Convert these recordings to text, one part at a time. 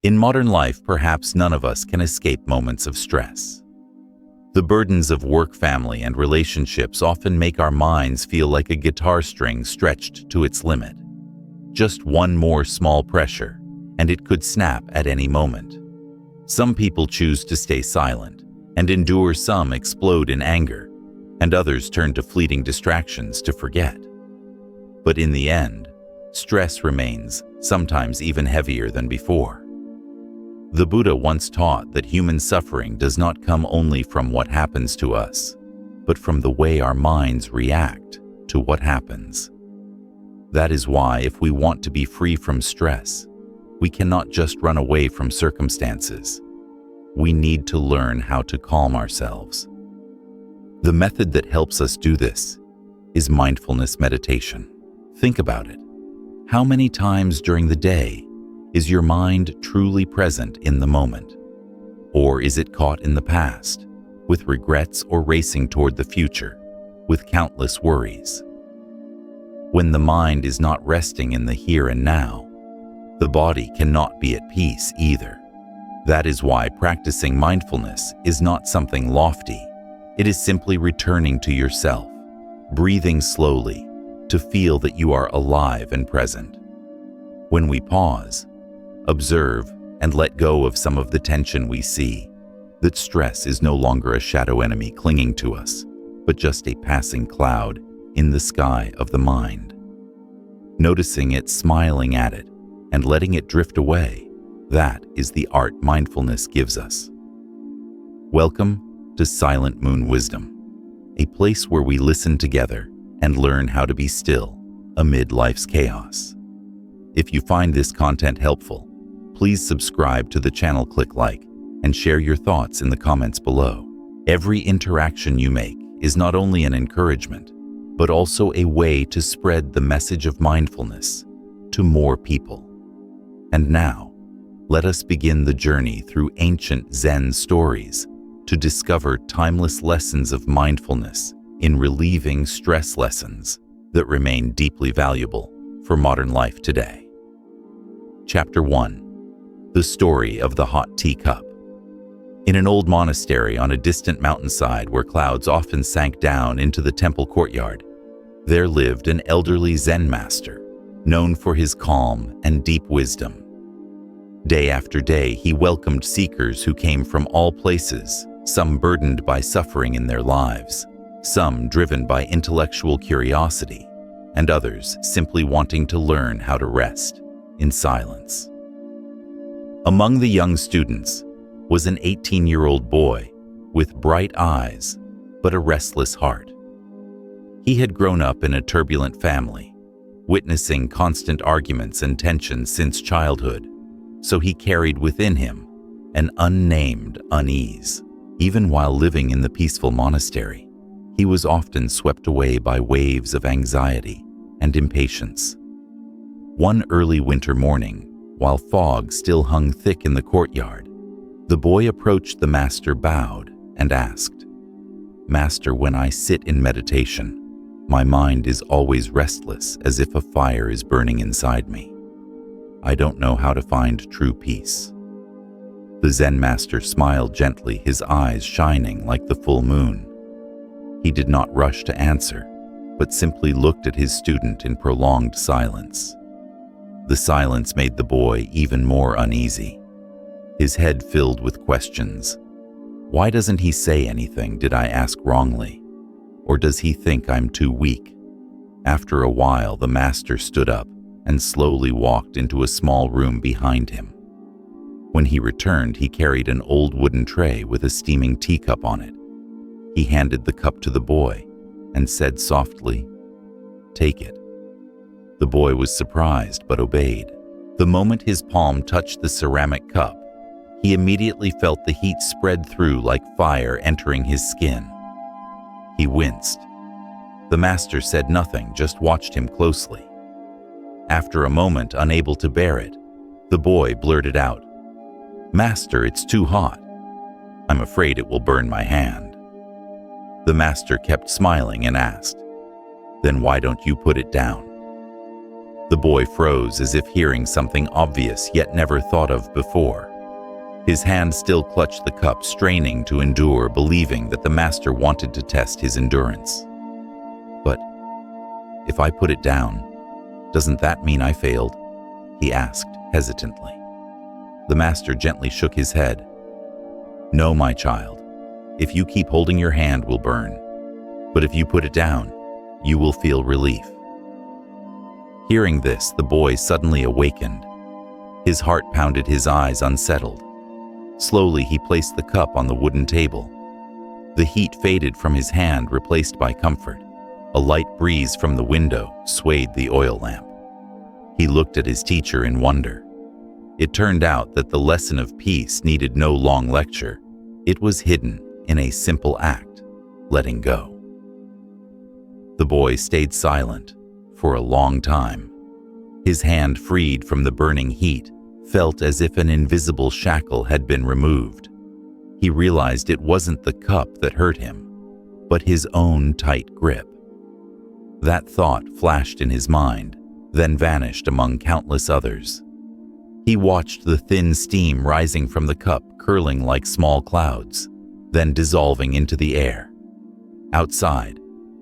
In modern life, perhaps none of us can escape moments of stress. The burdens of work, family, and relationships often make our minds feel like a guitar string stretched to its limit. Just one more small pressure, and it could snap at any moment. Some people choose to stay silent and endure, some explode in anger, and others turn to fleeting distractions to forget. But in the end, stress remains, sometimes even heavier than before. The Buddha once taught that human suffering does not come only from what happens to us, but from the way our minds react to what happens. That is why, if we want to be free from stress, we cannot just run away from circumstances. We need to learn how to calm ourselves. The method that helps us do this is mindfulness meditation. Think about it. How many times during the day is your mind truly present in the moment? Or is it caught in the past, with regrets, or racing toward the future, with countless worries? When the mind is not resting in the here and now, the body cannot be at peace either. That is why practicing mindfulness is not something lofty. It is simply returning to yourself, breathing slowly, to feel that you are alive and present. When we pause, observe, and let go of some of the tension, we see that stress is no longer a shadow enemy clinging to us, but just a passing cloud in the sky of the mind. Noticing it, smiling at it, and letting it drift away, that is the art mindfulness gives us. Welcome to Silent Moon Wisdom, a place where we listen together and learn how to be still amid life's chaos. If you find this content helpful, please subscribe to the channel, click like, and share your thoughts in the comments below. Every interaction you make is not only an encouragement, but also a way to spread the message of mindfulness to more people. And now, let us begin the journey through ancient Zen stories to discover timeless lessons of mindfulness in relieving stress, lessons that remain deeply valuable for modern life today. Chapter 1. The Story of the Hot Teacup. In an old monastery on a distant mountainside where clouds often sank down into the temple courtyard, there lived an elderly Zen master, known for his calm and deep wisdom. Day after day, he welcomed seekers who came from all places, some burdened by suffering in their lives, some driven by intellectual curiosity, and others simply wanting to learn how to rest in silence. Among the young students was an 18-year-old boy with bright eyes but a restless heart. He had grown up in a turbulent family, witnessing constant arguments and tension since childhood, so he carried within him an unnamed unease. Even while living in the peaceful monastery, he was often swept away by waves of anxiety and impatience. One early winter morning, while fog still hung thick in the courtyard, the boy approached the master, bowed, and asked, "Master, when I sit in meditation, my mind is always restless, as if a fire is burning inside me. I don't know how to find true peace." The Zen master smiled gently, his eyes shining like the full moon. He did not rush to answer, but simply looked at his student in prolonged silence. The silence made the boy even more uneasy. His head filled with questions. Why doesn't he say anything? Did I ask wrongly? Or does he think I'm too weak? After a while, the master stood up and slowly walked into a small room behind him. When he returned, he carried an old wooden tray with a steaming teacup on it. He handed the cup to the boy and said softly, "Take it." The boy was surprised but obeyed. The moment his palm touched the ceramic cup, he immediately felt the heat spread through like fire entering his skin. He winced. The master said nothing, just watched him closely. After a moment, unable to bear it, the boy blurted out, "Master, it's too hot. I'm afraid it will burn my hand." The master kept smiling and asked, "Then why don't you put it down?" The boy froze as if hearing something obvious yet never thought of before. His hand still clutched the cup, straining to endure, believing that the master wanted to test his endurance. "But if I put it down, doesn't that mean I failed?" he asked hesitantly. The master gently shook his head. "No, my child. If you keep holding, your hand will burn. But if you put it down, you will feel relief." Hearing this, the boy suddenly awakened. His heart pounded, his eyes unsettled. Slowly, he placed the cup on the wooden table. The heat faded from his hand, replaced by comfort. A light breeze from the window swayed the oil lamp. He looked at his teacher in wonder. It turned out that the lesson of peace needed no long lecture. It was hidden in a simple act: letting go. The boy stayed silent for a long time. His hand, freed from the burning heat, felt as if an invisible shackle had been removed. He realized it wasn't the cup that hurt him, but his own tight grip. That thought flashed in his mind, then vanished among countless others. He watched the thin steam rising from the cup, curling like small clouds, then dissolving into the air. Outside,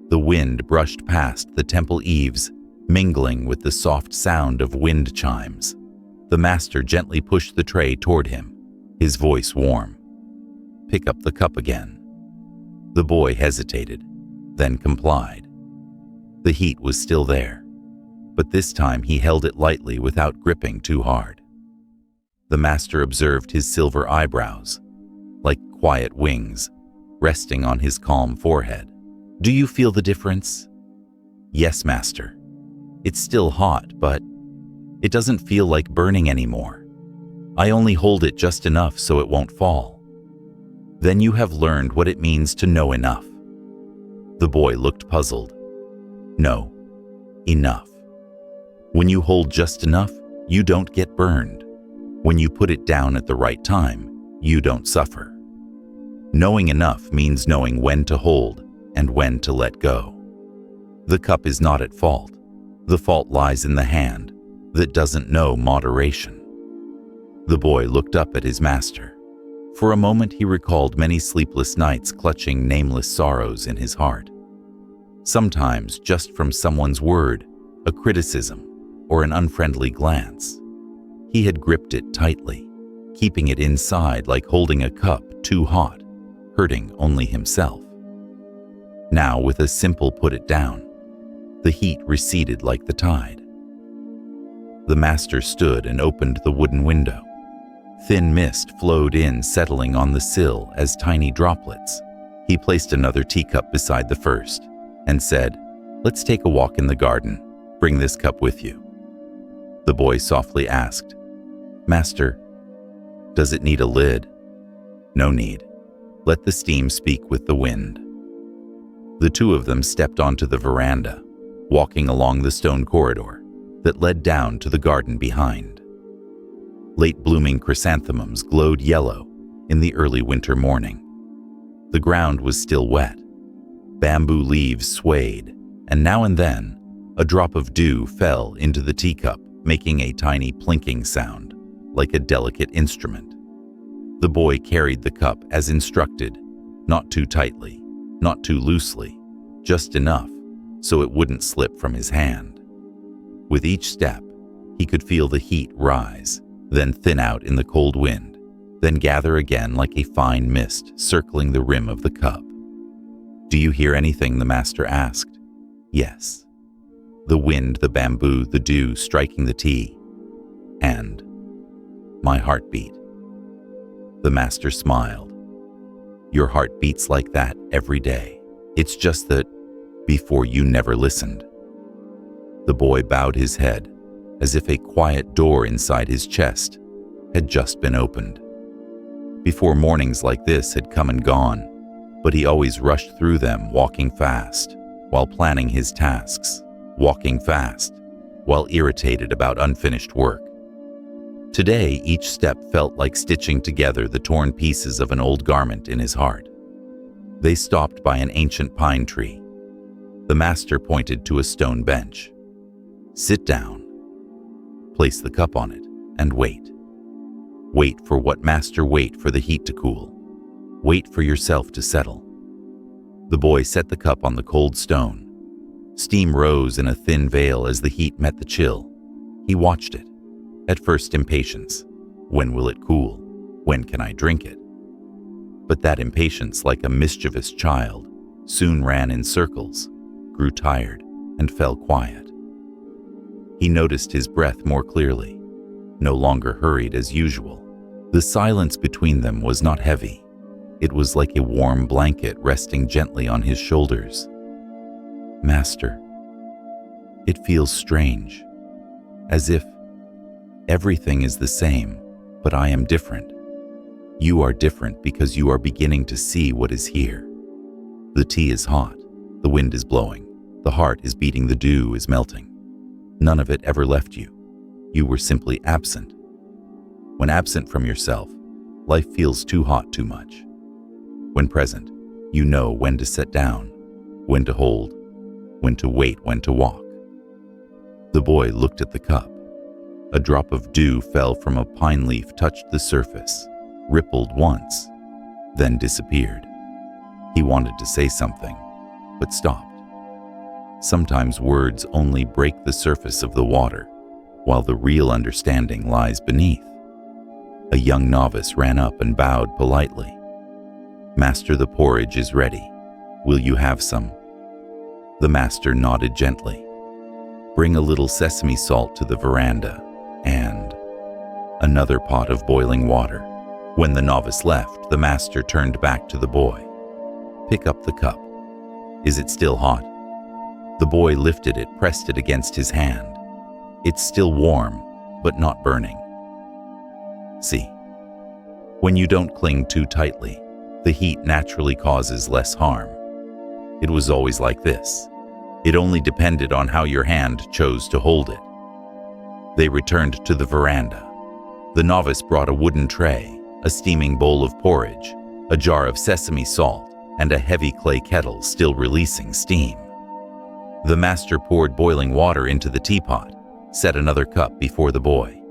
the wind brushed past the temple eaves, mingling with the soft sound of wind chimes. The master gently pushed the tray toward him, his voice warm. "Pick up the cup again." The boy hesitated, then complied. The heat was still there, but this time he held it lightly without gripping too hard. The master observed his silver eyebrows, like quiet wings, resting on his calm forehead. "Do you feel the difference?" "Yes, master. It's still hot, but it doesn't feel like burning anymore. I only hold it just enough so it won't fall." "Then you have learned what it means to know enough." The boy looked puzzled. "No, enough. When you hold just enough, you don't get burned. When you put it down at the right time, you don't suffer. Knowing enough means knowing when to hold and when to let go. The cup is not at fault. The fault lies in the hand that doesn't know moderation." The boy looked up at his master. For a moment, he recalled many sleepless nights clutching nameless sorrows in his heart. Sometimes just from someone's word, a criticism, or an unfriendly glance. He had gripped it tightly, keeping it inside like holding a cup too hot, hurting only himself. Now, with a simple "put it down," the heat receded like the tide. The master stood and opened the wooden window. Thin mist flowed in, settling on the sill as tiny droplets. He placed another teacup beside the first and said, "Let's take a walk in the garden. Bring this cup with you." The boy softly asked, "Master, does it need a lid?" "No need. Let the steam speak with the wind." The two of them stepped onto the veranda, walking along the stone corridor that led down to the garden behind. Late-blooming chrysanthemums glowed yellow in the early winter morning. The ground was still wet. Bamboo leaves swayed, and now and then, a drop of dew fell into the teacup, making a tiny plinking sound, like a delicate instrument. The boy carried the cup as instructed, not too tightly, not too loosely, just enough so it wouldn't slip from his hand. With each step, he could feel the heat rise, then thin out in the cold wind, then gather again like a fine mist circling the rim of the cup. "Do you hear anything?" the master asked. "Yes." The wind, the bamboo, the dew striking the tea, and my heartbeat. The master smiled. "Your heart beats like that every day. It's just that before you never listened." The boy bowed his head, as if a quiet door inside his chest had just been opened. Before, mornings like this had come and gone, but he always rushed through them, walking fast while planning his tasks, walking fast while irritated about unfinished work. Today, each step felt like stitching together the torn pieces of an old garment in his heart. They stopped by an ancient pine tree. The master pointed to a stone bench. "Sit down Place the cup on it and wait. Wait for what, Master? Wait for the heat to cool. Wait for yourself to settle. The boy set the cup on the cold stone. Steam rose in a thin veil as the heat met the chill. He watched it. At first, impatience. When will it cool? When can I drink it? But that impatience, like a mischievous child, soon ran in circles, grew tired, and fell quiet. He noticed his breath more clearly, no longer hurried as usual. The silence between them was not heavy. It was like a warm blanket resting gently on his shoulders. Master, it feels strange, as if everything is the same, but I am different. You are different because you are beginning to see what is here. The tea is hot, the wind is blowing, the heart is beating, the dew is melting. None of it ever left you. You were simply absent. When absent from yourself, life feels too hot too much. When present, you know when to set down, when to hold, when to wait, when to walk. The boy looked at the cup. A drop of dew fell from a pine leaf, touched the surface, rippled once, then disappeared. He wanted to say something, but stopped. Sometimes words only break the surface of the water, while the real understanding lies beneath. A young novice ran up and bowed politely. Master, the porridge is ready. Will you have some? The master nodded gently. Bring a little sesame salt to the veranda, and another pot of boiling water. When the novice left, the master turned back to the boy. Pick up the cup. Is it still hot? The boy lifted it, pressed it against his hand. It's still warm, but not burning. See, when you don't cling too tightly, the heat naturally causes less harm. It was always like this. It only depended on how your hand chose to hold it. They returned to the veranda. The novice brought a wooden tray, a steaming bowl of porridge, a jar of sesame salt, and a heavy clay kettle still releasing steam. The master poured boiling water into the teapot, set another cup before the boy.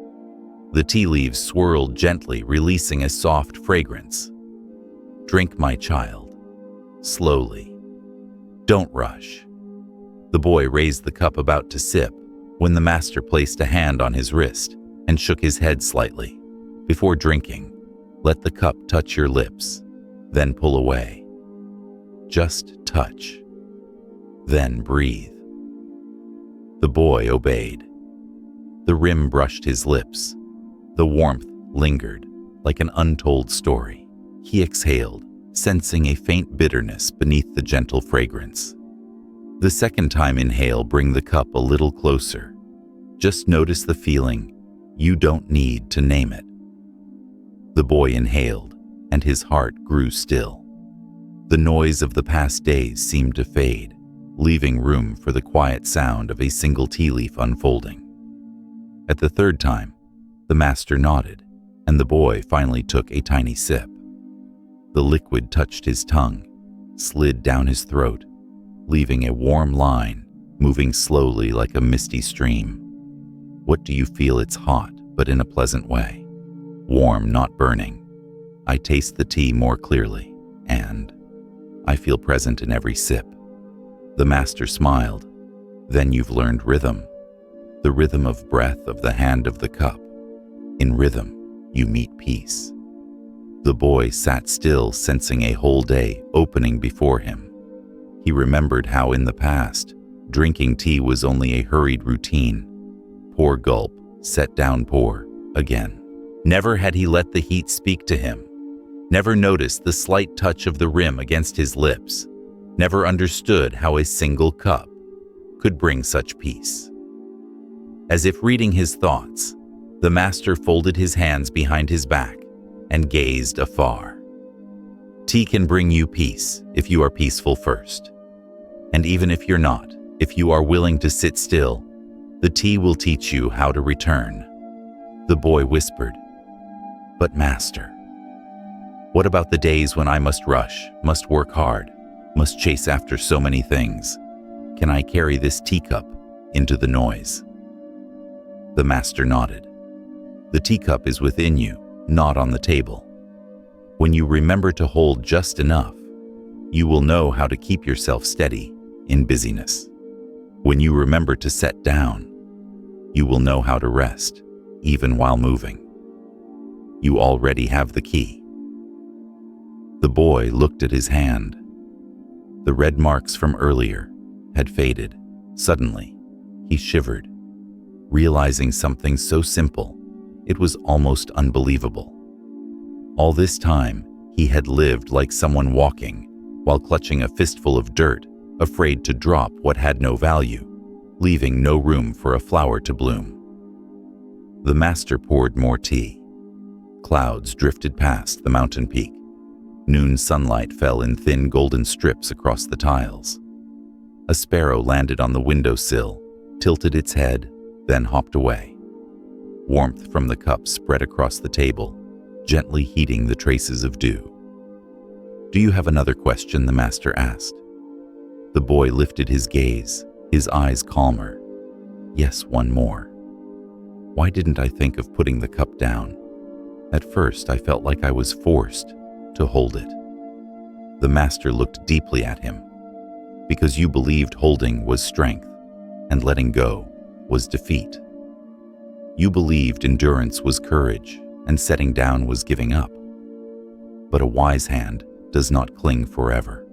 The tea leaves swirled gently, releasing a soft fragrance. Drink, my child, slowly. Don't rush. The boy raised the cup, about to sip, when the master placed a hand on his wrist and shook his head slightly. Before drinking, let the cup touch your lips, then pull away. Just touch, then breathe. The boy obeyed. The rim brushed his lips. The warmth lingered like an untold story. He exhaled, sensing a faint bitterness beneath the gentle fragrance. The second time inhale, bring the cup a little closer. Just notice the feeling. You don't need to name it. The boy inhaled, and his heart grew still. The noise of the past days seemed to fade, leaving room for the quiet sound of a single tea leaf unfolding. At the third time, the master nodded, and the boy finally took a tiny sip. The liquid touched his tongue, slid down his throat, leaving a warm line, moving slowly like a misty stream. What do you feel? It's hot, but in a pleasant way. Warm, not burning. I taste the tea more clearly, and I feel present in every sip. The master smiled. Then you've learned rhythm, the rhythm of breath, of the hand, of the cup. In rhythm, you meet peace. The boy sat still, sensing a whole day opening before him. He remembered how in the past, drinking tea was only a hurried routine. Pour, gulp, set down, pour, again. Never had he let the heat speak to him. Never noticed the slight touch of the rim against his lips. Never understood how a single cup could bring such peace. As if reading his thoughts, the master folded his hands behind his back and gazed afar. Tea can bring you peace if you are peaceful first. And even if you're not, if you are willing to sit still, the tea will teach you how to return. The boy whispered, "But master, what about the days when I must rush, must work hard, must chase after so many things? Can I carry this teacup into the noise?" The master nodded. The teacup is within you, not on the table. When you remember to hold just enough, you will know how to keep yourself steady in busyness. When you remember to set down, you will know how to rest, even while moving. You already have the key. The boy looked at his hand. The red marks from earlier had faded. Suddenly, he shivered, realizing something so simple, it was almost unbelievable. All this time, he had lived like someone walking while clutching a fistful of dirt, afraid to drop what had no value, leaving no room for a flower to bloom. The master poured more tea. Clouds drifted past the mountain peak. Noon sunlight fell in thin golden strips across the tiles. A sparrow landed on the windowsill, tilted its head, then hopped away. Warmth from the cup spread across the table, gently heating the traces of dew. "Do you have another question?" the master asked. The boy lifted his gaze, his eyes calmer. "Yes, one more. Why didn't I think of putting the cup down? At first, I felt like I was forced to hold it." The master looked deeply at him. "Because you believed holding was strength and letting go was defeat. You believed endurance was courage and setting down was giving up. But a wise hand does not cling forever.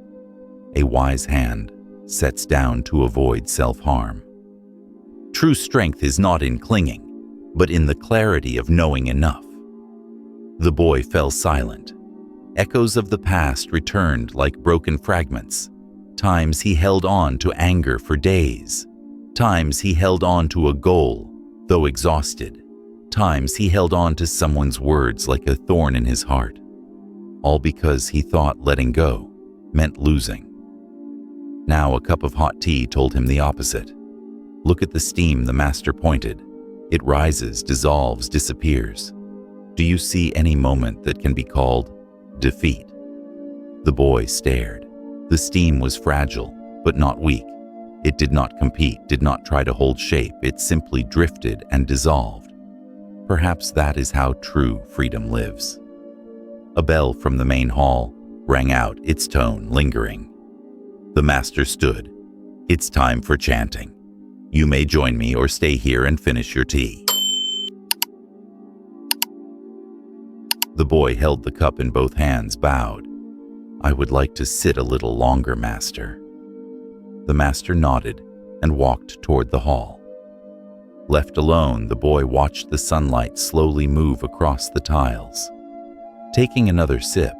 A wise hand sets down to avoid self-harm. True strength is not in clinging, but in the clarity of knowing enough." The boy fell silent. Echoes of the past returned like broken fragments. Times he held on to anger for days. Times he held on to a goal, though exhausted. Times he held on to someone's words like a thorn in his heart. All because he thought letting go meant losing. Now a cup of hot tea told him the opposite. "Look at the steam," the master pointed. "It rises, dissolves, disappears. Do you see any moment that can be called defeat?" The boy stared. The steam was fragile, but not weak. It did not compete, did not try to hold shape. It simply drifted and dissolved. Perhaps that is how true freedom lives. A bell from the main hall rang out, its tone lingering. The master stood. "It's time for chanting. You may join me or stay here and finish your tea." The boy held the cup in both hands, bowed. "I would like to sit a little longer, master." The master nodded and walked toward the hall. Left alone, the boy watched the sunlight slowly move across the tiles. Taking another sip,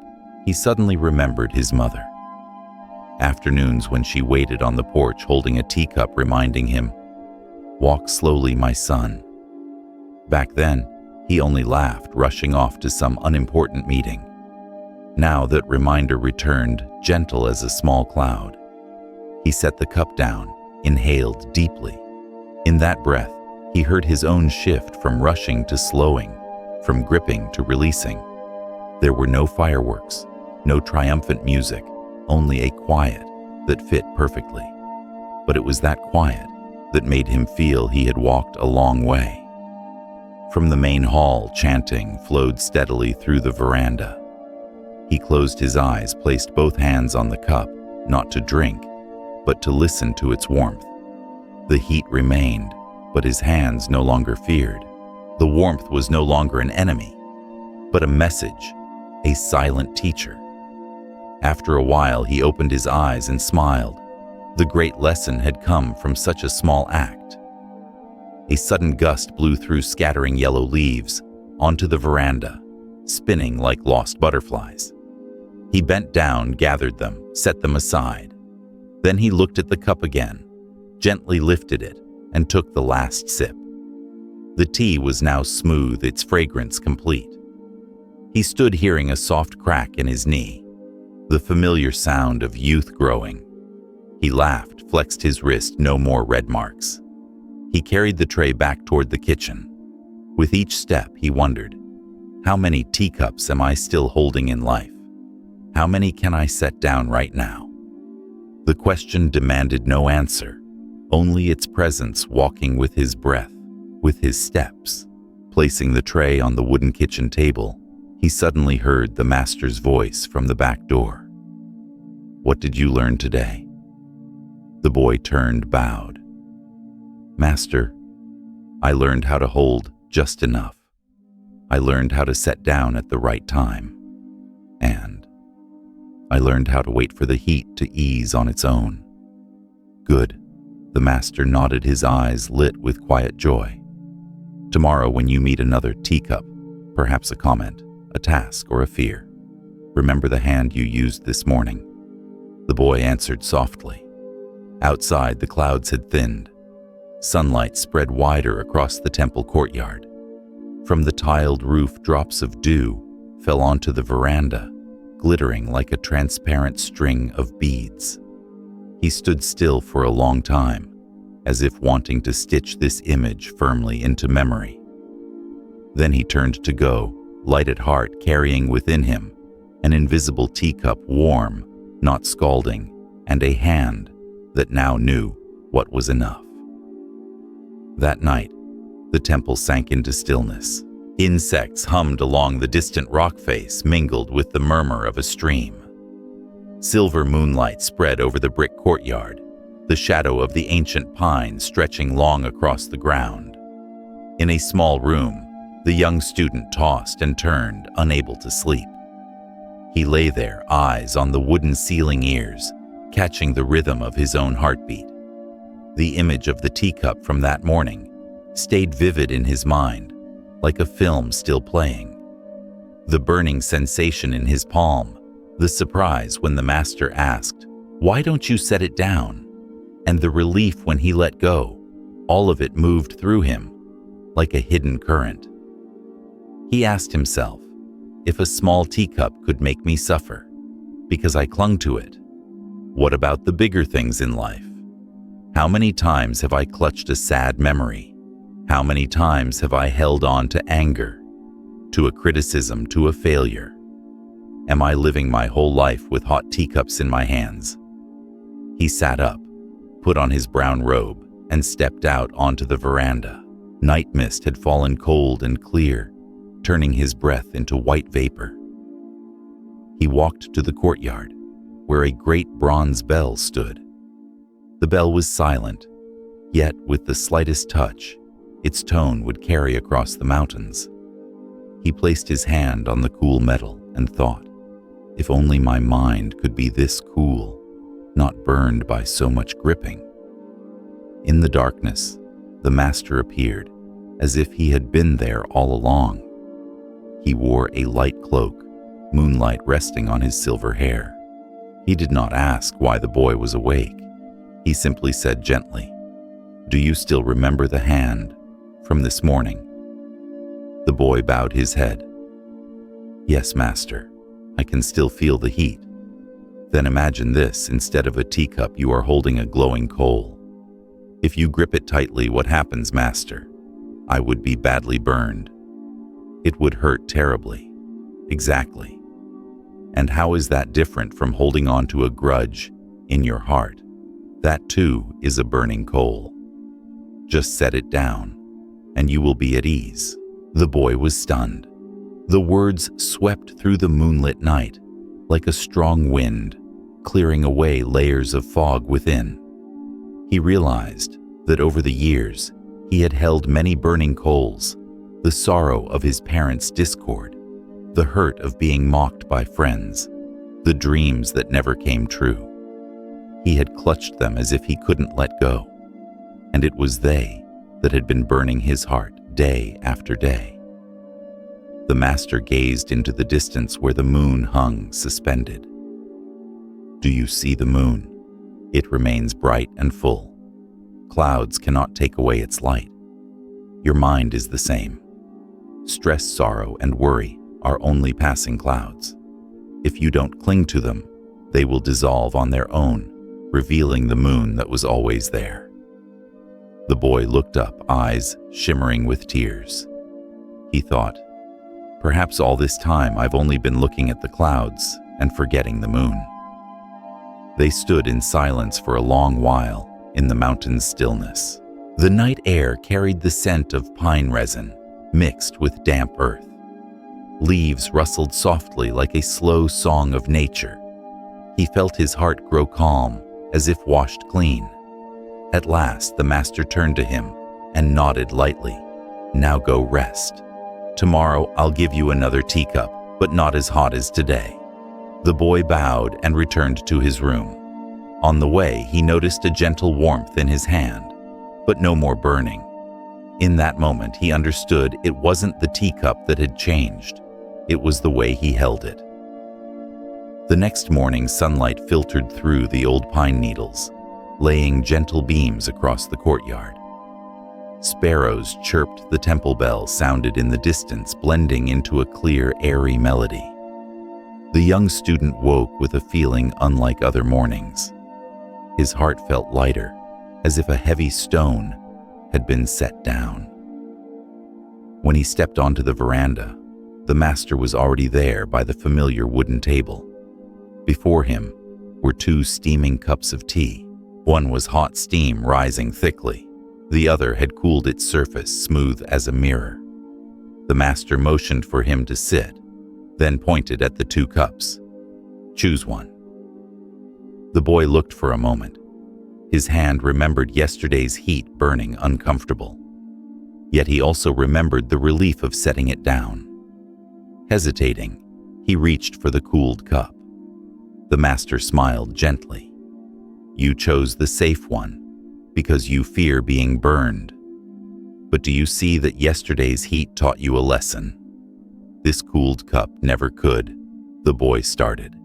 he suddenly remembered his mother. Afternoons when she waited on the porch holding a teacup reminding him, "Walk slowly, my son." Back then, he only laughed, rushing off to some unimportant meeting. Now that reminder returned, gentle as a small cloud. He set the cup down, inhaled deeply. In that breath, he heard his own shift from rushing to slowing, from gripping to releasing. There were no fireworks, no triumphant music, only a quiet that fit perfectly. But it was that quiet that made him feel he had walked a long way. From the main hall, chanting flowed steadily through the veranda. He closed his eyes, placed both hands on the cup, not to drink, but to listen to its warmth. The heat remained, but his hands no longer feared. The warmth was no longer an enemy, but a message, a silent teacher. After a while, he opened his eyes and smiled. The great lesson had come from such a small act. A sudden gust blew through scattering yellow leaves onto the veranda, spinning like lost butterflies. He bent down, gathered them, set them aside. Then he looked at the cup again, gently lifted it, and took the last sip. The tea was now smooth, its fragrance complete. He stood hearing a soft crack in his knee, the familiar sound of youth growing. He laughed, flexed his wrist, no more red marks. He carried the tray back toward the kitchen. With each step, he wondered, how many teacups am I still holding in life? How many can I set down right now? The question demanded no answer, only its presence walking with his breath, with his steps. Placing the tray on the wooden kitchen table, he suddenly heard the master's voice from the back door. "What did you learn today?" The boy turned, bowed. "Master, I learned how to hold just enough. I learned how to set down at the right time. And I learned how to wait for the heat to ease on its own." "Good." The master nodded, his eyes lit with quiet joy. "Tomorrow when you meet another teacup, perhaps a comment, a task, or a fear, remember the hand you used this morning." The boy answered softly. Outside, the clouds had thinned. Sunlight spread wider across the temple courtyard. From the tiled roof, drops of dew fell onto the veranda, glittering like a transparent string of beads. He stood still for a long time, as if wanting to stitch this image firmly into memory. Then he turned to go, light at heart, carrying within him an invisible teacup, warm, not scalding, and a hand that now knew what was enough. That night, the temple sank into stillness. Insects hummed along the distant rock face, mingled with the murmur of a stream. Silver moonlight spread over the brick courtyard, the shadow of the ancient pine stretching long across the ground. In a small room, the young student tossed and turned, unable to sleep. He lay there, eyes on the wooden ceiling, ears catching the rhythm of his own heartbeat. The image of the teacup from that morning stayed vivid in his mind, like a film still playing. The burning sensation in his palm, the surprise when the master asked, "Why don't you set it down?" and the relief when he let go, all of it moved through him, like a hidden current. He asked himself, if a small teacup could make me suffer because I clung to it, what about the bigger things in life? How many times have I clutched a sad memory? How many times have I held on to anger, to a criticism, to a failure? Am I living my whole life with hot teacups in my hands? He sat up, put on his brown robe, and stepped out onto the veranda. Night mist had fallen cold and clear, turning his breath into white vapor. He walked to the courtyard, where a great bronze bell stood. The bell was silent, yet with the slightest touch, its tone would carry across the mountains. He placed his hand on the cool metal and thought, if only my mind could be this cool, not burned by so much gripping. In the darkness, the master appeared, as if he had been there all along. He wore a light cloak, moonlight resting on his silver hair. He did not ask why the boy was awake. He simply said gently, "Do you still remember the hand from this morning?" The boy bowed his head. "Yes, master, I can still feel the heat." "Then imagine this, instead of a teacup, you are holding a glowing coal. If you grip it tightly, what happens, master?" "I would be badly burned. It would hurt terribly." "Exactly. And how is that different from holding on to a grudge in your heart? That too is a burning coal. Just set it down, and you will be at ease." The boy was stunned. The words swept through the moonlit night like a strong wind, clearing away layers of fog within. He realized that over the years, he had held many burning coals, the sorrow of his parents' discord, the hurt of being mocked by friends, the dreams that never came true. He had clutched them as if he couldn't let go, and it was they that had been burning his heart day after day. The master gazed into the distance where the moon hung suspended. "Do you see the moon? It remains bright and full. Clouds cannot take away its light. Your mind is the same. Stress, sorrow, and worry are only passing clouds. If you don't cling to them, they will dissolve on their own, revealing the moon that was always there." The boy looked up, eyes shimmering with tears. He thought, perhaps all this time I've only been looking at the clouds and forgetting the moon. They stood in silence for a long while in the mountain's stillness. The night air carried the scent of pine resin mixed with damp earth. Leaves rustled softly like a slow song of nature. He felt his heart grow calm, as if washed clean. At last, the master turned to him and nodded lightly. "Now go rest. Tomorrow I'll give you another teacup, but not as hot as today." The boy bowed and returned to his room. On the way, he noticed a gentle warmth in his hand, but no more burning. In that moment, he understood it wasn't the teacup that had changed. It was the way he held it. The next morning, sunlight filtered through the old pine needles, laying gentle beams across the courtyard. Sparrows chirped, the temple bell sounded in the distance, blending into a clear, airy melody. The young student woke with a feeling unlike other mornings. His heart felt lighter, as if a heavy stone had been set down. When he stepped onto the veranda, the master was already there by the familiar wooden table. Before him were 2 steaming cups of tea. One was hot steam rising thickly. The other had cooled its surface, smooth as a mirror. The master motioned for him to sit, then pointed at the 2 cups. "Choose one." The boy looked for a moment. His hand remembered yesterday's heat burning uncomfortable. Yet he also remembered the relief of setting it down. Hesitating, he reached for the cooled cup. The master smiled gently. "You chose the safe one because you fear being burned. But do you see that yesterday's heat taught you a lesson? This cooled cup never could," the boy started.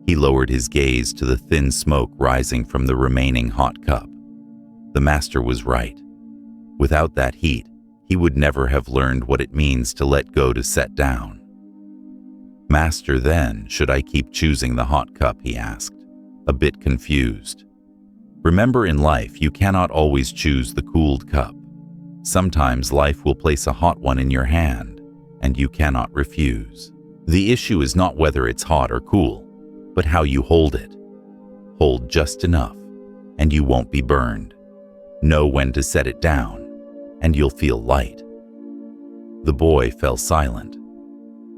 He lowered his gaze to the thin smoke rising from the remaining hot cup. The master was right. Without that heat, he would never have learned what it means to let go, to set down. "Master, then, should I keep choosing the hot cup?" he asked, a bit confused. "Remember, in life, you cannot always choose the cooled cup. Sometimes life will place a hot one in your hand, and you cannot refuse. The issue is not whether it's hot or cool, but how you hold it. Hold just enough, and you won't be burned. Know when to set it down, and you'll feel light." The boy fell silent.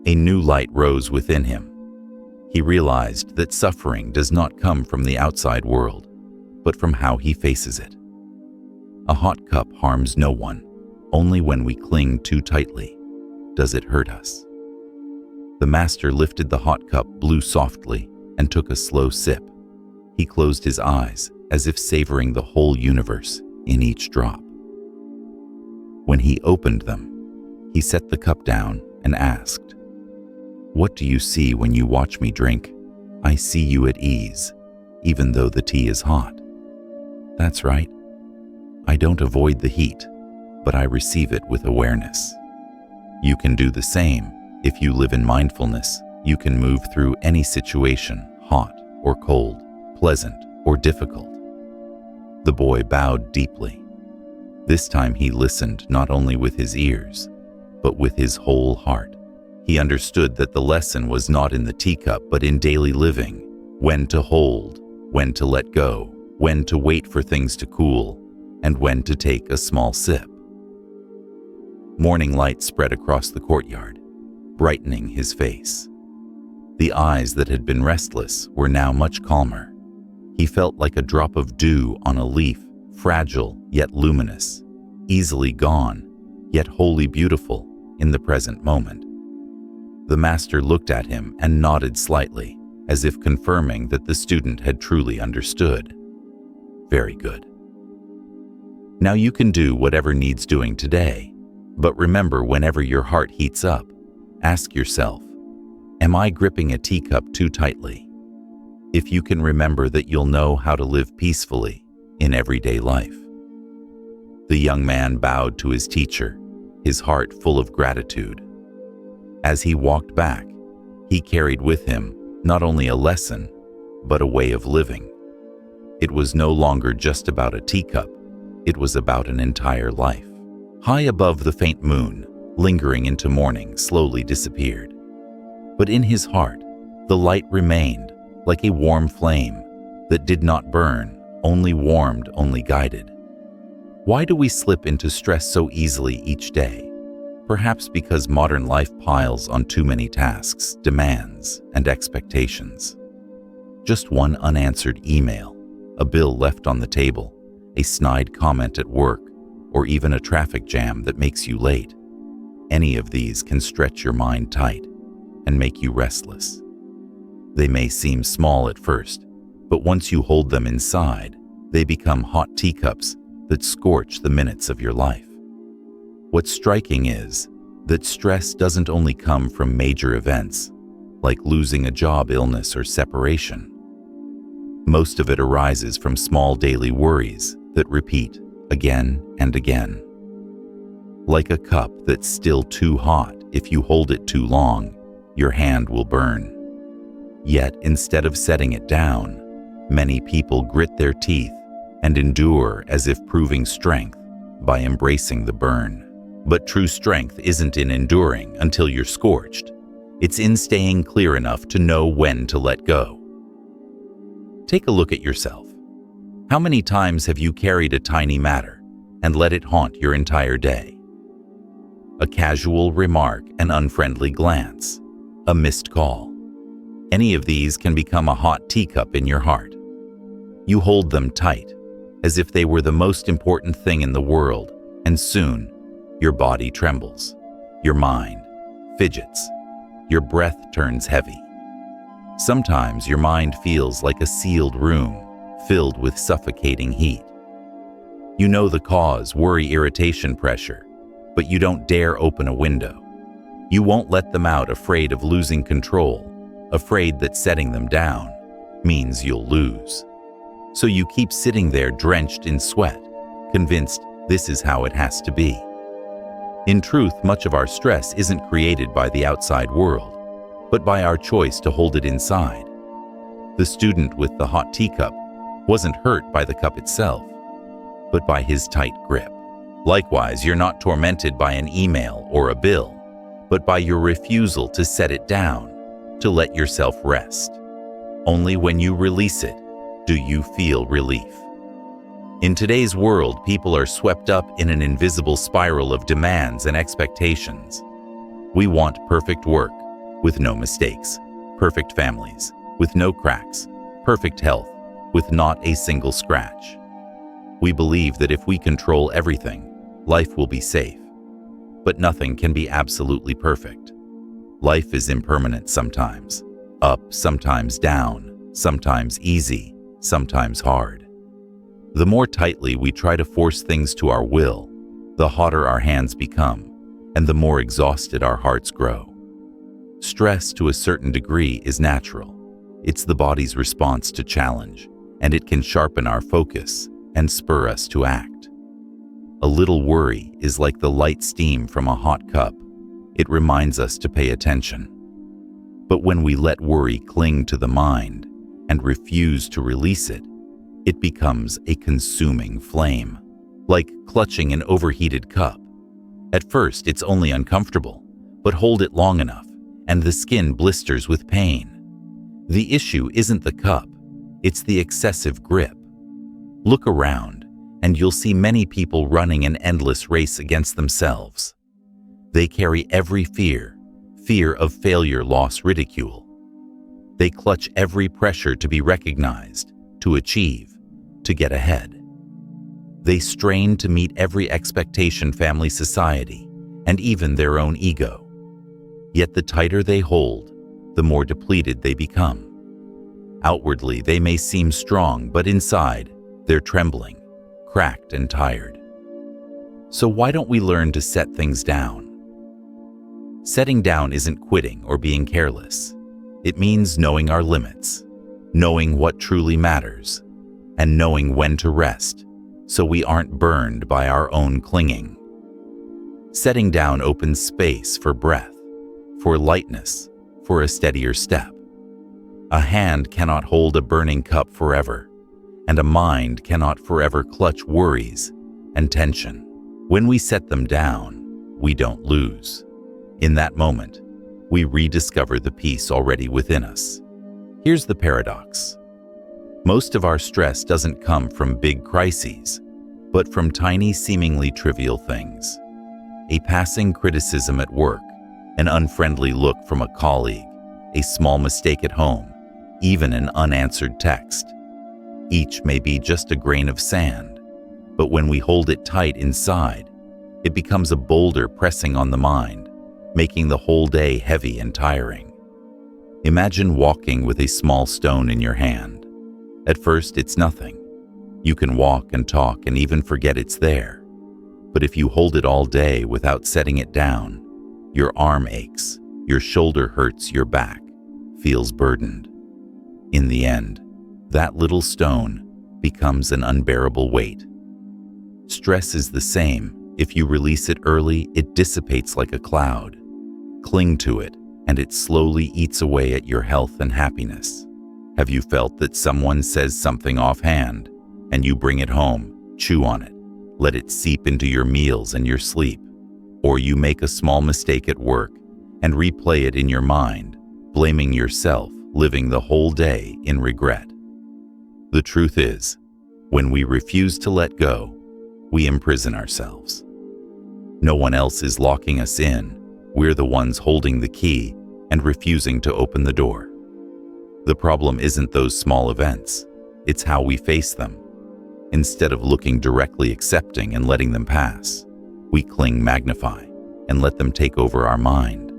A new light rose within him. He realized that suffering does not come from the outside world, but from how he faces it. A hot cup harms no one. Only when we cling too tightly does it hurt us. The master lifted the hot cup, blew softly, and took a slow sip. He closed his eyes, as if savoring the whole universe in each drop. When he opened them, he set the cup down and asked, "What do you see when you watch me drink?" "I see you at ease, even though the tea is hot." "That's right. I don't avoid the heat, but I receive it with awareness." You can do the same. If you live in mindfulness, you can move through any situation, hot or cold, pleasant or difficult. The boy bowed deeply. This time he listened not only with his ears, but with his whole heart. He understood that the lesson was not in the teacup, but in daily living. When to hold, when to let go, when to wait for things to cool, and when to take a small sip. Morning light spread across the courtyard, brightening his face. The eyes that had been restless were now much calmer. He felt like a drop of dew on a leaf, fragile yet luminous, easily gone, yet wholly beautiful in the present moment. The master looked at him and nodded slightly, as if confirming that the student had truly understood. "Very good. Now you can do whatever needs doing today, but remember, whenever your heart heats up, ask yourself, am I gripping a teacup too tightly? If you can remember that, you'll know how to live peacefully in everyday life." The young man bowed to his teacher, his heart full of gratitude. As he walked back, he carried with him not only a lesson, but a way of living. It was no longer just about a teacup, it was about an entire life. High above the faint moon, lingering into morning, slowly disappeared. But in his heart, the light remained, like a warm flame that did not burn, only warmed, only guided. Why do we slip into stress so easily each day? Perhaps because modern life piles on too many tasks, demands, and expectations. Just one unanswered email, a bill left on the table, a snide comment at work, or even a traffic jam that makes you late. Any of these can stretch your mind tight and make you restless. They may seem small at first, but once you hold them inside, they become hot teacups that scorch the minutes of your life. What's striking is that stress doesn't only come from major events, like losing a job, illness, or separation. Most of it arises from small daily worries that repeat again and again. Like a cup that's still too hot, if you hold it too long, your hand will burn. Yet, instead of setting it down, many people grit their teeth and endure as if proving strength by embracing the burn. But true strength isn't in enduring until you're scorched. It's in staying clear enough to know when to let go. Take a look at yourself. How many times have you carried a tiny matter and let it haunt your entire day? A casual remark, an unfriendly glance, a missed call. Any of these can become a hot teacup in your heart. You hold them tight, as if they were the most important thing in the world, and soon, your body trembles, your mind fidgets, your breath turns heavy. Sometimes your mind feels like a sealed room filled with suffocating heat. You know the cause, worry, irritation, pressure, but you don't dare open a window. You won't let them out, afraid of losing control, afraid that setting them down means you'll lose. So you keep sitting there drenched in sweat, convinced this is how it has to be. In truth, much of our stress isn't created by the outside world, but by our choice to hold it inside. The student with the hot teacup wasn't hurt by the cup itself, but by his tight grip. Likewise, you're not tormented by an email or a bill, but by your refusal to set it down, to let yourself rest. Only when you release it do you feel relief. In today's world, people are swept up in an invisible spiral of demands and expectations. We want perfect work with no mistakes, perfect families with no cracks, perfect health with not a single scratch. We believe that if we control everything, life will be safe. But nothing can be absolutely perfect. Life is impermanent sometimes, up, sometimes down, sometimes easy, sometimes hard. The more tightly we try to force things to our will, the hotter our hands become, and the more exhausted our hearts grow. Stress, to a certain degree, is natural. It's the body's response to challenge, and it can sharpen our focus and spur us to act. A little worry is like the light steam from a hot cup. It reminds us to pay attention. But when we let worry cling to the mind and refuse to release it, it becomes a consuming flame, like clutching an overheated cup. At first, it's only uncomfortable, but hold it long enough, and the skin blisters with pain. The issue isn't the cup, it's the excessive grip. Look around, and you'll see many people running an endless race against themselves. They carry every fear of failure, loss, ridicule. They clutch every pressure to be recognized, to achieve, to get ahead. They strain to meet every expectation, family, society, and even their own ego. Yet the tighter they hold, the more depleted they become. Outwardly, they may seem strong, but inside, they're trembling, cracked, and tired. So why don't we learn to set things down? Setting down isn't quitting or being careless. It means knowing our limits, knowing what truly matters, and knowing when to rest, so we aren't burned by our own clinging. Setting down opens space for breath, for lightness, for a steadier step. A hand cannot hold a burning cup forever, and a mind cannot forever clutch worries and tension. When we set them down, we don't lose. In that moment, we rediscover the peace already within us. Here's the paradox. Most of our stress doesn't come from big crises. but from tiny, seemingly trivial things. A passing criticism at work, an unfriendly look from a colleague, a small mistake at home, even an unanswered text. Each may be just a grain of sand, but when we hold it tight inside, it becomes a boulder pressing on the mind, making the whole day heavy and tiring. Imagine walking with a small stone in your hand. At first, it's nothing. You can walk and talk and even forget it's there. But if you hold it all day without setting it down, your arm aches, your shoulder hurts, your back feels burdened. In the end, that little stone becomes an unbearable weight. Stress is the same. If you release it early, it dissipates like a cloud. Cling to it, and it slowly eats away at your health and happiness. Have you felt that someone says something offhand, and you bring it home, chew on it, let it seep into your meals and your sleep? Or you make a small mistake at work and replay it in your mind, blaming yourself, living the whole day in regret. The truth is, when we refuse to let go, we imprison ourselves. No one else is locking us in. We're the ones holding the key and refusing to open the door. The problem isn't those small events, it's how we face them. Instead of looking directly, accepting and letting them pass, we cling, magnify, and let them take over our mind.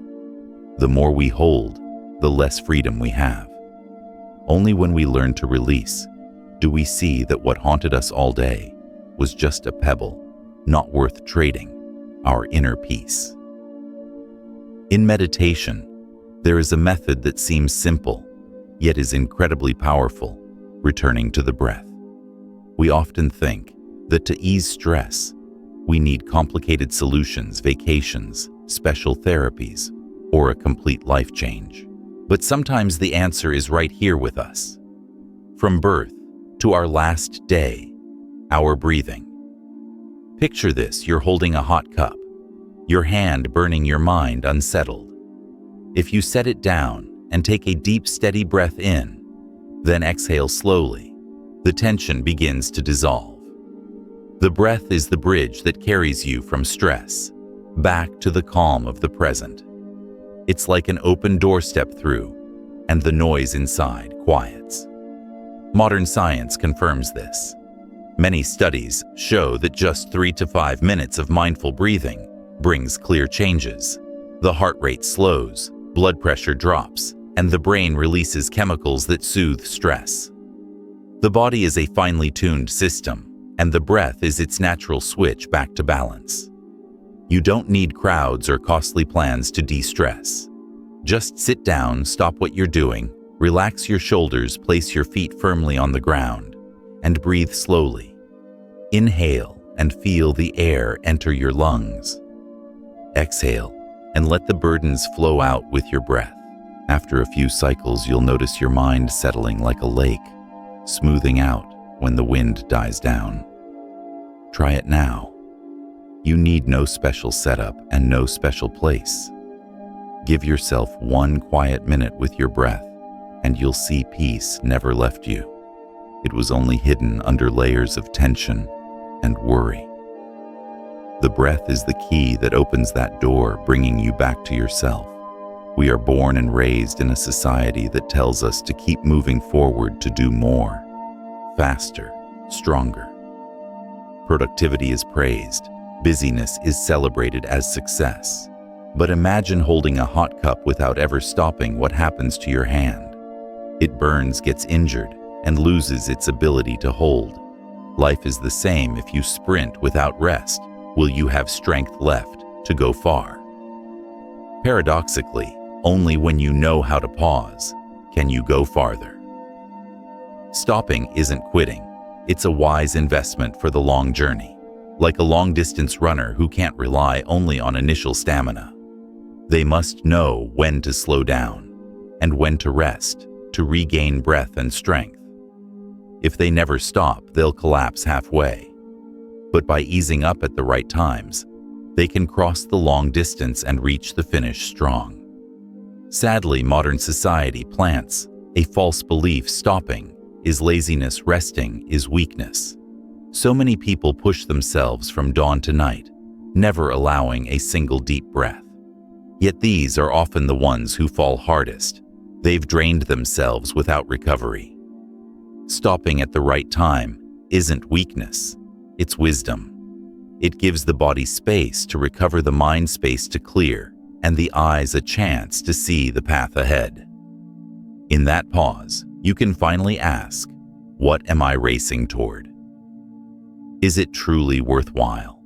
The more we hold, the less freedom we have. Only when we learn to release do we see that what haunted us all day was just a pebble, not worth trading, our inner peace. In meditation, there is a method that seems simple, yet is incredibly powerful: returning to the breath. We often think that to ease stress, we need complicated solutions, vacations, special therapies, or a complete life change. But sometimes the answer is right here with us. From birth to our last day, our breathing. Picture this: you're holding a hot cup, your hand burning, your mind unsettled. If you set it down and take a deep, steady breath in, then exhale slowly, the tension begins to dissolve. The breath is the bridge that carries you from stress back to the calm of the present. It's like an open door. Step through, and the noise inside quiets. Modern science confirms this. Many studies show that just 3 to 5 minutes of mindful breathing brings clear changes. The heart rate slows, blood pressure drops, and the brain releases chemicals that soothe stress. The body is a finely tuned system, and the breath is its natural switch back to balance. You don't need crowds or costly plans to de-stress. Just sit down, stop what you're doing, relax your shoulders, place your feet firmly on the ground, and breathe slowly. Inhale and feel the air enter your lungs. Exhale and let the burdens flow out with your breath. After a few cycles, you'll notice your mind settling like a lake, smoothing out when the wind dies down. Try it now. You need no special setup and no special place. Give yourself 1 quiet minute with your breath, and you'll see peace never left you. It was only hidden under layers of tension and worry. The breath is the key that opens that door, bringing you back to yourself. We are born and raised in a society that tells us to keep moving forward, to do more, faster, stronger. Productivity is praised. Busyness is celebrated as success. But imagine holding a hot cup without ever stopping. What happens to your hand? It burns, gets injured, and loses its ability to hold. Life is the same. If you sprint without rest, will you have strength left to go far? Paradoxically, only when you know how to pause can you go farther. Stopping isn't quitting. It's a wise investment for the long journey. Like a long-distance runner who can't rely only on initial stamina. They must know when to slow down and when to rest to regain breath and strength. If they never stop, they'll collapse halfway. But by easing up at the right times, they can cross the long distance and reach the finish strong. Sadly, modern society plants a false belief: stopping is laziness, resting is weakness. So many people push themselves from dawn to night, never allowing a single deep breath. Yet these are often the ones who fall hardest. They've drained themselves without recovery. Stopping at the right time isn't weakness, it's wisdom. It gives the body space to recover, the mind space to clear, and the eyes a chance to see the path ahead. In that pause, you can finally ask, what am I racing toward? Is it truly worthwhile?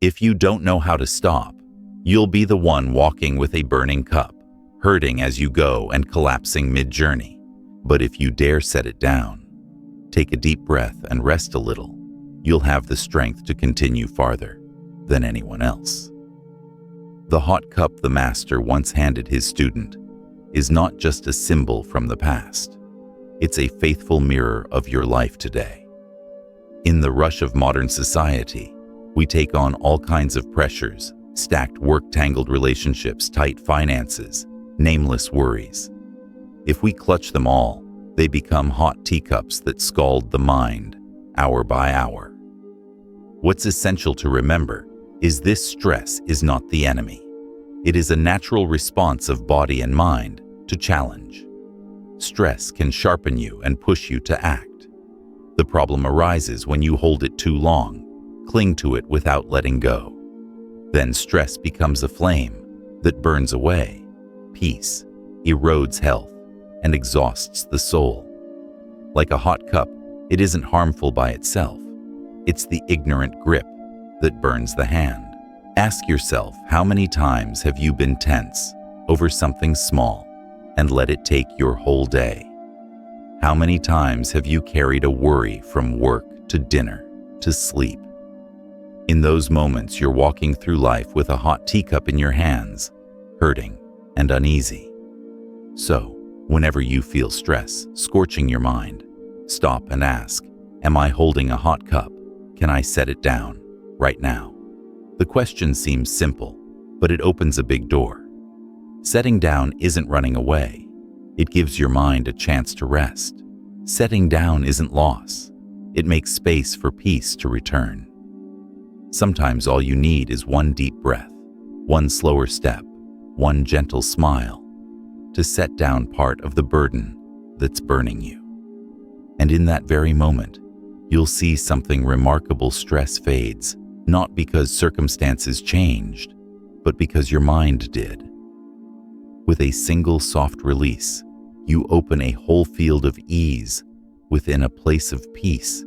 If you don't know how to stop, you'll be the one walking with a burning cup, hurting as you go and collapsing mid-journey. But if you dare set it down, take a deep breath and rest a little, you'll have the strength to continue farther than anyone else. The hot cup the master once handed his student is not just a symbol from the past. It's a faithful mirror of your life today. In the rush of modern society, we take on all kinds of pressures: stacked work, tangled relationships, tight finances, nameless worries. If we clutch them all, they become hot teacups that scald the mind, hour by hour. What's essential to remember is this: stress is not the enemy. It is a natural response of body and mind to challenge. Stress can sharpen you and push you to act. The problem arises when you hold it too long, cling to it without letting go. Then stress becomes a flame that burns away peace, erodes health, and exhausts the soul. Like a hot cup, it isn't harmful by itself. It's the ignorant grip that burns the hand. Ask yourself, how many times have you been tense over something small and let it take your whole day? How many times have you carried a worry from work to dinner to sleep? In those moments, you're walking through life with a hot teacup in your hands, hurting and uneasy. So, whenever you feel stress scorching your mind, stop and ask, am I holding a hot cup? Can I set it down right now? The question seems simple, but it opens a big door. Setting down isn't running away. It gives your mind a chance to rest. Setting down isn't loss. It makes space for peace to return. Sometimes all you need is one deep breath, one slower step, one gentle smile to set down part of the burden that's burning you. And in that very moment, you'll see something remarkable. Stress fades, not because circumstances changed, but because your mind did. With a single soft release, you open a whole field of ease within a place of peace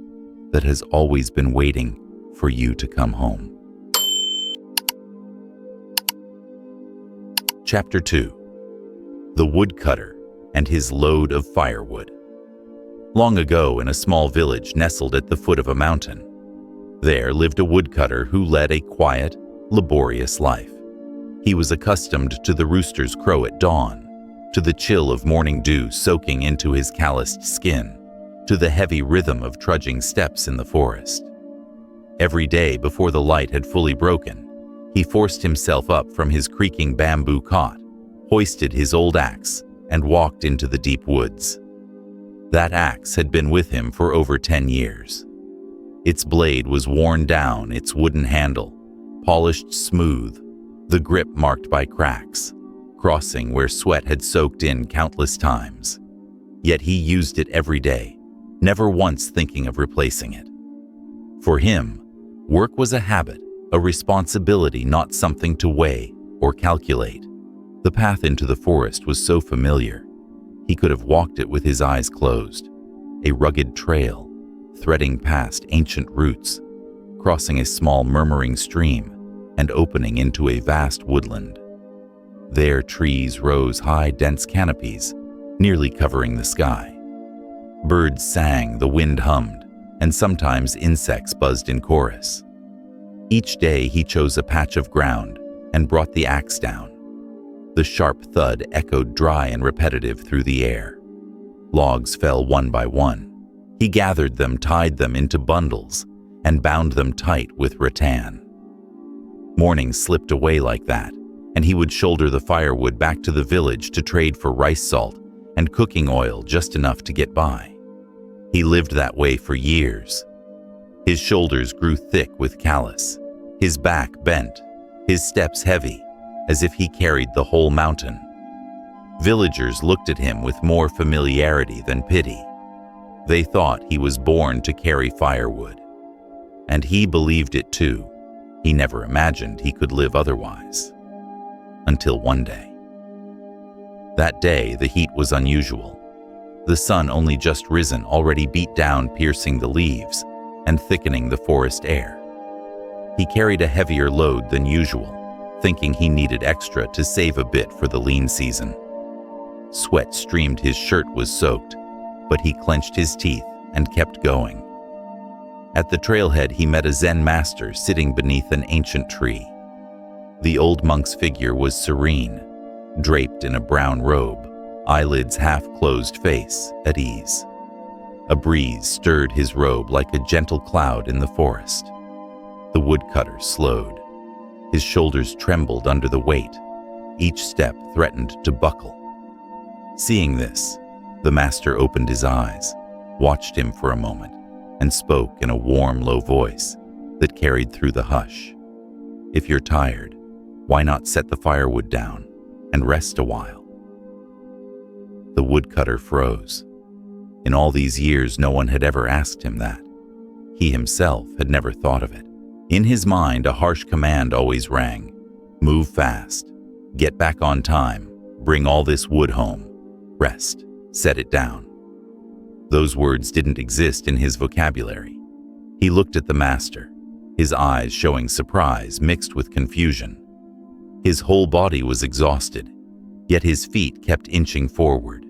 that has always been waiting for you to come home. Chapter 2: The Woodcutter and His Load of Firewood. Long ago, in a small village nestled at the foot of a mountain, there lived a woodcutter who led a quiet, laborious life. He was accustomed to the rooster's crow at dawn, to the chill of morning dew soaking into his calloused skin, to the heavy rhythm of trudging steps in the forest. Every day before the light had fully broken, he forced himself up from his creaking bamboo cot, hoisted his old axe, and walked into the deep woods. That axe had been with him for over 10 years. Its blade was worn down, its wooden handle polished smooth, the grip marked by cracks, crossing where sweat had soaked in countless times. Yet he used it every day, never once thinking of replacing it. For him, work was a habit, a responsibility, not something to weigh or calculate. The path into the forest was so familiar, he could have walked it with his eyes closed. A rugged trail, threading past ancient roots, crossing a small murmuring stream, and opening into a vast woodland. There trees rose high, dense canopies, nearly covering the sky. Birds sang, the wind hummed, and sometimes insects buzzed in chorus. Each day he chose a patch of ground and brought the axe down. The sharp thud echoed dry and repetitive through the air. Logs fell one by one. He gathered them, tied them into bundles, and bound them tight with rattan. Mornings slipped away like that, and he would shoulder the firewood back to the village to trade for rice salt and cooking oil, just enough to get by. He lived that way for years, His shoulders grew thick with callus, his back bent, his steps heavy, as if he carried the whole mountain. Villagers looked at him with more familiarity than pity. They thought he was born to carry firewood. And he believed it too. He never imagined he could live otherwise. Until one day. That day, the heat was unusual. The sun, only just risen, already beat down, piercing the leaves and thickening the forest air. He carried a heavier load than usual, thinking he needed extra to save a bit for the lean season. Sweat streamed, his shirt was soaked, but he clenched his teeth and kept going. At the trailhead, he met a Zen master sitting beneath an ancient tree. The old monk's figure was serene, draped in a brown robe, eyelids half-closed, face at ease. A breeze stirred his robe like a gentle cloud in the forest. The woodcutter slowed. His shoulders trembled under the weight. Each step threatened to buckle. Seeing this, the master opened his eyes, watched him for a moment, and spoke in a warm, low voice that carried through the hush. "If you're tired, why not set the firewood down and rest a while?" The woodcutter froze. In all these years, no one had ever asked him that. He himself had never thought of it. In his mind, a harsh command always rang: move fast, get back on time, bring all this wood home, rest, set it down. Those words didn't exist in his vocabulary. He looked at the master, his eyes showing surprise mixed with confusion. His whole body was exhausted, yet his feet kept inching forward.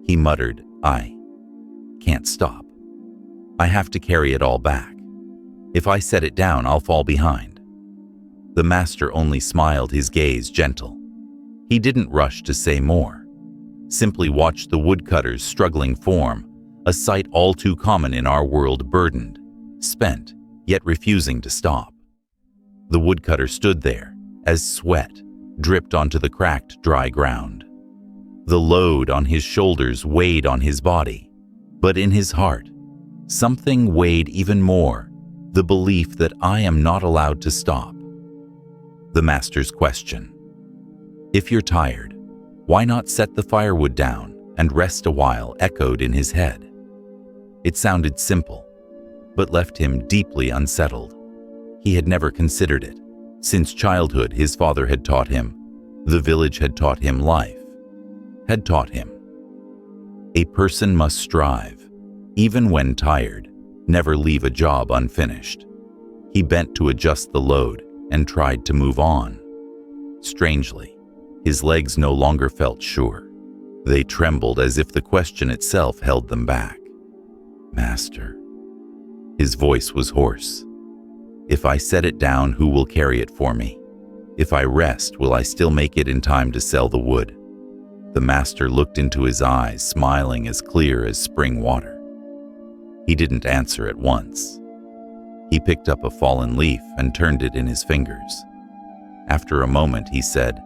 He muttered, "I can't stop. I have to carry it all back. If I set it down, I'll fall behind." The master only smiled, his gaze gentle. He didn't rush to say more, simply watched the woodcutter's struggling form, a sight all too common in our world, burdened, spent, yet refusing to stop. The woodcutter stood there as sweat dripped onto the cracked, dry ground. The load on his shoulders weighed on his body, but in his heart, something weighed even more, the belief that I am not allowed to stop. The master's question, "If you're tired, why not set the firewood down and rest a while?" echoed in his head. It sounded simple, but left him deeply unsettled. He had never considered it. Since childhood, his father had taught him, the village had taught him, life had taught him. A person must strive, even when tired, never leave a job unfinished. He bent to adjust the load and tried to move on. Strangely, his legs no longer felt sure. They trembled as if the question itself held them back. "Master." His voice was hoarse. "If I set it down, who will carry it for me? If I rest, will I still make it in time to sell the wood?" The master looked into his eyes, smiling as clear as spring water. He didn't answer at once. He picked up a fallen leaf and turned it in his fingers. After a moment, he said,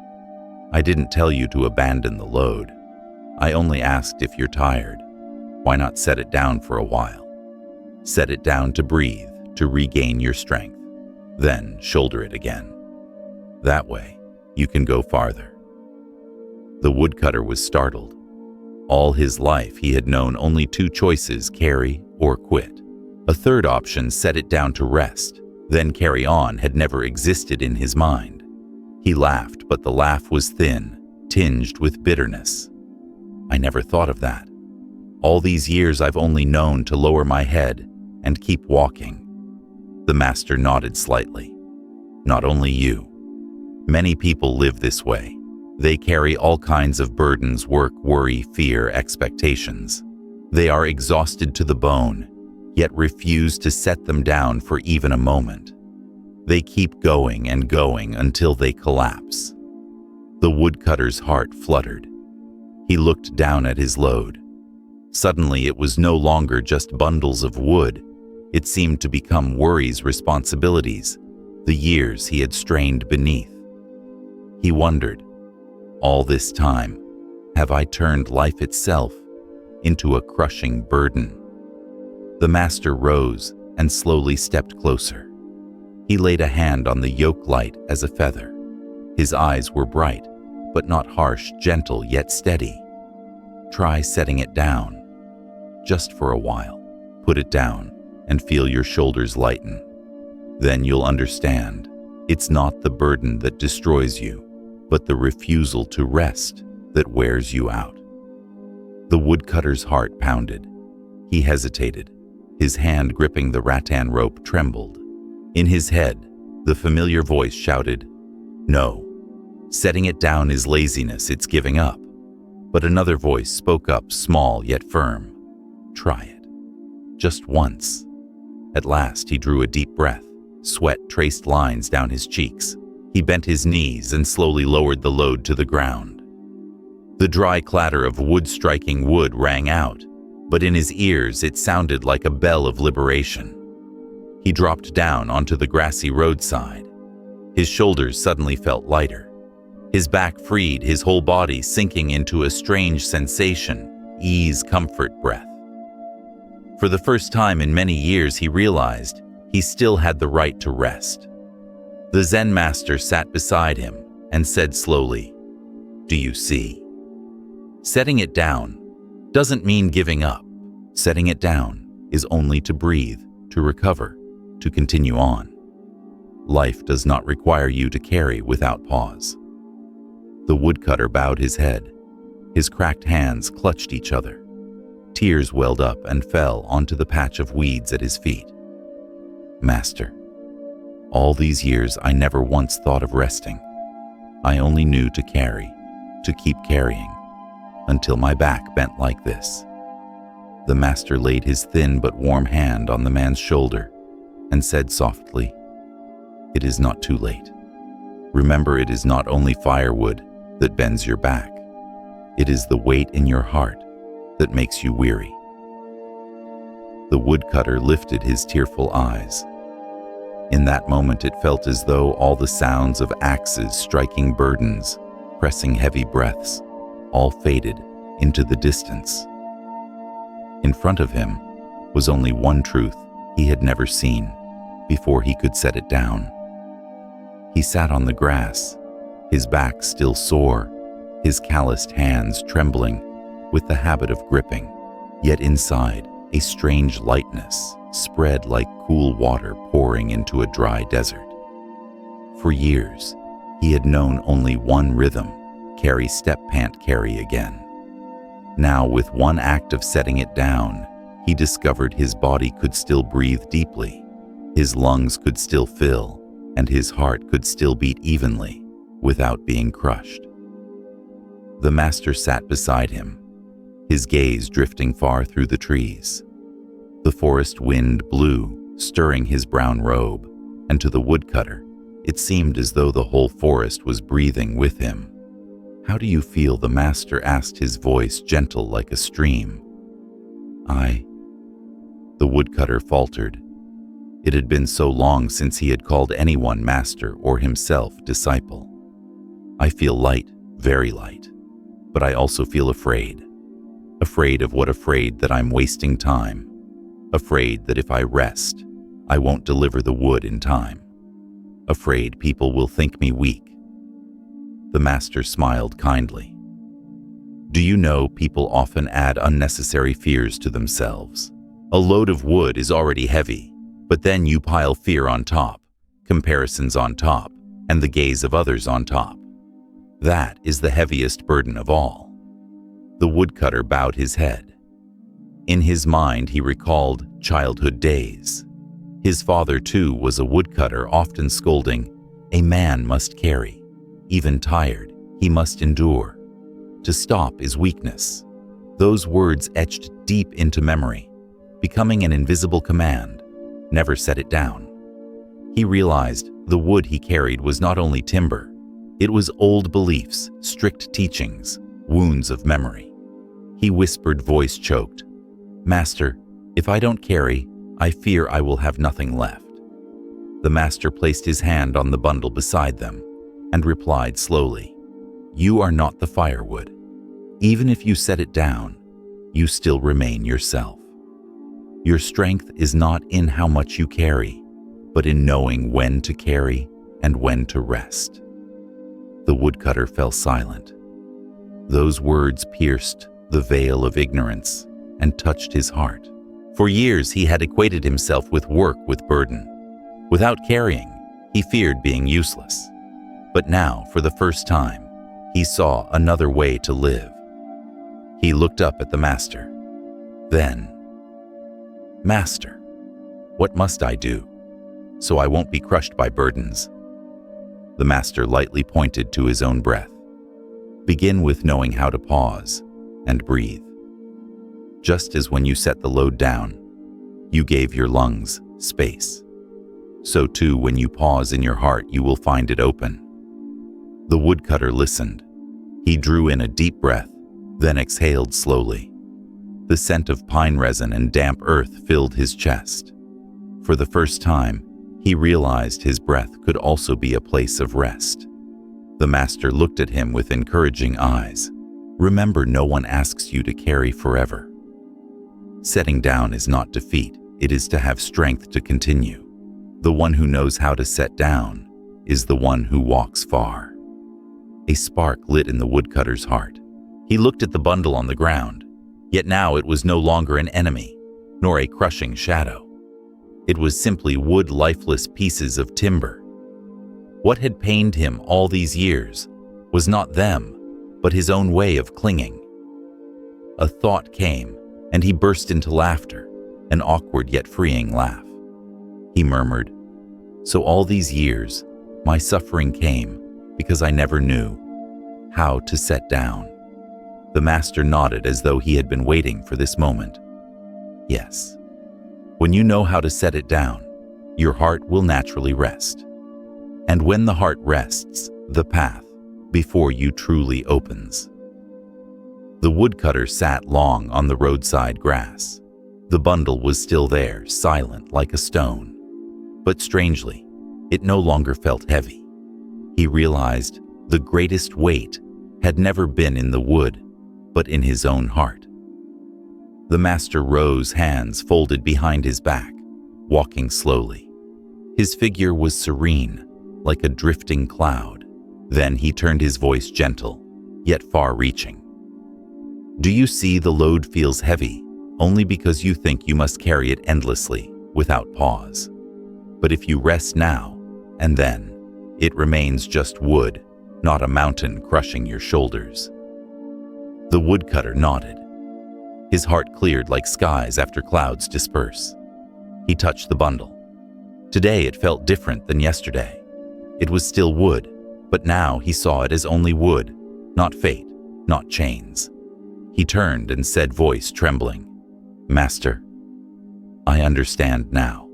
"I didn't tell you to abandon the load. I only asked if you're tired. Why not set it down for a while? Set it down to breathe, to regain your strength. Then shoulder it again. That way, you can go farther." The woodcutter was startled. All his life, he had known only two choices: carry or quit. A third option, set it down to rest, then carry on, had never existed in his mind. He laughed, but the laugh was thin, tinged with bitterness. "I never thought of that. All these years I've only known to lower my head and keep walking." The master nodded slightly. "Not only you. Many people live this way. They carry all kinds of burdens: work, worry, fear, expectations. They are exhausted to the bone, yet refuse to set them down for even a moment. They keep going and going until they collapse." The woodcutter's heart fluttered. He looked down at his load. Suddenly, it was no longer just bundles of wood. It seemed to become worries, responsibilities, the years he had strained beneath. He wondered, all this time, have I turned life itself into a crushing burden? The master rose, and slowly stepped closer. He laid a hand on the yoke light as a feather. His eyes were bright, but not harsh, gentle yet steady. Try setting it down. Just for a while. Put it down and feel your shoulders lighten. Then you'll understand. It's not the burden that destroys you, but the refusal to rest that wears you out. The woodcutter's heart pounded. He hesitated. His hand gripping the rattan rope trembled. In his head, the familiar voice shouted, "No. Setting it down is laziness, it's giving up." But another voice spoke up, small yet firm. "Try it. Just once." At last he drew a deep breath. Sweat traced lines down his cheeks. He bent his knees and slowly lowered the load to the ground. The dry clatter of wood striking wood rang out, but in his ears it sounded like a bell of liberation. He dropped down onto the grassy roadside. His shoulders suddenly felt lighter. His back freed, his whole body sinking into a strange sensation, ease, comfort, breath. For the first time in many years, he realized he still had the right to rest. The Zen master sat beside him and said slowly, "Do you see? Setting it down doesn't mean giving up. Setting it down is only to breathe, to recover, to continue on. Life does not require you to carry without pause." The woodcutter bowed his head. His cracked hands clutched each other. Tears welled up and fell onto the patch of weeds at his feet. "Master, all these years I never once thought of resting. I only knew to carry, to keep carrying, until my back bent like this." The master laid his thin but warm hand on the man's shoulder and said softly, "It is not too late. Remember, it is not only firewood that bends your back. It is the weight in your heart that makes you weary." The woodcutter lifted his tearful eyes. In that moment it felt as though all the sounds of axes striking burdens, pressing heavy breaths, all faded into the distance. In front of him was only one truth he had never seen before he could set it down. He sat on the grass, his back still sore, his calloused hands trembling with the habit of gripping, yet inside a strange lightness spread like cool water pouring into a dry desert. For years, he had known only one rhythm, carry, step, pant, carry again. Now, with one act of setting it down, he discovered his body could still breathe deeply, his lungs could still fill, and his heart could still beat evenly without being crushed. The master sat beside him, his gaze drifting far through the trees. The forest wind blew, stirring his brown robe, and to the woodcutter, it seemed as though the whole forest was breathing with him. "How do you feel?" the master asked, his voice gentle like a stream. The woodcutter faltered. It had been so long since he had called anyone master or himself disciple. "I feel light, very light, but I also feel afraid. Afraid of what? Afraid that I'm wasting time. Afraid that if I rest, I won't deliver the wood in time. Afraid people will think me weak." The master smiled kindly. "Do you know people often add unnecessary fears to themselves? A load of wood is already heavy, but then you pile fear on top, comparisons on top, and the gaze of others on top. That is the heaviest burden of all." The woodcutter bowed his head. In his mind, he recalled childhood days. His father, too, was a woodcutter, often scolding, "A man must carry. Even tired, he must endure. To stop is weakness." Those words etched deep into memory, becoming an invisible command. Never set it down. He realized the wood he carried was not only timber. It was old beliefs, strict teachings, wounds of memory. He whispered, voice choked, "Master, if I don't carry, I fear I will have nothing left." The master placed his hand on the bundle beside them and replied slowly, "You are not the firewood. Even if you set it down, you still remain yourself." Your strength is not in how much you carry, but in knowing when to carry and when to rest. The woodcutter fell silent. Those words pierced the veil of ignorance and touched his heart. For years he had equated himself with work with burden. Without carrying, he feared being useless. But now, for the first time, he saw another way to live. He looked up at the master. Then, "Master, what must I do so I won't be crushed by burdens?" The master lightly pointed to his own breath. "Begin with knowing how to pause and breathe. Just as when you set the load down, you gave your lungs space. So too, when you pause in your heart, you will find it open." The woodcutter listened. He drew in a deep breath, then exhaled slowly. The scent of pine resin and damp earth filled his chest. For the first time, he realized his breath could also be a place of rest. The master looked at him with encouraging eyes. "Remember, no one asks you to carry forever. Setting down is not defeat, it is to have strength to continue. The one who knows how to set down is the one who walks far." A spark lit in the woodcutter's heart. He looked at the bundle on the ground, yet now it was no longer an enemy, nor a crushing shadow. It was simply wood, lifeless pieces of timber. What had pained him all these years was not them, but his own way of clinging. A thought came, and he burst into laughter, an awkward yet freeing laugh. He murmured, "So all these years, my suffering came because I never knew how to set down." The master nodded as though he had been waiting for this moment. "Yes. When you know how to set it down, your heart will naturally rest. And when the heart rests, the path before you truly opens." The woodcutter sat long on the roadside grass. The bundle was still there, silent like a stone. But strangely, it no longer felt heavy. He realized the greatest weight had never been in the wood, but in his own heart. The master rose, hands folded behind his back, walking slowly. His figure was serene, like a drifting cloud. Then he turned his voice gentle, yet far-reaching. "Do you see the load feels heavy only because you think you must carry it endlessly, without pause? But if you rest now and then, it remains just wood, not a mountain crushing your shoulders." The woodcutter nodded. His heart cleared like skies after clouds disperse. He touched the bundle. Today it felt different than yesterday. It was still wood, but now he saw it as only wood, not fate, not chains. He turned and said, voice trembling, "Master, I understand now.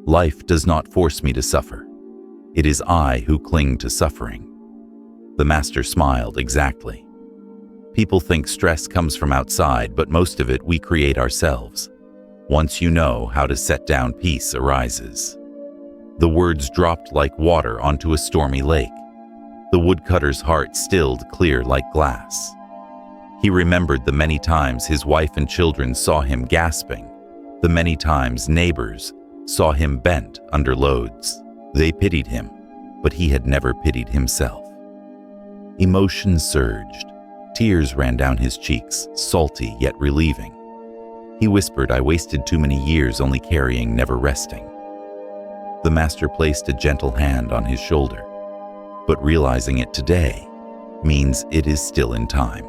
Life does not force me to suffer. It is I who cling to suffering." The master smiled. "Exactly. People think stress comes from outside, but most of it we create ourselves. Once you know how to set down, peace arises." The words dropped like water onto a stormy lake. The woodcutter's heart stilled clear like glass. He remembered the many times his wife and children saw him gasping, the many times neighbors saw him bent under loads. They pitied him, but he had never pitied himself. Emotions surged. Tears ran down his cheeks, salty yet relieving. He whispered, "I wasted too many years only carrying, never resting." The master placed a gentle hand on his shoulder. "But realizing it today means it is still in time.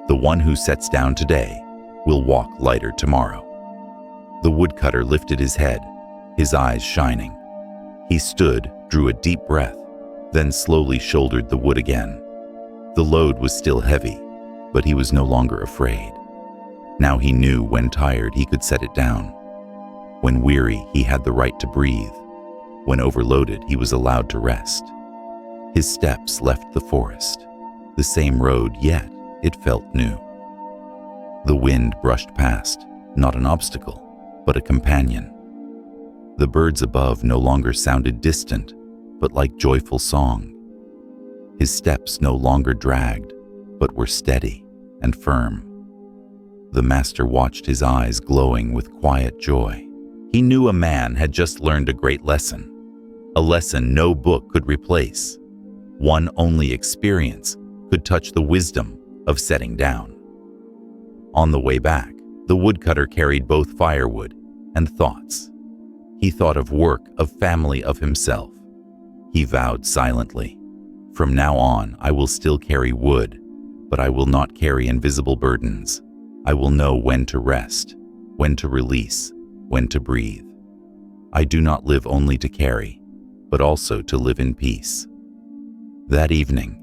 The one who sets down today will walk lighter tomorrow." The woodcutter lifted his head, his eyes shining. He stood, drew a deep breath, then slowly shouldered the wood again. The load was still heavy, but he was no longer afraid. Now he knew when tired he could set it down. When weary, he had the right to breathe. When overloaded, he was allowed to rest. His steps left the forest, the same road, yet it felt new. The wind brushed past, not an obstacle, but a companion. The birds above no longer sounded distant, but like joyful song. His steps no longer dragged, but were steady and firm. The master watched, his eyes glowing with quiet joy. He knew a man had just learned a great lesson, a lesson no book could replace. One only experience could touch the wisdom of setting down. On the way back, the woodcutter carried both firewood and thoughts. He thought of work, of family, of himself. He vowed silently, "From now on, I will still carry wood, but I will not carry invisible burdens. I will know when to rest, when to release, when to breathe. I do not live only to carry, but also to live in peace." That evening,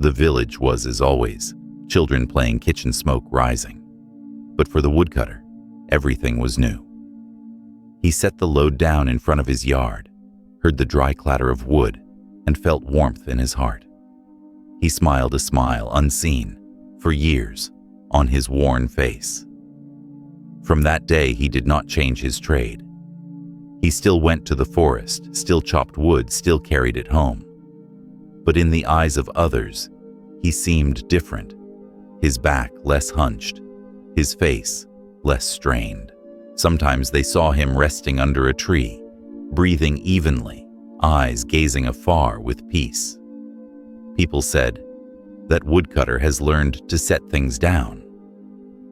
the village was as always, children playing, kitchen smoke rising. But for the woodcutter, everything was new. He set the load down in front of his yard, heard the dry clatter of wood, and felt warmth in his heart. He smiled a smile unseen, for years, on his worn face. From that day, he did not change his trade. He still went to the forest, still chopped wood, still carried it home. But in the eyes of others, he seemed different. His back less hunched, his face less strained. Sometimes they saw him resting under a tree, breathing evenly, eyes gazing afar with peace. People said, "That woodcutter has learned to set things down."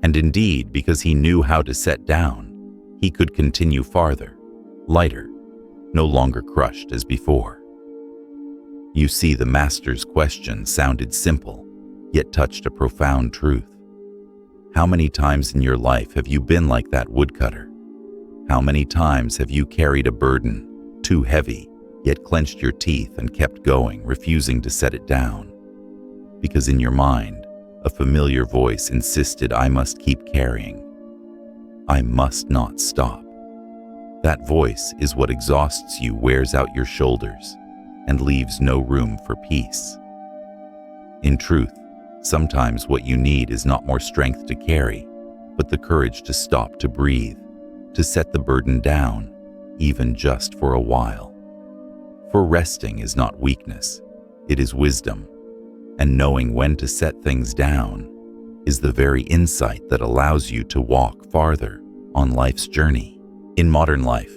And indeed, because he knew how to set down, he could continue farther, lighter, no longer crushed as before. You see, the master's question sounded simple, yet touched a profound truth. How many times in your life have you been like that woodcutter? How many times have you carried a burden, too heavy, yet clenched your teeth and kept going, refusing to set it down? Because in your mind, a familiar voice insisted, "I must keep carrying. I must not stop." That voice is what exhausts you, wears out your shoulders, and leaves no room for peace. In truth, sometimes what you need is not more strength to carry, but the courage to stop, to breathe, to set the burden down, even just for a while. For resting is not weakness, it is wisdom, and knowing when to set things down is the very insight that allows you to walk farther on life's journey. In modern life,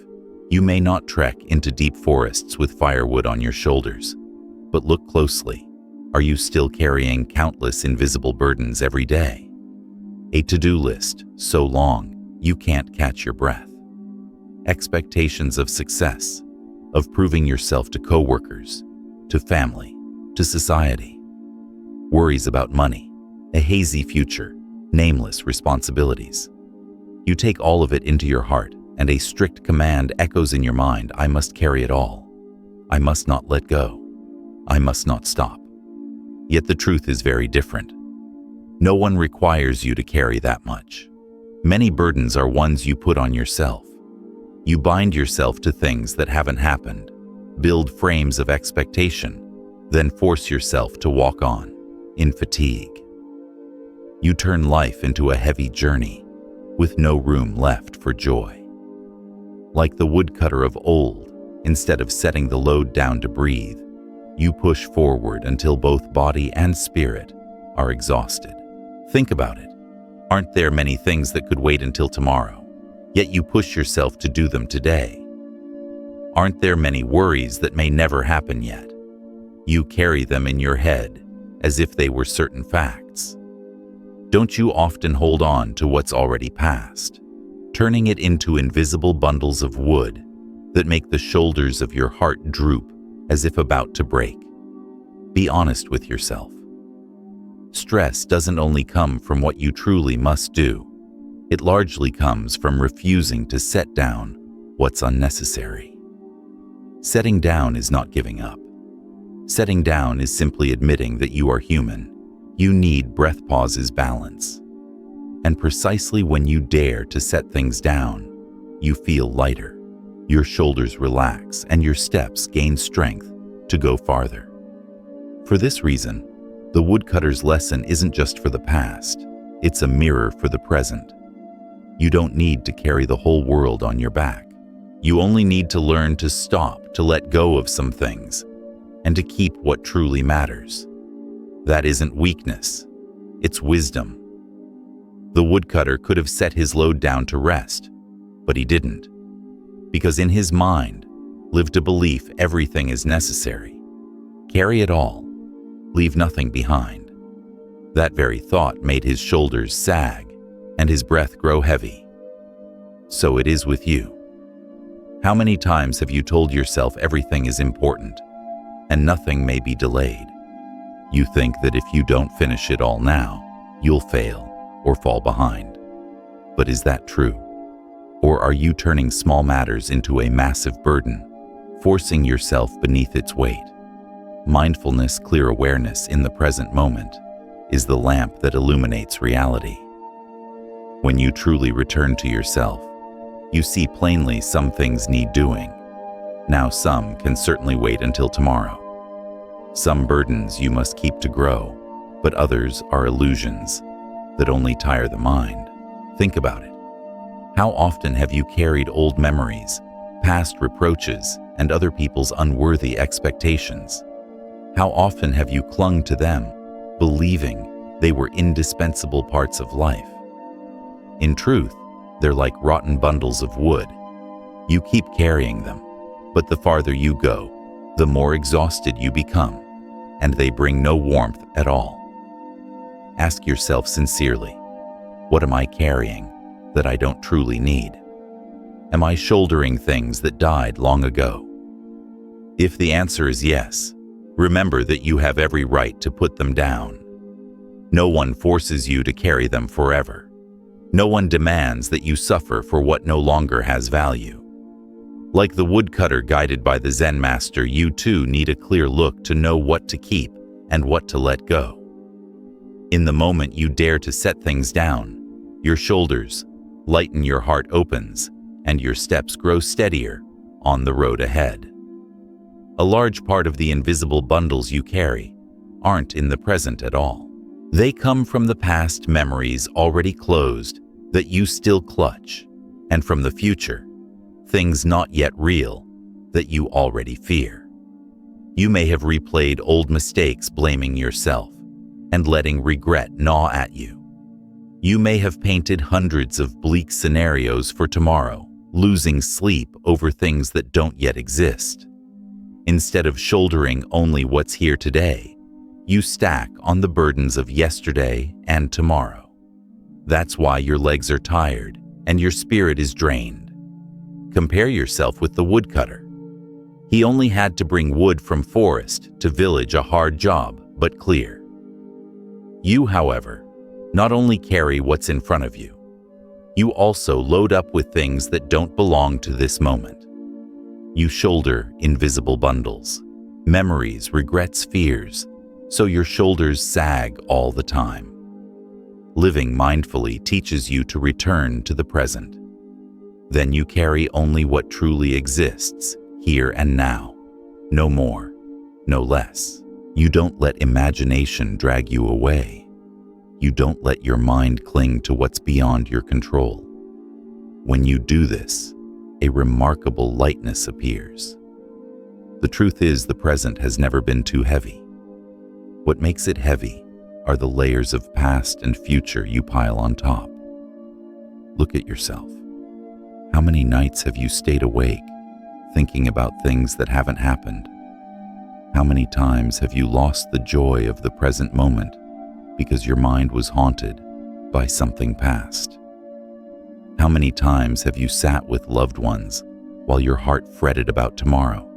you may not trek into deep forests with firewood on your shoulders, but look closely. Are you still carrying countless invisible burdens every day? A to-do list so long you can't catch your breath. Expectations of success, of proving yourself to coworkers, to family, to society. Worries about money, a hazy future, nameless responsibilities. You take all of it into your heart, and a strict command echoes in your mind, "I must carry it all. I must not let go. I must not stop." Yet the truth is very different. No one requires you to carry that much. Many burdens are ones you put on yourself. You bind yourself to things that haven't happened, build frames of expectation, then force yourself to walk on, in fatigue. You turn life into a heavy journey, with no room left for joy. Like the woodcutter of old, instead of setting the load down to breathe, you push forward until both body and spirit are exhausted. Think about it. Aren't there many things that could wait until tomorrow, yet you push yourself to do them today? Aren't there many worries that may never happen yet? You carry them in your head as if they were certain facts. Don't you often hold on to what's already past, turning it into invisible bundles of wood that make the shoulders of your heart droop as if about to break? Be honest with yourself. Stress doesn't only come from what you truly must do. It largely comes from refusing to set down what's unnecessary. Setting down is not giving up. Setting down is simply admitting that you are human. You need breath pauses, balance. And precisely when you dare to set things down, you feel lighter. Your shoulders relax and your steps gain strength to go farther. For this reason, the woodcutter's lesson isn't just for the past, it's a mirror for the present. You don't need to carry the whole world on your back. You only need to learn to stop, to let go of some things, and to keep what truly matters. That isn't weakness, it's wisdom. The woodcutter could have set his load down to rest, but he didn't, because in his mind lived a belief everything is necessary. Carry it all, leave nothing behind. That very thought made his shoulders sag and his breath grow heavy. So it is with you. How many times have you told yourself everything is important and nothing may be delayed? You think that if you don't finish it all now, you'll fail or fall behind. But is that true? Or are you turning small matters into a massive burden, forcing yourself beneath its weight? Mindfulness, clear awareness in the present moment, is the lamp that illuminates reality. When you truly return to yourself, you see plainly some things need doing. Now some can certainly wait until tomorrow. Some burdens you must keep to grow, but others are illusions that only tire the mind. Think about it. How often have you carried old memories, past reproaches, and other people's unworthy expectations? How often have you clung to them, believing they were indispensable parts of life? In truth, they're like rotten bundles of wood. You keep carrying them, but the farther you go, the more exhausted you become, and they bring no warmth at all. Ask yourself sincerely, what am I carrying that I don't truly need? Am I shouldering things that died long ago? If the answer is yes, remember that you have every right to put them down. No one forces you to carry them forever. No one demands that you suffer for what no longer has value. Like the woodcutter guided by the Zen master, you too need a clear look to know what to keep and what to let go. In the moment you dare to set things down, your shoulders lighten, your heart opens, and your steps grow steadier on the road ahead. A large part of the invisible bundles you carry aren't in the present at all. They come from the past memories already closed that you still clutch, and from the future, things not yet real that you already fear. You may have replayed old mistakes, blaming yourself and letting regret gnaw at you. You may have painted hundreds of bleak scenarios for tomorrow, losing sleep over things that don't yet exist. Instead of shouldering only what's here today, you stack on the burdens of yesterday and tomorrow. That's why your legs are tired and your spirit is drained. Compare yourself with the woodcutter. He only had to bring wood from forest to village, a hard job, but clear. You, however, not only carry what's in front of you, you also load up with things that don't belong to this moment. You shoulder invisible bundles, memories, regrets, fears, so your shoulders sag all the time. Living mindfully teaches you to return to the present. Then you carry only what truly exists, here and now. No more, no less. You don't let imagination drag you away. You don't let your mind cling to what's beyond your control. When you do this, a remarkable lightness appears. The truth is, the present has never been too heavy. What makes it heavy are the layers of past and future you pile on top. Look at yourself. How many nights have you stayed awake, thinking about things that haven't happened? How many times have you lost the joy of the present moment because your mind was haunted by something past? How many times have you sat with loved ones while your heart fretted about tomorrow?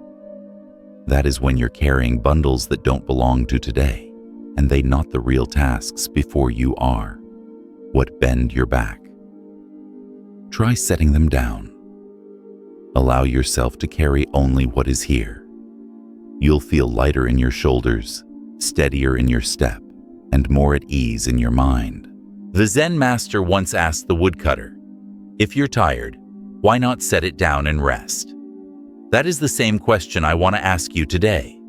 That is when you're carrying bundles that don't belong to today, and they not the real tasks before you are what bend your back. Try setting them down. Allow yourself to carry only what is here. You'll feel lighter in your shoulders, steadier in your step, and more at ease in your mind. The Zen master once asked the woodcutter, "If you're tired, why not set it down and rest?" That is the same question I want to ask you today.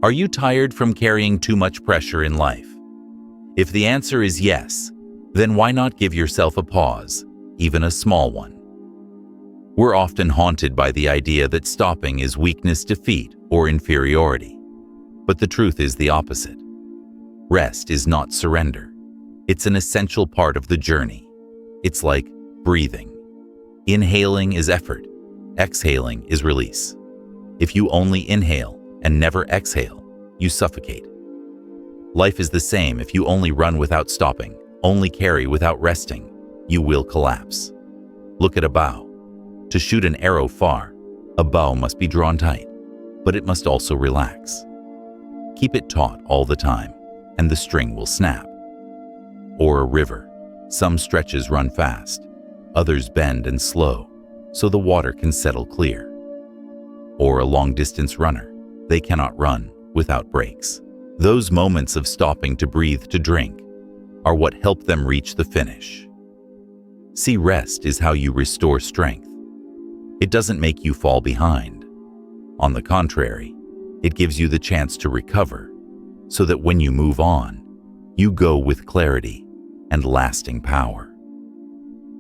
Are you tired from carrying too much pressure in life? If the answer is yes, then why not give yourself a pause, even a small one? We're often haunted by the idea that stopping is weakness, defeat, or inferiority. But the truth is the opposite. Rest is not surrender. It's an essential part of the journey. It's like breathing. Inhaling is effort. Exhaling is release. If you only inhale and never exhale, you suffocate. Life is the same. If you only run without stopping, only carry without resting, you will collapse. Look at a bow. To shoot an arrow far, a bow must be drawn tight, but it must also relax. Keep it taut all the time, and the string will snap. Or a river. Some stretches run fast, others bend and slow, so the water can settle clear. Or a long-distance runner. They cannot run without breaks. Those moments of stopping to breathe, to drink, are what help them reach the finish. See, rest is how you restore strength. It doesn't make you fall behind. On the contrary, it gives you the chance to recover, so that when you move on, you go with clarity and lasting power.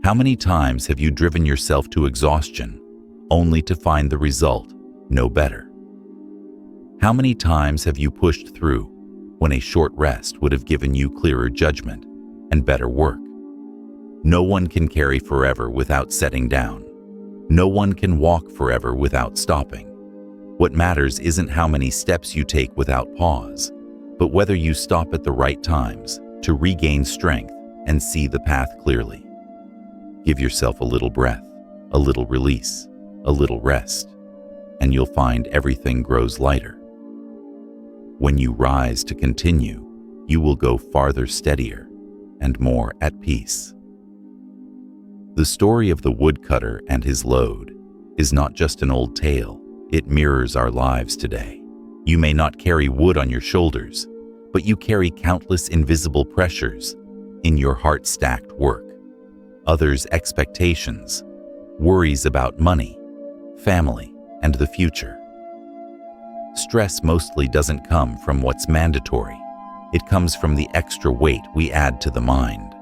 How many times have you driven yourself to exhaustion only to find the result no better? How many times have you pushed through when a short rest would have given you clearer judgment and better work? No one can carry forever without setting down. No one can walk forever without stopping. What matters isn't how many steps you take without pause, but whether you stop at the right times to regain strength and see the path clearly. Give yourself a little breath, a little release, a little rest, and you'll find everything grows lighter. When you rise to continue, you will go farther, steadier, and more at peace. The story of the woodcutter and his load is not just an old tale, it mirrors our lives today. You may not carry wood on your shoulders, but you carry countless invisible pressures in your heart-stacked work. Others' expectations, worries about money, family, and the future. Stress mostly doesn't come from what's mandatory. It comes from the extra weight we add to the mind.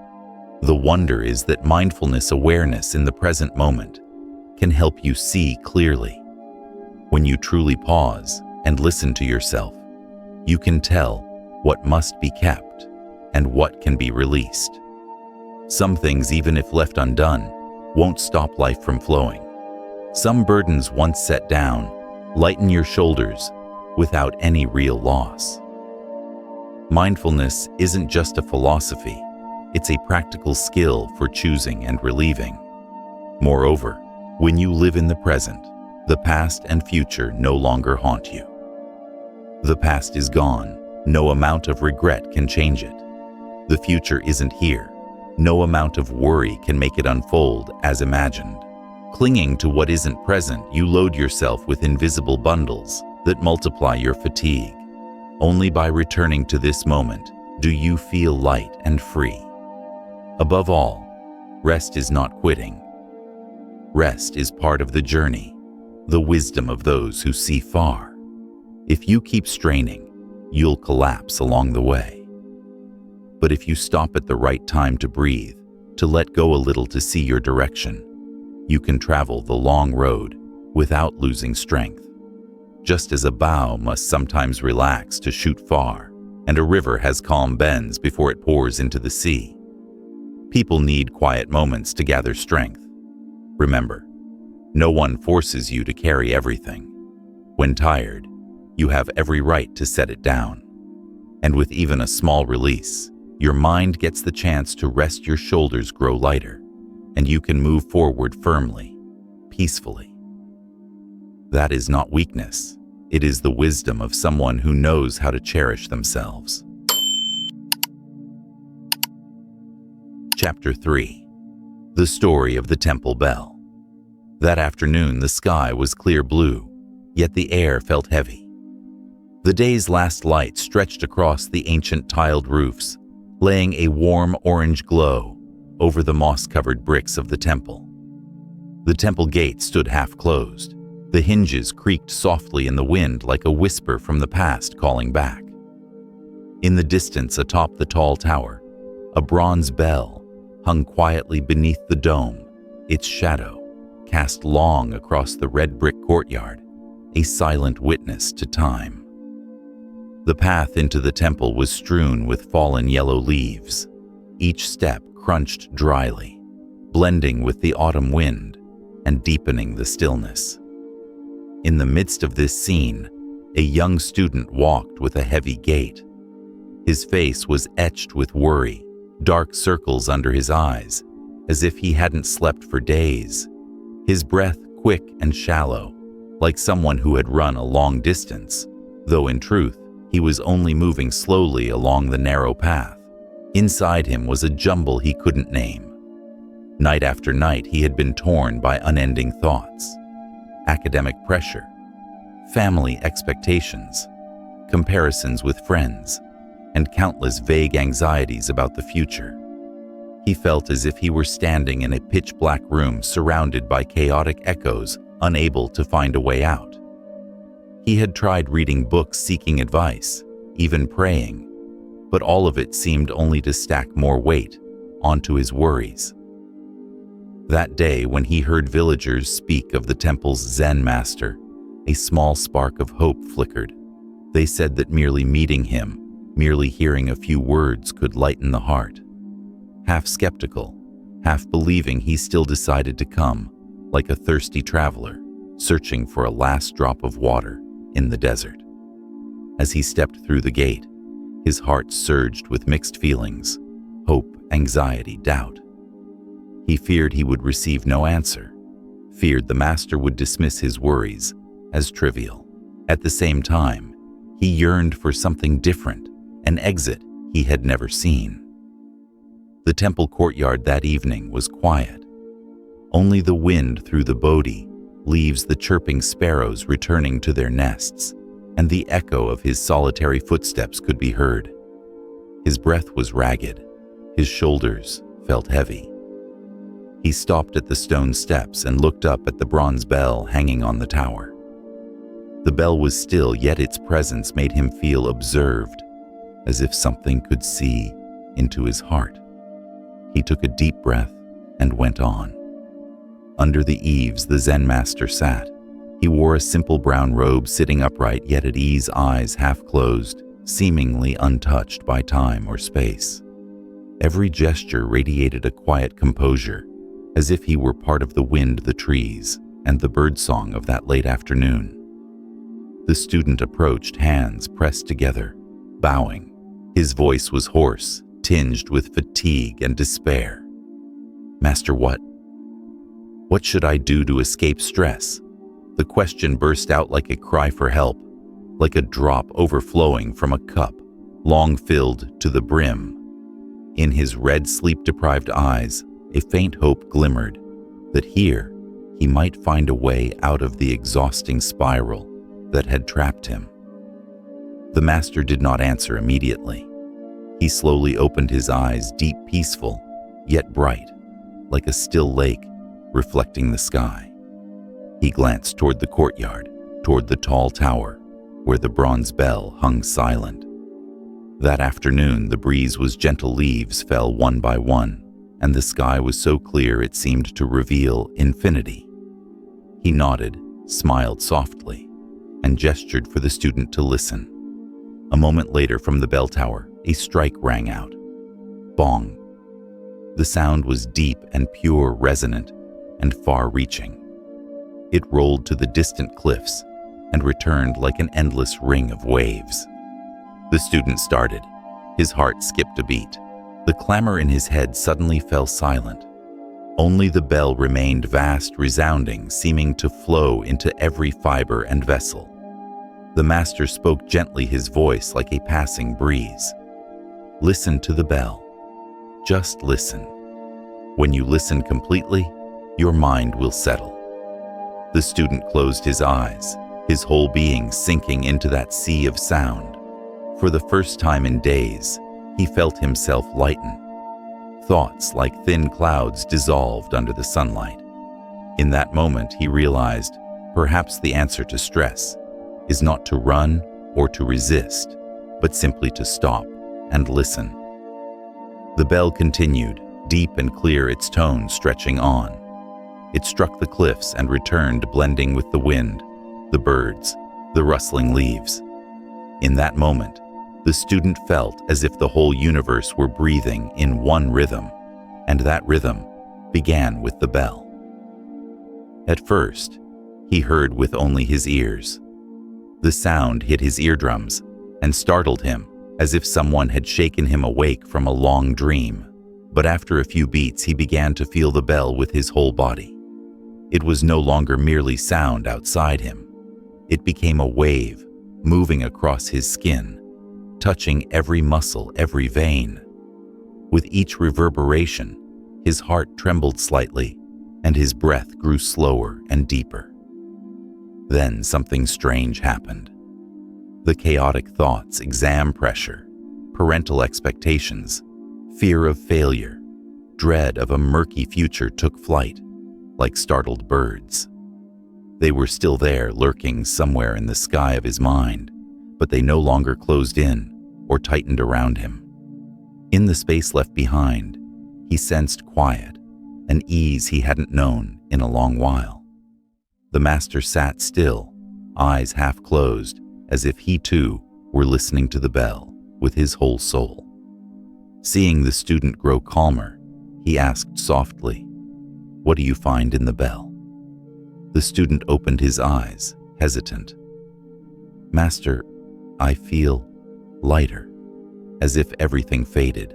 The wonder is that mindfulness, awareness in the present moment, can help you see clearly. When you truly pause and listen to yourself, you can tell what must be kept and what can be released. Some things, even if left undone, won't stop life from flowing. Some burdens, once set down, lighten your shoulders without any real loss. Mindfulness isn't just a philosophy, it's a practical skill for choosing and relieving. Moreover, when you live in the present, the past and future no longer haunt you. The past is gone, no amount of regret can change it. The future isn't here, no amount of worry can make it unfold as imagined. Clinging to what isn't present, you load yourself with invisible bundles that multiply your fatigue. Only by returning to this moment do you feel light and free. Above all, rest is not quitting. Rest is part of the journey, the wisdom of those who see far. If you keep straining, you'll collapse along the way. But if you stop at the right time to breathe, to let go a little, to see your direction, you can travel the long road without losing strength. Just as a bow must sometimes relax to shoot far, and a river has calm bends before it pours into the sea, people need quiet moments to gather strength. Remember, no one forces you to carry everything. When tired, you have every right to set it down. And with even a small release, your mind gets the chance to rest, your shoulders grow lighter, and you can move forward firmly, peacefully. That is not weakness. It is the wisdom of someone who knows how to cherish themselves. Chapter 3. The Story of the Temple Bell. That afternoon the sky was clear blue, yet the air felt heavy. The day's last light stretched across the ancient tiled roofs, laying a warm orange glow over the moss-covered bricks of the temple. The temple gate stood half closed. The hinges creaked softly in the wind like a whisper from the past calling back. In the distance atop the tall tower, a bronze bell hung quietly beneath the dome, its shadow cast long across the red brick courtyard, a silent witness to time. The path into the temple was strewn with fallen yellow leaves. Each step crunched dryly, blending with the autumn wind and deepening the stillness. In the midst of this scene, a young student walked with a heavy gait. His face was etched with worry, dark circles under his eyes, as if he hadn't slept for days. His breath quick and shallow, like someone who had run a long distance, though in truth, he was only moving slowly along the narrow path. Inside him was a jumble he couldn't name. Night after night, he had been torn by unending thoughts. Academic pressure, family expectations, comparisons with friends, and countless vague anxieties about the future. He felt as if he were standing in a pitch-black room surrounded by chaotic echoes, unable to find a way out. He had tried reading books seeking advice, even praying, but all of it seemed only to stack more weight onto his worries. That day, when he heard villagers speak of the temple's Zen master, a small spark of hope flickered. They said that merely meeting him, merely hearing a few words could lighten the heart. Half skeptical, half believing, he still decided to come, like a thirsty traveler, searching for a last drop of water in the desert. As he stepped through the gate, his heart surged with mixed feelings, hope, anxiety, doubt. He feared he would receive no answer, feared the master would dismiss his worries as trivial. At the same time, he yearned for something different, an exit he had never seen. The temple courtyard that evening was quiet. Only the wind through the bodhi, leaves the chirping sparrows returning to their nests, and the echo of his solitary footsteps could be heard. His breath was ragged, his shoulders felt heavy. He stopped at the stone steps and looked up at the bronze bell hanging on the tower. The bell was still, yet its presence made him feel observed, as if something could see into his heart. He took a deep breath and went on. Under the eaves, the Zen master sat. He wore a simple brown robe, sitting upright, yet at ease, eyes half closed, seemingly untouched by time or space. Every gesture radiated a quiet composure, as if he were part of the wind, the trees, and the birdsong of that late afternoon. The student approached, hands pressed together, bowing. His voice was hoarse, tinged with fatigue and despair. "Master, what should I do to escape stress?" The question burst out like a cry for help, like a drop overflowing from a cup, long filled to the brim. In his red, sleep-deprived eyes, a faint hope glimmered that here he might find a way out of the exhausting spiral that had trapped him. The master did not answer immediately. He slowly opened his eyes, deep, peaceful, yet bright, like a still lake reflecting the sky. He glanced toward the courtyard, toward the tall tower, where the bronze bell hung silent. That afternoon, the breeze was gentle, leaves fell one by one, and the sky was so clear it seemed to reveal infinity. He nodded, smiled softly, and gestured for the student to listen. A moment later, from the bell tower, a strike rang out. Bong. The sound was deep and pure, resonant, and far-reaching. It rolled to the distant cliffs and returned like an endless ring of waves. The student started. His heart skipped a beat. The clamor in his head suddenly fell silent. Only the bell remained, vast, resounding, seeming to flow into every fiber and vessel. The master spoke gently, his voice like a passing breeze. "Listen to the bell. Just listen. When you listen completely, your mind will settle." The student closed his eyes, his whole being sinking into that sea of sound. For the first time in days, he felt himself lighten. Thoughts like thin clouds dissolved under the sunlight. In that moment, he realized perhaps the answer to stress is not to run or to resist, but simply to stop and listen. The bell continued, deep and clear, its tone stretching on. It struck the cliffs and returned, blending with the wind, the birds, the rustling leaves. In that moment, The student felt as if the whole universe were breathing in one rhythm, and that rhythm began with the bell. At first, he heard with only his ears. The sound hit his eardrums and startled him as if someone had shaken him awake from a long dream. But after a few beats, he began to feel the bell with his whole body. It was no longer merely sound outside him. It became a wave moving across his skin, touching every muscle, every vein. With each reverberation, his heart trembled slightly, and his breath grew slower and deeper. Then something strange happened. The chaotic thoughts, exam pressure, parental expectations, fear of failure, dread of a murky future took flight, like startled birds. They were still there, lurking somewhere in the sky of his mind, but they no longer closed in or tightened around him. In the space left behind, he sensed quiet, an ease he hadn't known in a long while. The master sat still, eyes half closed, as if he too were listening to the bell with his whole soul. Seeing the student grow calmer, he asked softly, "What do you find in the bell?" The student opened his eyes, hesitant. "Master, I feel lighter, as if everything faded.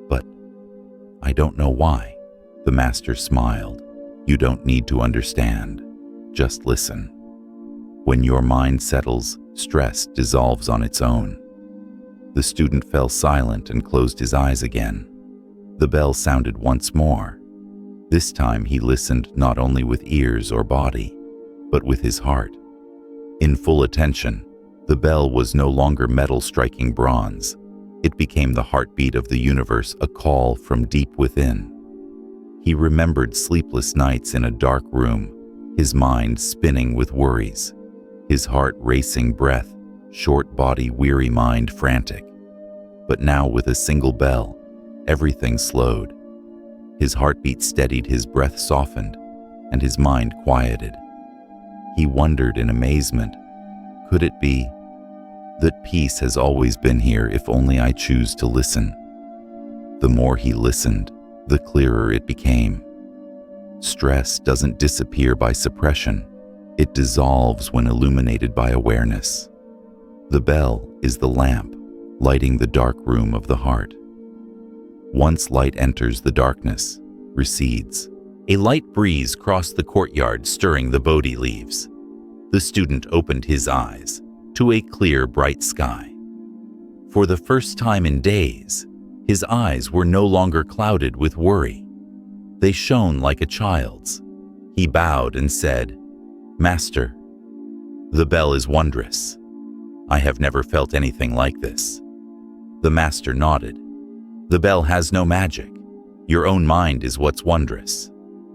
But I don't know why." The master smiled. "You don't need to understand. Just listen. When your mind settles, stress dissolves on its own." The student fell silent and closed his eyes again. The bell sounded once more. This time he listened not only with ears or body, but with his heart. In full attention, the bell was no longer metal striking bronze. It became the heartbeat of the universe, a call from deep within. He remembered sleepless nights in a dark room, his mind spinning with worries, his heart racing, breath short, body weary, mind frantic. But now with a single bell, everything slowed. His heartbeat steadied, his breath softened, and his mind quieted. He wondered in amazement, could it be that peace has always been here if only I choose to listen? The more he listened, the clearer it became. Stress doesn't disappear by suppression. It dissolves when illuminated by awareness. The bell is the lamp, lighting the dark room of the heart. Once light enters, the darkness recedes. A light breeze crossed the courtyard, stirring the Bodhi leaves. The student opened his eyes to a clear, bright sky. For the first time in days, his eyes were no longer clouded with worry. They shone like a child's. He bowed and said, "Master, the bell is wondrous. I have never felt anything like this." The master nodded. "The bell has no magic. Your own mind is what's wondrous.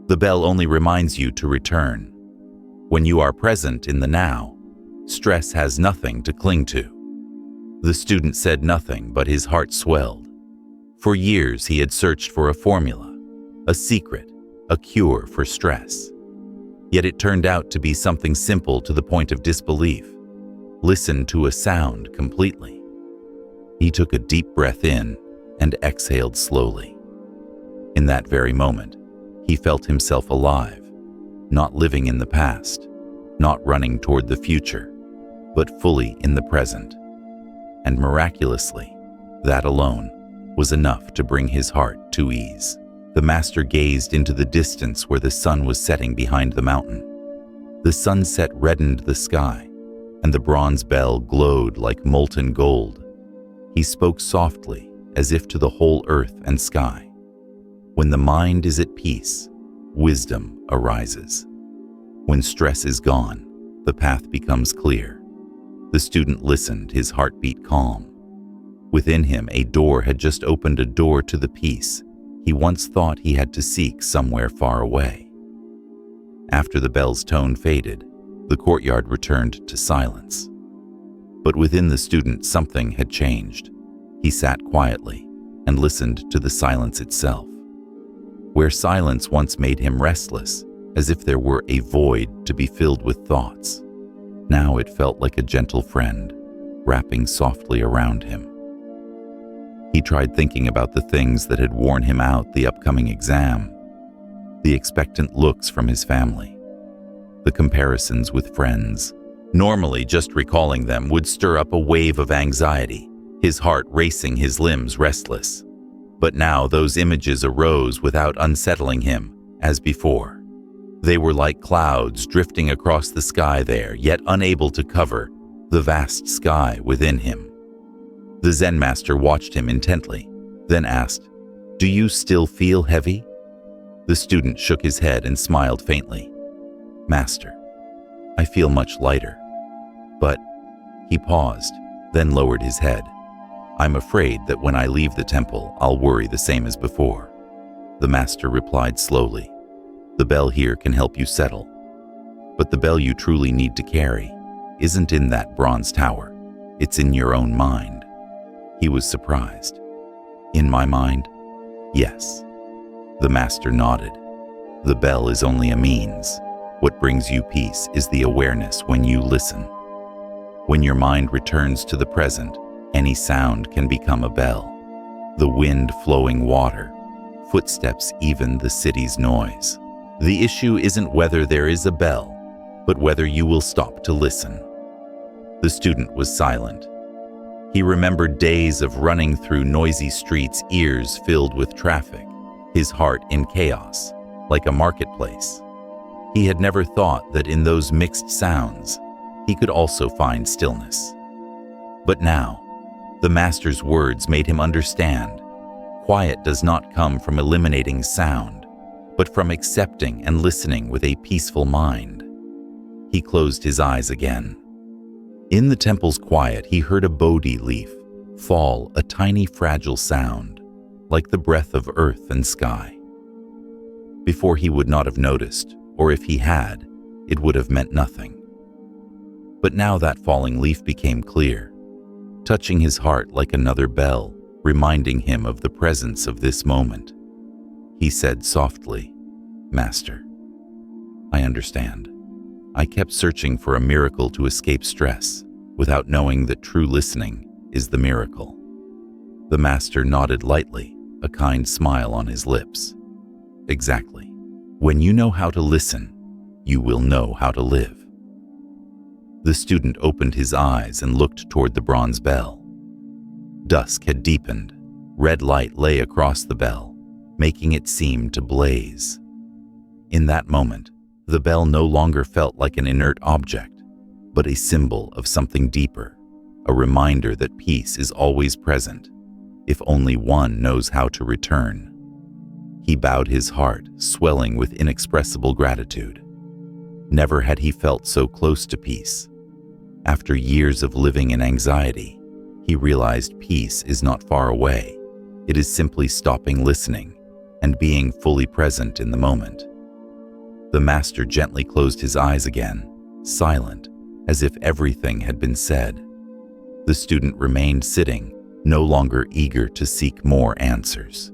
The bell only reminds you to return. When you are present in the now, stress has nothing to cling to." The student said nothing, but his heart swelled. For years he had searched for a formula, a secret, a cure for stress. Yet it turned out to be something simple to the point of disbelief. Listen to a sound completely. He took a deep breath in and exhaled slowly. In that very moment, he felt himself alive, not living in the past, not running toward the future, but fully in the present. And miraculously, that alone was enough to bring his heart to ease. The master gazed into the distance where the sun was setting behind the mountain. The sunset reddened the sky, and the bronze bell glowed like molten gold. He spoke softly, as if to the whole earth and sky. When the mind is at peace, wisdom arises. When stress is gone, the path becomes clear. The student listened, his heartbeat calm. Within him, a door had just opened, a door to the peace he once thought he had to seek somewhere far away. After the bell's tone faded, the courtyard returned to silence. But within the student, something had changed. He sat quietly and listened to the silence itself. Where silence once made him restless, as if there were a void to be filled with thoughts, now it felt like a gentle friend, wrapping softly around him. He tried thinking about the things that had worn him out the upcoming exam, the expectant looks from his family, the comparisons with friends. Normally, just recalling them would stir up a wave of anxiety, his heart racing, his limbs restless. But now those images arose without unsettling him, as before. They were like clouds drifting across the sky there, yet unable to cover the vast sky within him. The Zen master watched him intently, then asked, "Do you still feel heavy?" The student shook his head and smiled faintly. "Master, I feel much lighter. But," he paused, then lowered his head, "I'm afraid that when I leave the temple, I'll worry the same as before." The master replied slowly, "The bell here can help you settle. But the bell you truly need to carry isn't in that bronze tower. It's in your own mind." He was surprised. "In my mind?" "Yes." The master nodded. "The bell is only a means. What brings you peace is the awareness when you listen. When your mind returns to the present, any sound can become a bell. The wind flowing water, footsteps, even the city's noise. The issue isn't whether there is a bell, but whether you will stop to listen." The student was silent. He remembered days of running through noisy streets, ears filled with traffic, his heart in chaos, like a marketplace. He had never thought that in those mixed sounds, he could also find stillness. But now, the master's words made him understand. Quiet does not come from eliminating sound, but from accepting and listening with a peaceful mind. He closed his eyes again. In the temple's quiet, he heard a bodhi leaf fall, a tiny fragile sound, like the breath of earth and sky. Before, he would not have noticed, or if he had, it would have meant nothing. But now that falling leaf became clear, touching his heart like another bell, reminding him of the presence of this moment. He said softly, "Master, I understand. I kept searching for a miracle to escape stress, without knowing that true listening is the miracle." The master nodded lightly, a kind smile on his lips. "Exactly. When you know how to listen, you will know how to live." The student opened his eyes and looked toward the bronze bell. Dusk had deepened. Red light lay across the bell, making it seem to blaze. In that moment, the bell no longer felt like an inert object, but a symbol of something deeper, a reminder that peace is always present, if only one knows how to return. He bowed his heart, swelling with inexpressible gratitude. Never had he felt so close to peace. After years of living in anxiety, he realized peace is not far away. It is simply stopping listening and being fully present in the moment. The master gently closed his eyes again, silent, as if everything had been said. The student remained sitting, no longer eager to seek more answers.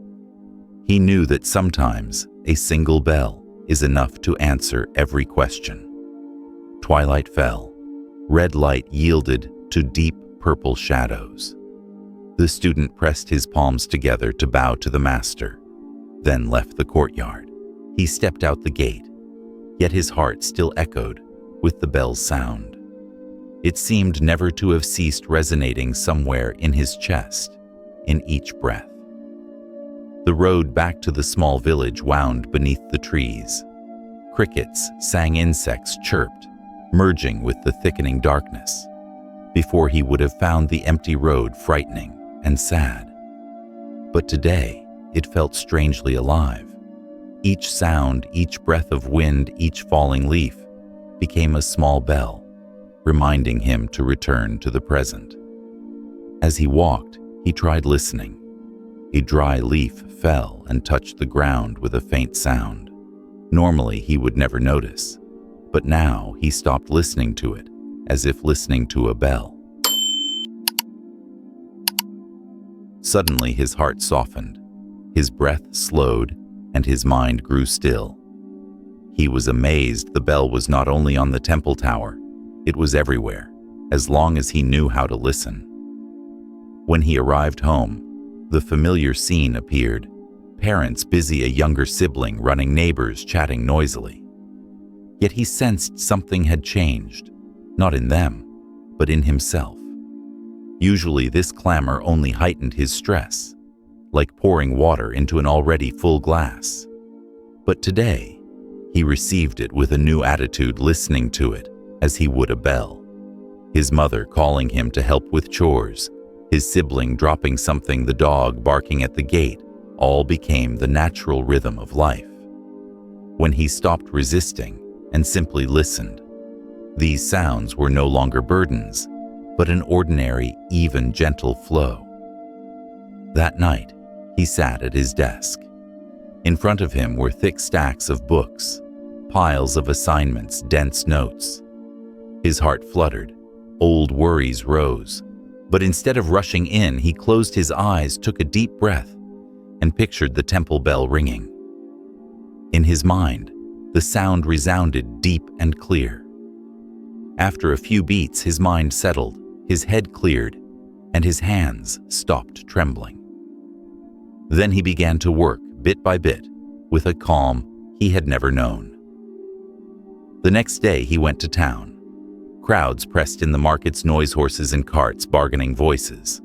He knew that sometimes a single bell is enough to answer every question. Twilight fell. Red light yielded to deep purple shadows. The student pressed his palms together to bow to the master, then left the courtyard. He stepped out the gate, yet his heart still echoed with the bell's sound. It seemed never to have ceased resonating somewhere in his chest, in each breath. The road back to the small village wound beneath the trees. Crickets sang, insects chirped, merging with the thickening darkness. Before, he would have found the empty road frightening and sad. But today, it felt strangely alive. Each sound, each breath of wind, each falling leaf became a small bell, reminding him to return to the present. As he walked, he tried listening. A dry leaf fell and touched the ground with a faint sound. Normally, he would never notice, but now he stopped listening to it, as if listening to a bell. Suddenly, his heart softened, his breath slowed, and his mind grew still. He was amazed the bell was not only on the temple tower, it was everywhere, as long as he knew how to listen. When he arrived home, the familiar scene appeared: parents busy, a younger sibling running, neighbors chatting noisily. Yet he sensed something had changed, not in them, but in himself. Usually this clamor only heightened his stress, like pouring water into an already full glass. But today, he received it with a new attitude, listening to it as he would a bell. His mother calling him to help with chores, his sibling dropping something, the dog barking at the gate, all became the natural rhythm of life. When he stopped resisting and simply listened, these sounds were no longer burdens, but an ordinary, even, gentle flow. That night, he sat at his desk. In front of him were thick stacks of books, piles of assignments, dense notes. His heart fluttered, old worries rose, but instead of rushing in, he closed his eyes, took a deep breath, and pictured the temple bell ringing. In his mind, the sound resounded deep and clear. After a few beats, his mind settled, his head cleared, and his hands stopped trembling. Then he began to work, bit by bit, with a calm he had never known. The next day he went to town. Crowds pressed in the markets, noise, horses and carts, bargaining voices.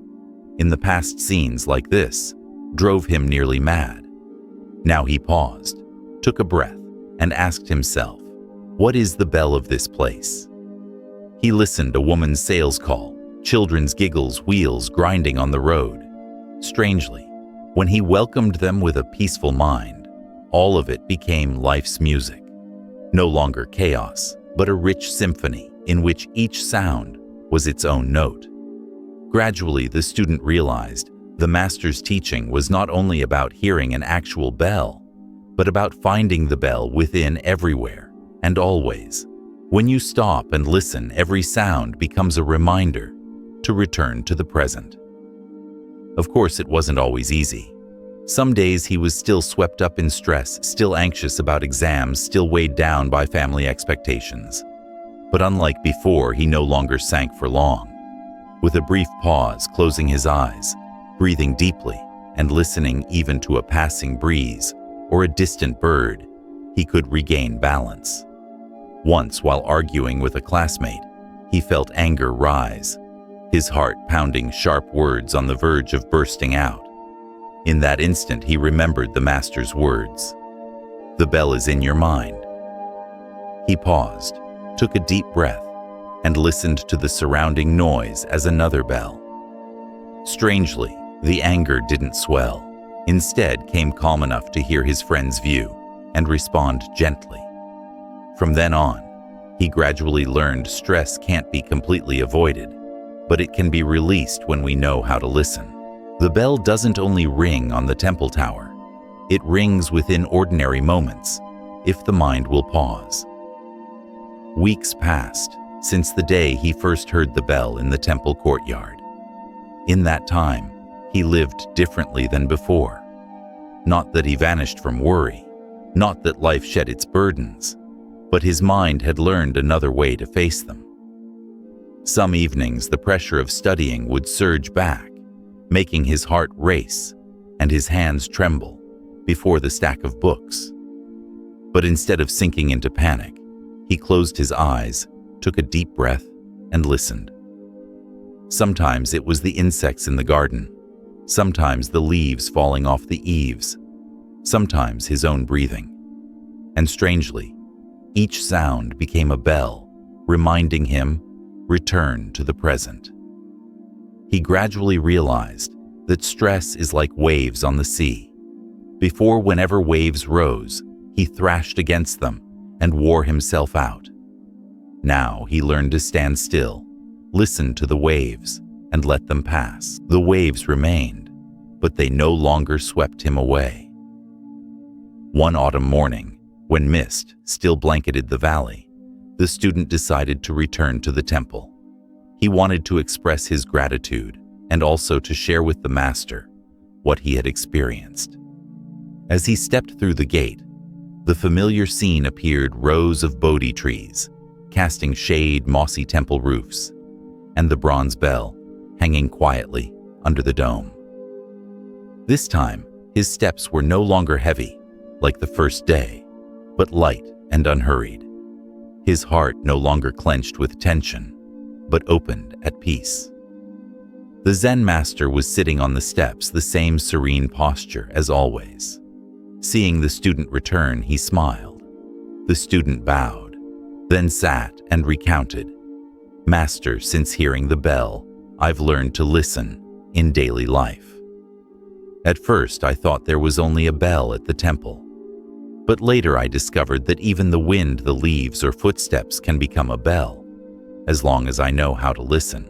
In the past, scenes like this drove him nearly mad. Now he paused, took a breath, and asked himself, what is the bell of this place? He listened, a woman's sales call, children's giggles, wheels grinding on the road. Strangely, when he welcomed them with a peaceful mind, all of it became life's music. No longer chaos, but a rich symphony in which each sound was its own note. Gradually, the student realized the master's teaching was not only about hearing an actual bell, but about finding the bell within, everywhere and always. When you stop and listen, every sound becomes a reminder to return to the present. Of course, it wasn't always easy. Some days he was still swept up in stress, still anxious about exams, still weighed down by family expectations. But unlike before, he no longer sank for long. With a brief pause, closing his eyes, breathing deeply, and listening even to a passing breeze or a distant bird, he could regain balance. Once, while arguing with a classmate, he felt anger rise, his heart pounding, sharp words on the verge of bursting out. In that instant, he remembered the master's words, "The bell is in your mind." He paused, took a deep breath, and listened to the surrounding noise as another bell. Strangely, the anger didn't swell. Instead, came calm enough to hear his friend's view and respond gently. From then on, he gradually learned stress can't be completely avoided, but it can be released when we know how to listen. The bell doesn't only ring on the temple tower, it rings within ordinary moments, if the mind will pause. Weeks passed since the day he first heard the bell in the temple courtyard. In that time, he lived differently than before. Not that he vanished from worry, not that life shed its burdens, but his mind had learned another way to face them. Some evenings, the pressure of studying would surge back, making his heart race and his hands tremble before the stack of books. But instead of sinking into panic, he closed his eyes, took a deep breath, and listened. Sometimes it was the insects in the garden, sometimes the leaves falling off the eaves, sometimes his own breathing. And strangely, each sound became a bell, reminding him, return to the present. He gradually realized that stress is like waves on the sea. Before, whenever waves rose, he thrashed against them and wore himself out. Now he learned to stand still, listen to the waves, and let them pass. The waves remained, but they no longer swept him away. One autumn morning, when mist still blanketed the valley, the student decided to return to the temple. He wanted to express his gratitude and also to share with the master what he had experienced. As he stepped through the gate, the familiar scene appeared: rows of Bodhi trees, casting shade, mossy temple roofs. and the bronze bell hanging quietly under the dome. This time, his steps were no longer heavy, like the first day, but light and unhurried. His heart no longer clenched with tension, but opened at peace. The Zen master was sitting on the steps, the same serene posture as always. Seeing the student return, he smiled. The student bowed, then sat and recounted, "Master, since hearing the bell, I've learned to listen in daily life. At first, I thought there was only a bell at the temple. But later I discovered that even the wind, the leaves, or footsteps can become a bell, as long as I know how to listen.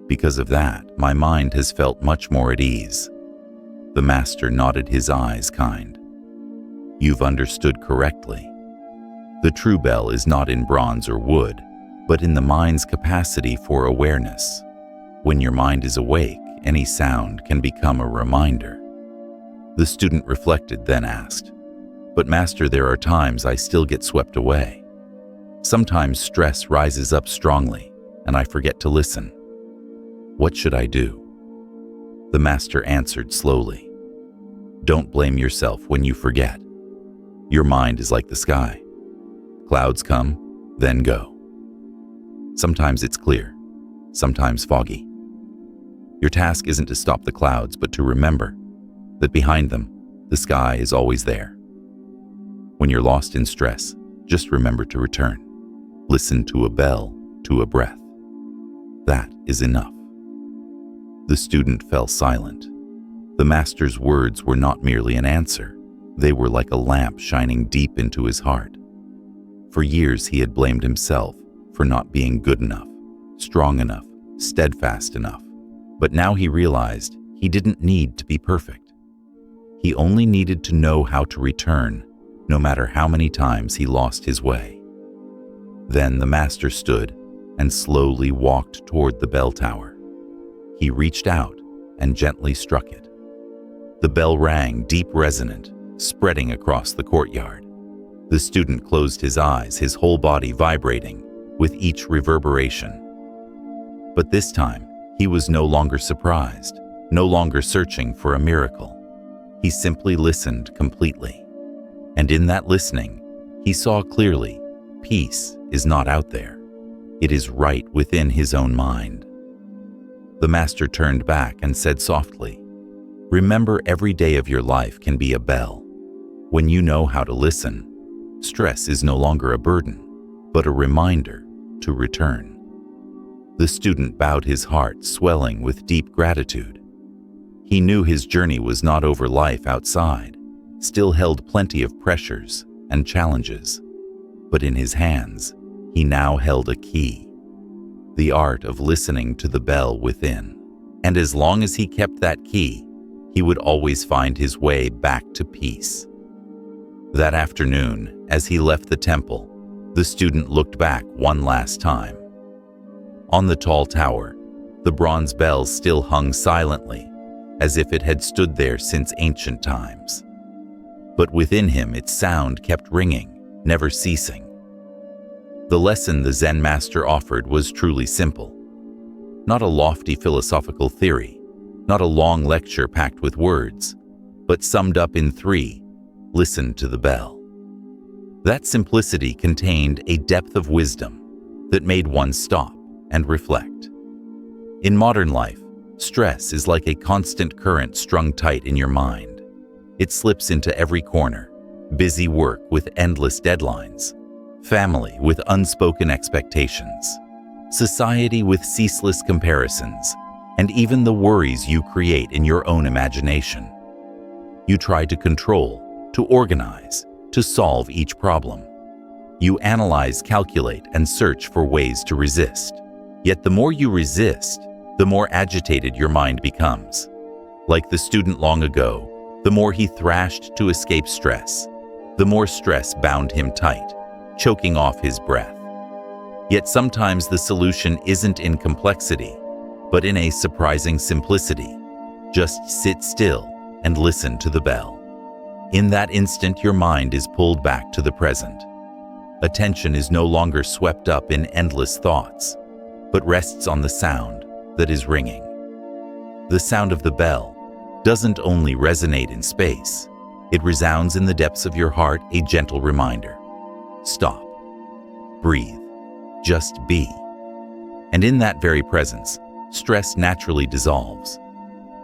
Because of that, my mind has felt much more at ease." The master nodded, his eyes kind. "You've understood correctly. The true bell is not in bronze or wood, but in the mind's capacity for awareness. When your mind is awake, any sound can become a reminder." The student reflected, then asked, "But Master, there are times I still get swept away. Sometimes stress rises up strongly, and I forget to listen. What should I do?" The master answered slowly, "Don't blame yourself when you forget. Your mind is like the sky. Clouds come, then go. Sometimes it's clear, sometimes foggy. Your task isn't to stop the clouds, but to remember that behind them, the sky is always there. When you're lost in stress, just remember to return. Listen to a bell, to a breath. That is enough." The student fell silent. The master's words were not merely an answer. They were like a lamp shining deep into his heart. For years he had blamed himself for not being good enough, strong enough, steadfast enough. But now he realized he didn't need to be perfect. He only needed to know how to return, no matter how many times he lost his way. Then the master stood and slowly walked toward the bell tower. He reached out and gently struck it. The bell rang, deep, resonant, spreading across the courtyard. The student closed his eyes, his whole body vibrating with each reverberation. But this time, he was no longer surprised, no longer searching for a miracle. He simply listened completely. And in that listening, he saw clearly, peace is not out there. It is right within his own mind. The master turned back and said softly, "Remember, every day of your life can be a bell. When you know how to listen, stress is no longer a burden, but a reminder to return." The student bowed, his heart swelling with deep gratitude. He knew his journey was not over. Life outside still held plenty of pressures and challenges. But in his hands, he now held a key, the art of listening to the bell within. And as long as he kept that key, he would always find his way back to peace. That afternoon, as he left the temple, the student looked back one last time. On the tall tower, the bronze bell still hung silently, as if it had stood there since ancient times. But within him, its sound kept ringing, never ceasing. The lesson the Zen master offered was truly simple. Not a lofty philosophical theory, not a long lecture packed with words, but summed up in three: listen to the bell. That simplicity contained a depth of wisdom that made one stop and reflect. In modern life, stress is like a constant current strung tight in your mind. It slips into every corner: busy work with endless deadlines, family with unspoken expectations, society with ceaseless comparisons, and even the worries you create in your own imagination. You try to control, to organize, to solve each problem. You analyze, calculate, and search for ways to resist. Yet the more you resist, the more agitated your mind becomes. Like the student long ago, the more he thrashed to escape stress, the more stress bound him tight, choking off his breath. Yet sometimes the solution isn't in complexity, but in a surprising simplicity. Just sit still and listen to the bell. In that instant, your mind is pulled back to the present. Attention is no longer swept up in endless thoughts. but rests on the sound that is ringing. The sound of the bell doesn't only resonate in space, it resounds in the depths of your heart, a gentle reminder. Stop. Breathe. Just be. And in that very presence, stress naturally dissolves.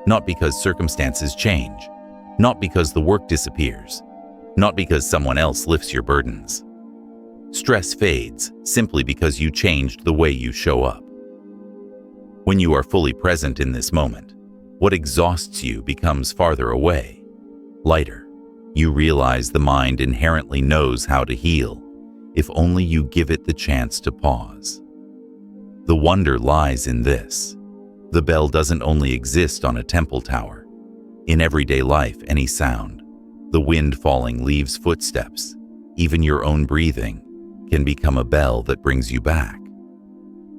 Not because circumstances change, not because the work disappears, not because someone else lifts your burdens. Stress fades simply because you changed the way you show up. When you are fully present in this moment, what exhausts you becomes farther away, lighter. You realize the mind inherently knows how to heal, if only you give it the chance to pause. The wonder lies in this. The bell doesn't only exist on a temple tower. In everyday life, any sound, the wind falling leaves footsteps, even your own breathing, can become a bell that brings you back.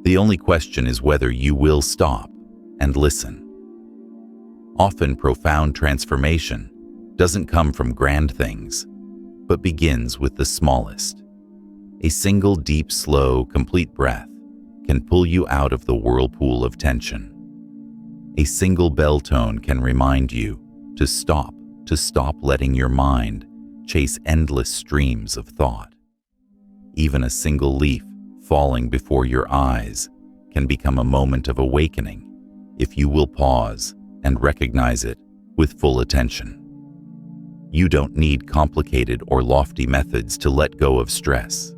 The only question is whether you will stop and listen. Often profound transformation doesn't come from grand things, but begins with the smallest. A single deep, slow, complete breath can pull you out of the whirlpool of tension. A single bell tone can remind you to stop letting your mind chase endless streams of thought. Even a single leaf falling before your eyes can become a moment of awakening if you will pause and recognize it with full attention. You don't need complicated or lofty methods to let go of stress.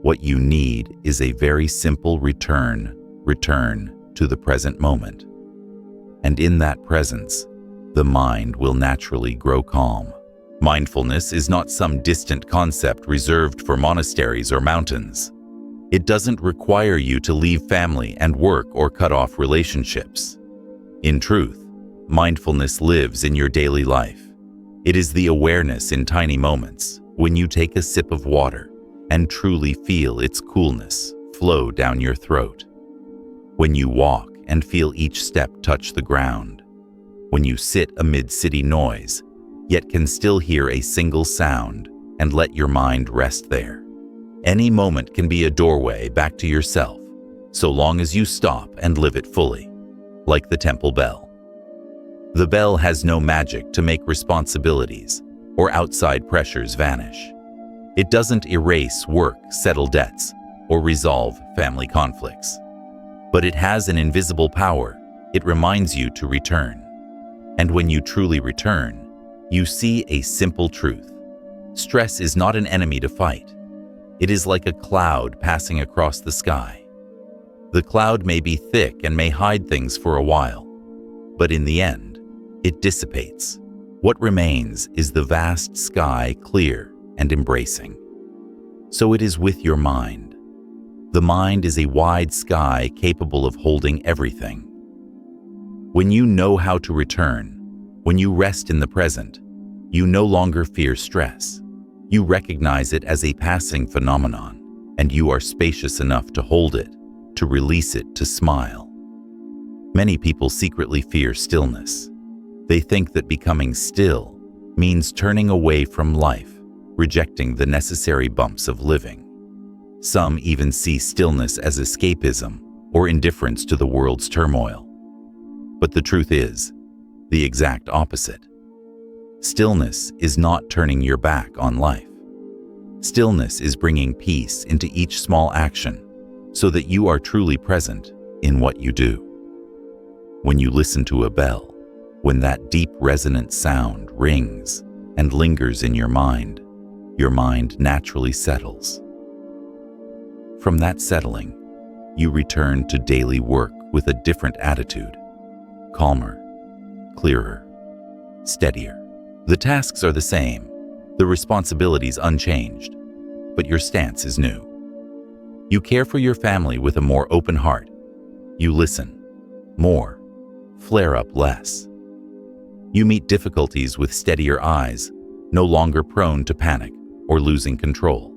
What you need is a very simple return to the present moment. And in that presence, the mind will naturally grow calm. Mindfulness is not some distant concept reserved for monasteries or mountains. It doesn't require you to leave family and work or cut off relationships. In truth, mindfulness lives in your daily life. It is the awareness in tiny moments, when you take a sip of water and truly feel its coolness flow down your throat. When you walk and feel each step touch the ground. When you sit amid city noise, yet can still hear a single sound and let your mind rest there. Any moment can be a doorway back to yourself, so long as you stop and live it fully, like the temple bell. The bell has no magic to make responsibilities or outside pressures vanish. It doesn't erase work, settle debts, or resolve family conflicts. But it has an invisible power. It reminds you to return. And when you truly return, you see a simple truth. Stress is not an enemy to fight. It is like a cloud passing across the sky. The cloud may be thick and may hide things for a while, but in the end, it dissipates. What remains is the vast sky, clear and embracing. So it is with your mind. The mind is a wide sky capable of holding everything. When you know how to return, when you rest in the present, you no longer fear stress. You recognize it as a passing phenomenon, and you are spacious enough to hold it, to release it, to smile. Many people secretly fear stillness. They think that becoming still means turning away from life, rejecting the necessary bumps of living. Some even see stillness as escapism or indifference to the world's turmoil. But the truth is, the exact opposite. Stillness is not turning your back on life. Stillness is bringing peace into each small action so that you are truly present in what you do. When you listen to a bell, when that deep resonant sound rings and lingers in your mind naturally settles. From that settling, you return to daily work with a different attitude, calmer, clearer, steadier. The tasks are the same, the responsibilities unchanged, but your stance is new. You care for your family with a more open heart. You listen more, flare up less. You meet difficulties with steadier eyes, no longer prone to panic or losing control.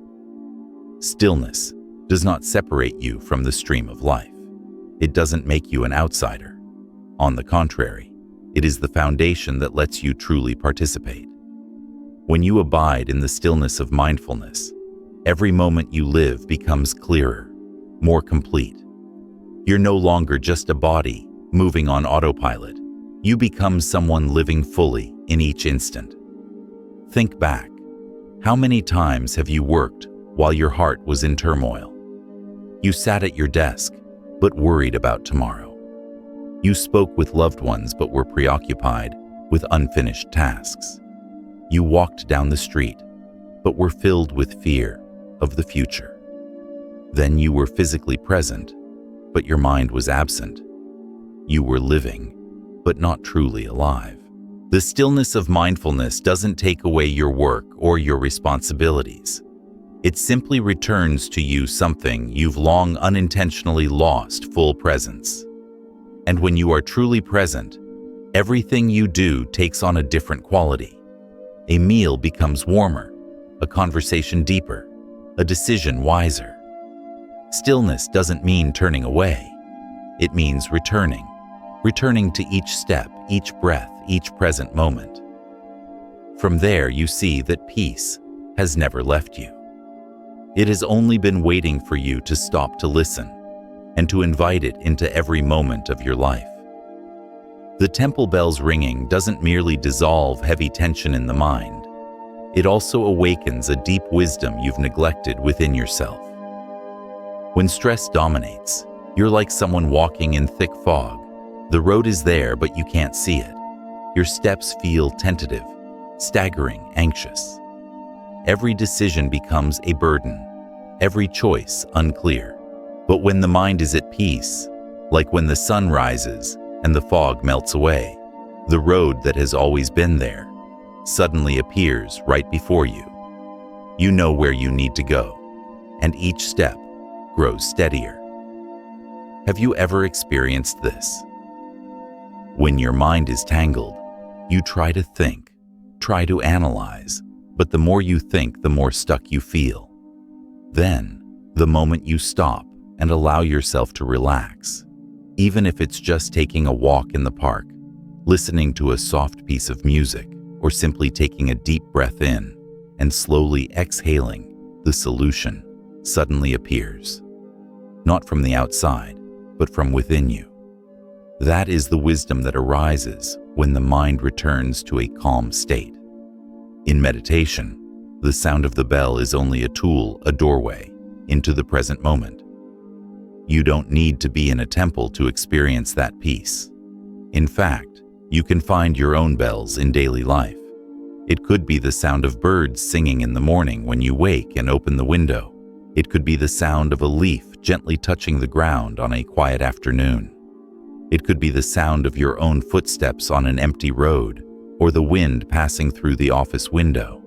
Stillness does not separate you from the stream of life. It doesn't make you an outsider. On the contrary, it is the foundation that lets you truly participate. When you abide in the stillness of mindfulness, every moment you live becomes clearer, more complete. You're no longer just a body, moving on autopilot. You become someone living fully in each instant. Think back. How many times have you worked while your heart was in turmoil? You sat at your desk, but worried about tomorrow. You spoke with loved ones but were preoccupied with unfinished tasks. You walked down the street, but were filled with fear of the future. Then you were physically present, but your mind was absent. You were living, but not truly alive. The stillness of mindfulness doesn't take away your work or your responsibilities. It simply returns to you something you've long unintentionally lost: full presence. And when you are truly present, everything you do takes on a different quality. A meal becomes warmer, a conversation deeper, a decision wiser. Stillness doesn't mean turning away. It means returning to each step, each breath, each present moment. From there, you see that peace has never left you. It has only been waiting for you to stop to listen and to invite it into every moment of your life. The temple bell's ringing doesn't merely dissolve heavy tension in the mind. It also awakens a deep wisdom you've neglected within yourself. When stress dominates, you're like someone walking in thick fog. The road is there, but you can't see it. Your steps feel tentative, staggering, anxious. Every decision becomes a burden, every choice unclear. But when the mind is at peace, like when the sun rises and the fog melts away, the road that has always been there suddenly appears right before you. You know where you need to go, and each step grows steadier. Have you ever experienced this? When your mind is tangled, you try to think, try to analyze, but the more you think, the more stuck you feel. Then, the moment you stop and allow yourself to relax, even if it's just taking a walk in the park, listening to a soft piece of music, or simply taking a deep breath in and slowly exhaling, the solution suddenly appears. Not from the outside, but from within you. That is the wisdom that arises when the mind returns to a calm state. In meditation, the sound of the bell is only a tool, a doorway into the present moment. You don't need to be in a temple to experience that peace. In fact, you can find your own bells in daily life. It could be the sound of birds singing in the morning when you wake and open the window. It could be the sound of a leaf gently touching the ground on a quiet afternoon. It could be the sound of your own footsteps on an empty road, or the wind passing through the office window.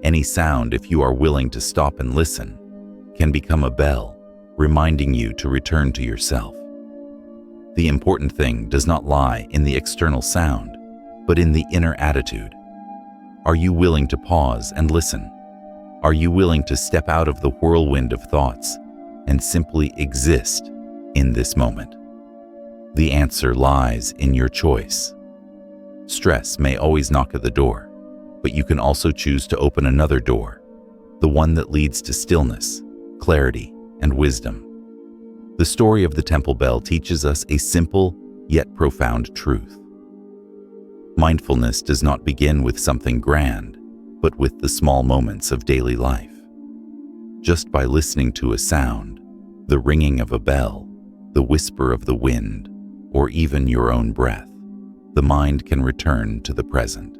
Any sound, if you are willing to stop and listen, can become a bell, reminding you to return to yourself. The important thing does not lie in the external sound, but in the inner attitude. Are you willing to pause and listen? Are you willing to step out of the whirlwind of thoughts and simply exist in this moment? The answer lies in your choice. Stress may always knock at the door, but you can also choose to open another door, the one that leads to stillness, clarity, and wisdom. The story of the temple bell teaches us a simple yet profound truth. Mindfulness does not begin with something grand, but with the small moments of daily life. Just by listening to a sound, the ringing of a bell, the whisper of the wind, or even your own breath, the mind can return to the present.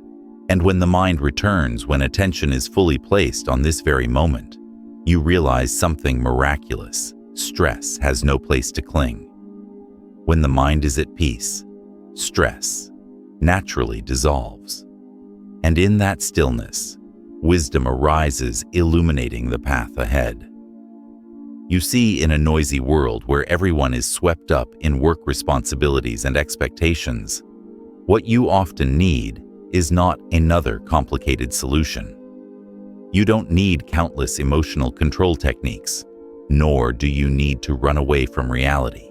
And when the mind returns, when attention is fully placed on this very moment, you realize something miraculous. Stress has no place to cling. When the mind is at peace, stress naturally dissolves. And in that stillness, wisdom arises, illuminating the path ahead. You see, in a noisy world where everyone is swept up in work responsibilities and expectations, what you often need is not another complicated solution. You don't need countless emotional control techniques, nor do you need to run away from reality.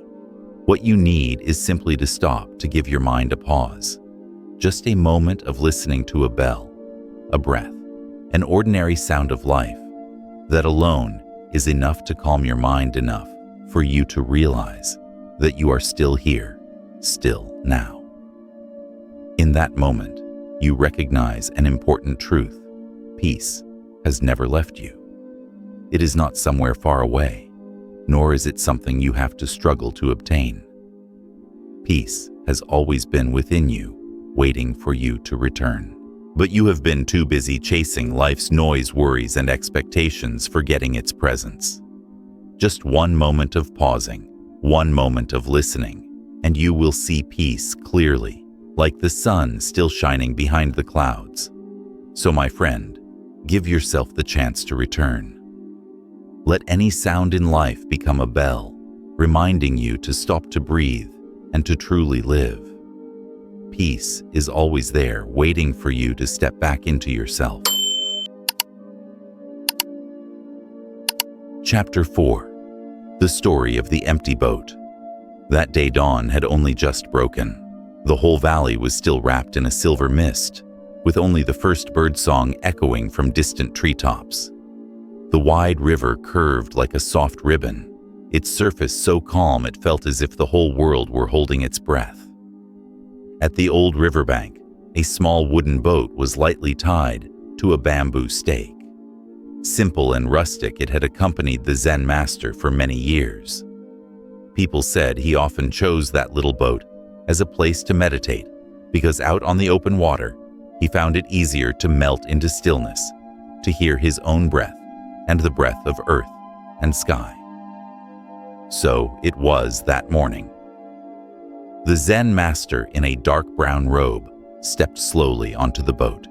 What you need is simply to stop, to give your mind a pause. Just a moment of listening to a bell, a breath, an ordinary sound of life. That alone is enough to calm your mind, enough for you to realize that you are still here, still now. In that moment, you recognize an important truth. Peace has never left you. It is not somewhere far away, nor is it something you have to struggle to obtain. Peace has always been within you, waiting for you to return. But you have been too busy chasing life's noise, worries, and expectations, forgetting its presence. Just one moment of pausing, one moment of listening, and you will see peace clearly, like the sun still shining behind the clouds. So, my friend, give yourself the chance to return. Let any sound in life become a bell, reminding you to stop, to breathe, and to truly live. Peace is always there, waiting for you to step back into yourself. Chapter 4. The Story of the Empty Boat. That day dawn had only just broken. The whole valley was still wrapped in a silver mist, with only the first birdsong echoing from distant treetops. The wide river curved like a soft ribbon, its surface so calm it felt as if the whole world were holding its breath. At the old riverbank, a small wooden boat was lightly tied to a bamboo stake. Simple and rustic, it had accompanied the Zen master for many years. People said he often chose that little boat as a place to meditate, because out on the open water, he found it easier to melt into stillness, to hear his own breath and the breath of earth and sky. So it was that morning. The Zen master, in a dark brown robe, stepped slowly onto the boat.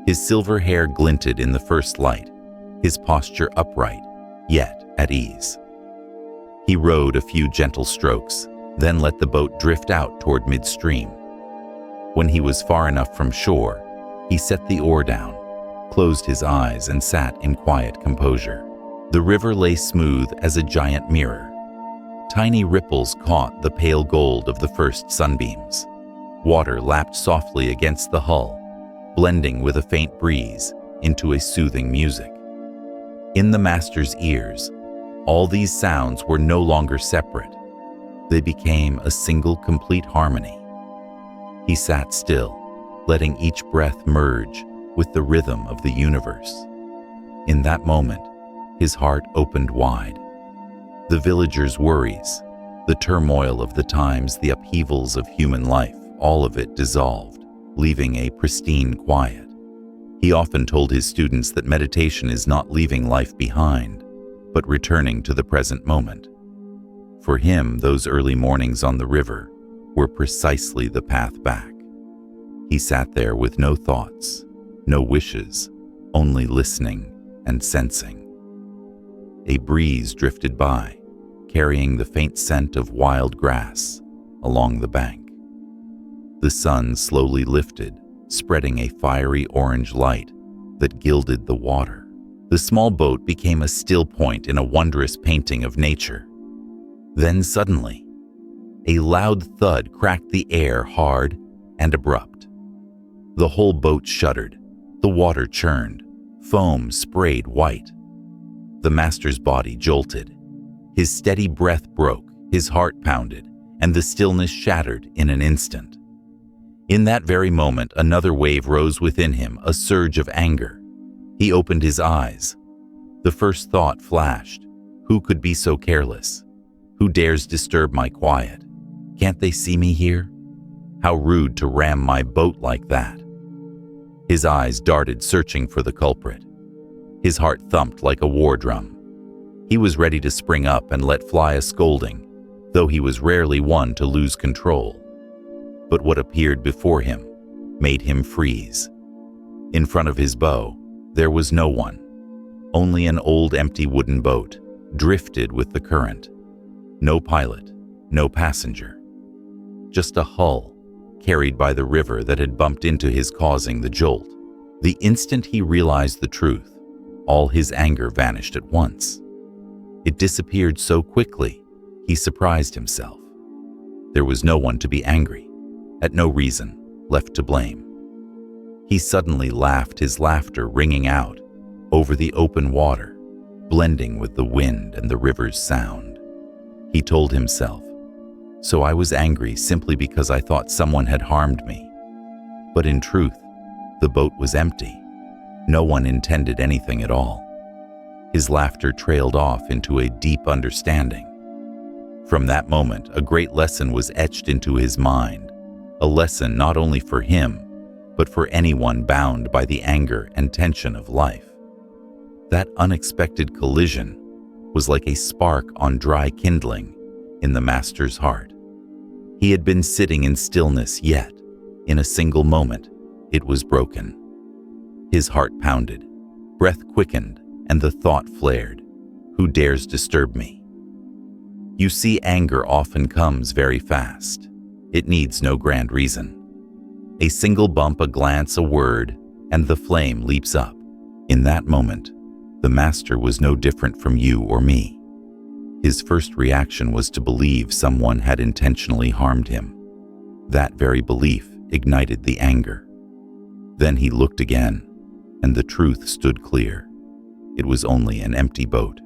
His silver hair glinted in the first light, his posture upright, yet at ease. He rowed a few gentle strokes, then let the boat drift out toward midstream. When he was far enough from shore, he set the oar down, closed his eyes, and sat in quiet composure. The river lay smooth as a giant mirror. Tiny ripples caught the pale gold of the first sunbeams. Water lapped softly against the hull, blending with a faint breeze into a soothing music. In the master's ears, all these sounds were no longer separate. They became a single complete harmony. He sat still, letting each breath merge with the rhythm of the universe. In that moment, his heart opened wide. The villagers' worries, the turmoil of the times, the upheavals of human life, all of it dissolved, leaving a pristine quiet. He often told his students that meditation is not leaving life behind, but returning to the present moment. For him, those early mornings on the river were precisely the path back. He sat there with no thoughts, no wishes, only listening and sensing. A breeze drifted by, carrying the faint scent of wild grass along the bank. The sun slowly lifted, spreading a fiery orange light that gilded the water. The small boat became a still point in a wondrous painting of nature. Then suddenly, a loud thud cracked the air, hard and abrupt. The whole boat shuddered, the water churned, foam sprayed white. The master's body jolted. His steady breath broke, his heart pounded, and the stillness shattered in an instant. In that very moment, another wave rose within him, a surge of anger. He opened his eyes. The first thought flashed: who could be so careless? Who dares disturb my quiet? Can't they see me here? How rude to ram my boat like that. His eyes darted, searching for the culprit. His heart thumped like a war drum. He was ready to spring up and let fly a scolding, though he was rarely one to lose control. But what appeared before him made him freeze. In front of his bow, there was no one. Only an old empty wooden boat, drifted with the current. No pilot, no passenger. Just a hull, carried by the river that had bumped into his, causing the jolt. The instant he realized the truth, all his anger vanished at once. It disappeared so quickly, he surprised himself. There was no one to be angry, at no reason left to blame. He suddenly laughed, his laughter ringing out over the open water, blending with the wind and the river's sound. he told himself. So I was angry simply because I thought someone had harmed me. But in truth, the boat was empty. No one intended anything at all. His laughter trailed off into a deep understanding. From that moment, a great lesson was etched into his mind, a lesson not only for him, but for anyone bound by the anger and tension of life. That unexpected collision was like a spark on dry kindling in the master's heart. He had been sitting in stillness, yet, in a single moment, it was broken. His heart pounded, breath quickened, and the thought flared, "Who dares disturb me?" You see, anger often comes very fast. It needs no grand reason. A single bump, a glance, a word, and the flame leaps up. In that moment, the master was no different from you or me. His first reaction was to believe someone had intentionally harmed him. That very belief ignited the anger. Then he looked again, and the truth stood clear. It was only an empty boat.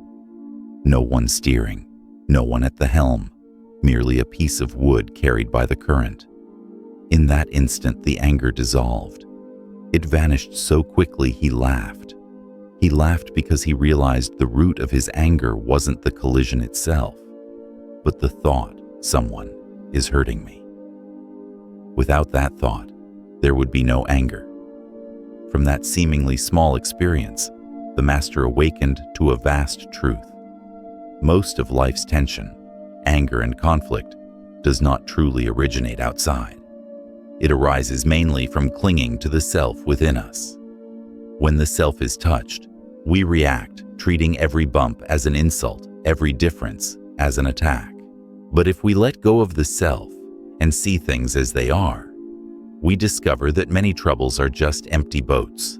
No one steering, no one at the helm, merely a piece of wood carried by the current. In that instant, the anger dissolved. It vanished so quickly he laughed. He laughed because he realized the root of his anger wasn't the collision itself, but the thought, "Someone is hurting me." Without that thought, there would be no anger. From that seemingly small experience, the master awakened to a vast truth. Most of life's tension, anger, and conflict does not truly originate outside. It arises mainly from clinging to the self within us. When the self is touched, we react, treating every bump as an insult, every difference as an attack. But if we let go of the self and see things as they are, we discover that many troubles are just empty boats.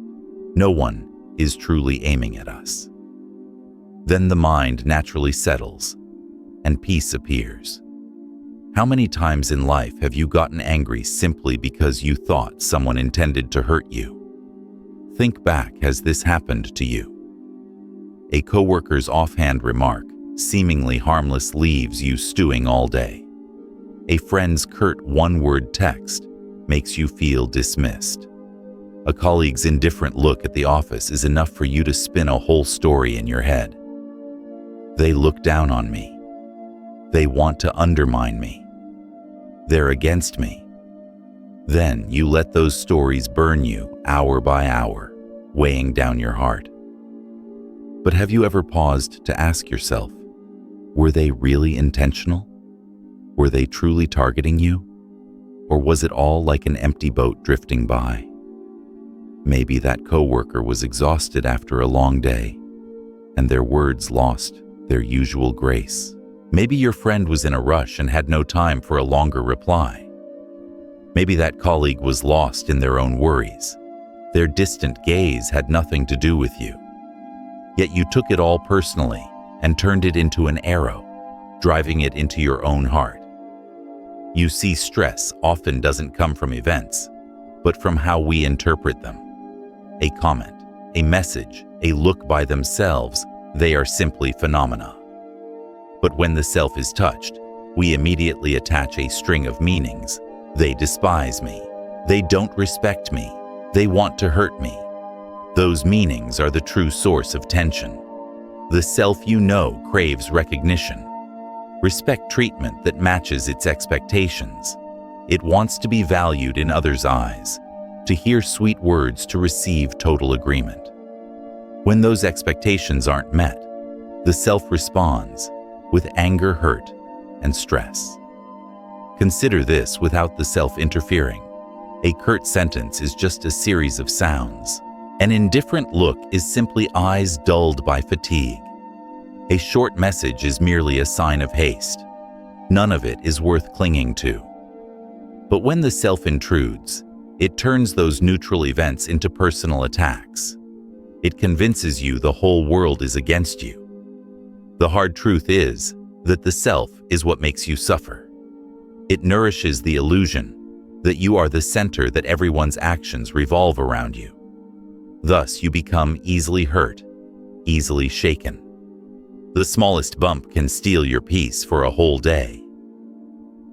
No one is truly aiming at us. Then the mind naturally settles, and peace appears. How many times in life have you gotten angry simply because you thought someone intended to hurt you? Think back, has this happened to you? A coworker's offhand remark, seemingly harmless, leaves you stewing all day. A friend's curt one-word text makes you feel dismissed. A colleague's indifferent look at the office is enough for you to spin a whole story in your head. They look down on me. They want to undermine me. They're against me. Then you let those stories burn you hour by hour, weighing down your heart. But have you ever paused to ask yourself, were they really intentional? Were they truly targeting you? Or was it all like an empty boat drifting by? Maybe that coworker was exhausted after a long day, and their words lost their usual grace. Maybe your friend was in a rush and had no time for a longer reply. Maybe that colleague was lost in their own worries. Their distant gaze had nothing to do with you. Yet you took it all personally and turned it into an arrow, driving it into your own heart. You see, stress often doesn't come from events, but from how we interpret them. A comment, a message, a look by themselves, they are simply phenomena. But when the self is touched, we immediately attach a string of meanings. They despise me. They don't respect me. They want to hurt me. Those meanings are the true source of tension. The self you know craves recognition. Respect treatment that matches its expectations. It wants to be valued in others' eyes, to hear sweet words, to receive total agreement. When those expectations aren't met, the self responds with anger, hurt, and stress. Consider this without the self interfering. A curt sentence is just a series of sounds. An indifferent look is simply eyes dulled by fatigue. A short message is merely a sign of haste. None of it is worth clinging to. But when the self intrudes, it turns those neutral events into personal attacks. It convinces you the whole world is against you. The hard truth is that the self is what makes you suffer. It nourishes the illusion that you are the center, that everyone's actions revolve around you. Thus, you become easily hurt, easily shaken. The smallest bump can steal your peace for a whole day.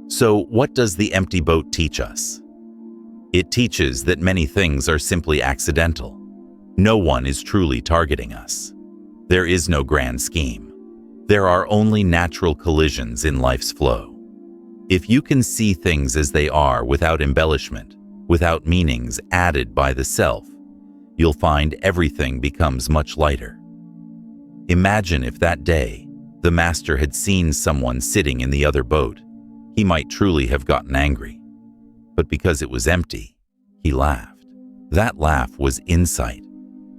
So, what does the empty boat teach us? It teaches that many things are simply accidental. No one is truly targeting us. There is no grand scheme. There are only natural collisions in life's flow. If you can see things as they are without embellishment, without meanings added by the self, you'll find everything becomes much lighter. Imagine if that day, the master had seen someone sitting in the other boat. He might truly have gotten angry. But because it was empty, he laughed. That laugh was insight.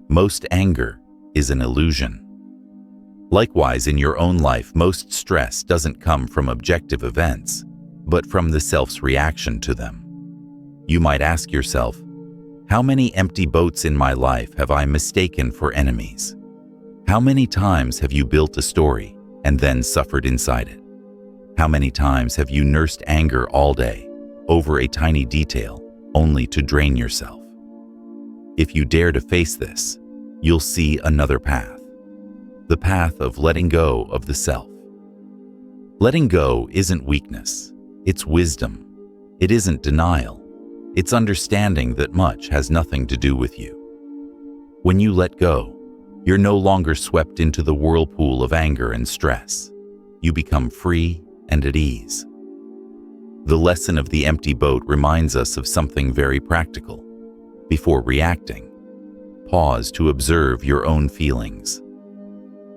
Most anger is an illusion. Likewise, in your own life, most stress doesn't come from objective events, but from the self's reaction to them. You might ask yourself, how many empty boats in my life have I mistaken for enemies? How many times have you built a story and then suffered inside it? How many times have you nursed anger all day over a tiny detail only to drain yourself? If you dare to face this, you'll see another path. The path of letting go of the self. Letting go isn't weakness, it's wisdom. It isn't denial, it's understanding that much has nothing to do with you. When you let go, you're no longer swept into the whirlpool of anger and stress. You become free and at ease. The lesson of the empty boat reminds us of something very practical. Before reacting, pause to observe your own feelings.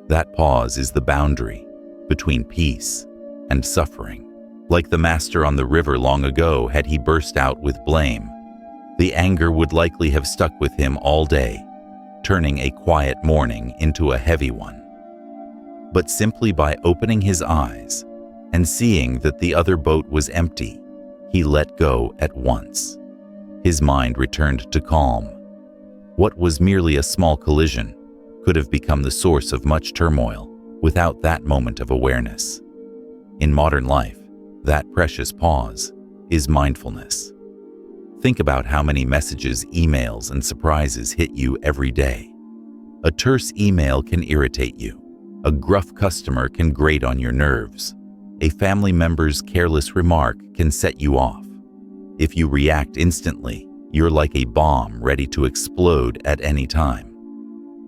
That pause is the boundary between peace and suffering. Like the master on the river long ago, had he burst out with blame, the anger would likely have stuck with him all day, turning a quiet morning into a heavy one. But simply by opening his eyes and seeing that the other boat was empty, he let go at once. His mind returned to calm. What was merely a small collision could have become the source of much turmoil without that moment of awareness. In modern life, that precious pause is mindfulness. Think about how many messages, emails, and surprises hit you every day. A terse email can irritate you. A gruff customer can grate on your nerves. A family member's careless remark can set you off. If you react instantly, you're like a bomb ready to explode at any time.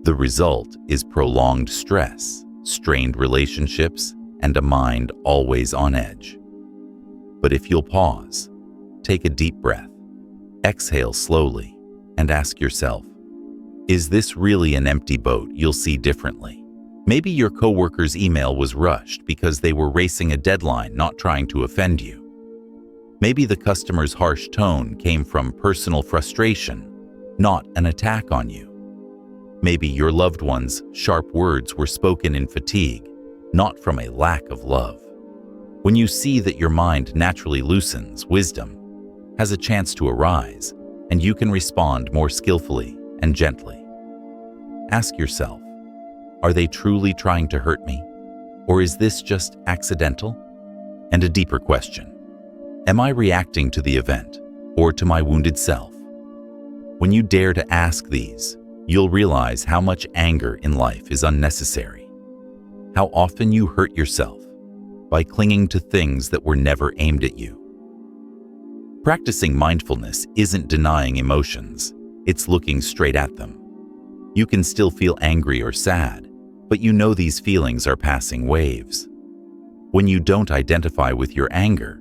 The result is prolonged stress, strained relationships, and a mind always on edge. But if you'll pause, take a deep breath, exhale slowly, and ask yourself, is this really an empty boat you'll see differently? Maybe your coworker's email was rushed because they were racing a deadline, not trying to offend you. Maybe the customer's harsh tone came from personal frustration, not an attack on you. Maybe your loved one's sharp words were spoken in fatigue, not from a lack of love. When you see that your mind naturally loosens, wisdom has a chance to arise, and you can respond more skillfully and gently. Ask yourself, are they truly trying to hurt me? Or is this just accidental? And a deeper question, am I reacting to the event or to my wounded self? When you dare to ask these, you'll realize how much anger in life is unnecessary. How often you hurt yourself by clinging to things that were never aimed at you. Practicing mindfulness isn't denying emotions, it's looking straight at them. You can still feel angry or sad, but you know these feelings are passing waves. When you don't identify with your anger,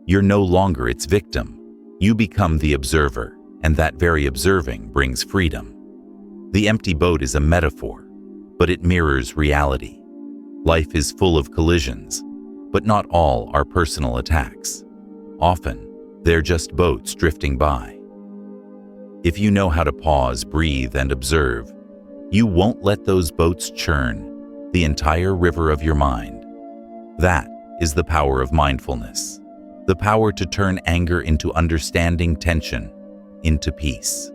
you're no longer its victim. You become the observer, and that very observing brings freedom. The empty boat is a metaphor, but it mirrors reality. Life is full of collisions, but not all are personal attacks. Often, they're just boats drifting by. If you know how to pause, breathe, and observe, you won't let those boats churn the entire river of your mind. That is the power of mindfulness, the power to turn anger into understanding, tension into peace.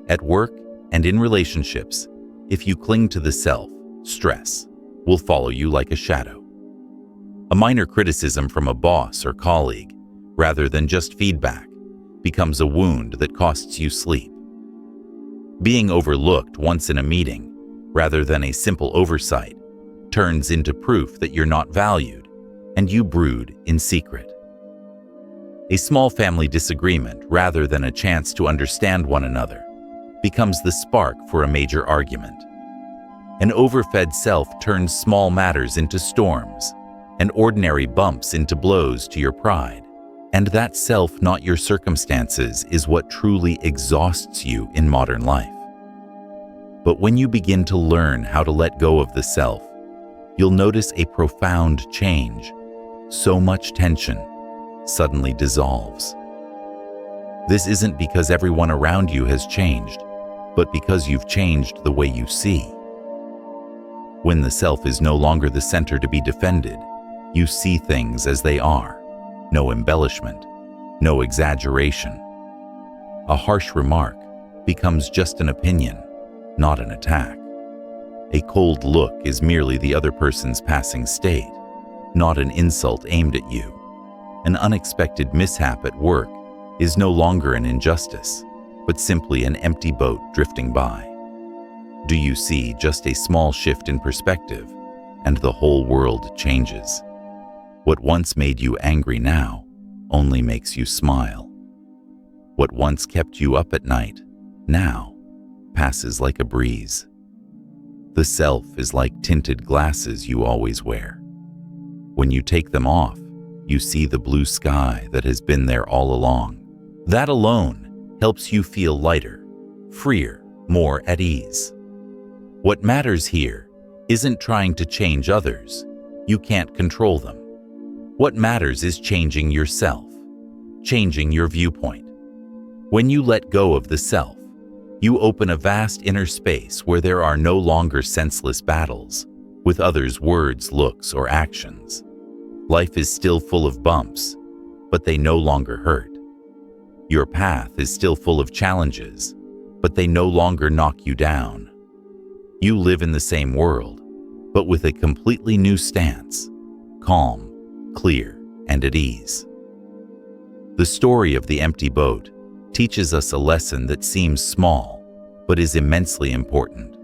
At work and in relationships, if you cling to the self, stress will follow you like a shadow. A minor criticism from a boss or colleague, rather than just feedback, becomes a wound that costs you sleep. Being overlooked once in a meeting, rather than a simple oversight, turns into proof that you're not valued, and you brood in secret. A small family disagreement, rather than a chance to understand one another, becomes the spark for a major argument. An overfed self turns small matters into storms, and ordinary bumps into blows to your pride. And that self, not your circumstances, is what truly exhausts you in modern life. But when you begin to learn how to let go of the self, you'll notice a profound change. So much tension suddenly dissolves. This isn't because everyone around you has changed, but because you've changed the way you see. When the self is no longer the center to be defended, you see things as they are. No embellishment, no exaggeration. A harsh remark becomes just an opinion, not an attack. A cold look is merely the other person's passing state, not an insult aimed at you. An unexpected mishap at work is no longer an injustice, but simply an empty boat drifting by. Do you see just a small shift in perspective, and the whole world changes? What once made you angry now only makes you smile. What once kept you up at night now passes like a breeze. The self is like tinted glasses you always wear. When you take them off, you see the blue sky that has been there all along. That alone helps you feel lighter, freer, more at ease. What matters here isn't trying to change others. You can't control them. What matters is changing yourself, changing your viewpoint. When you let go of the self, you open a vast inner space where there are no longer senseless battles with others' words, looks, or actions. Life is still full of bumps, but they no longer hurt. Your path is still full of challenges, but they no longer knock you down. You live in the same world, but with a completely new stance, calm, clear, and at ease. The story of the empty boat teaches us a lesson that seems small, but is immensely important.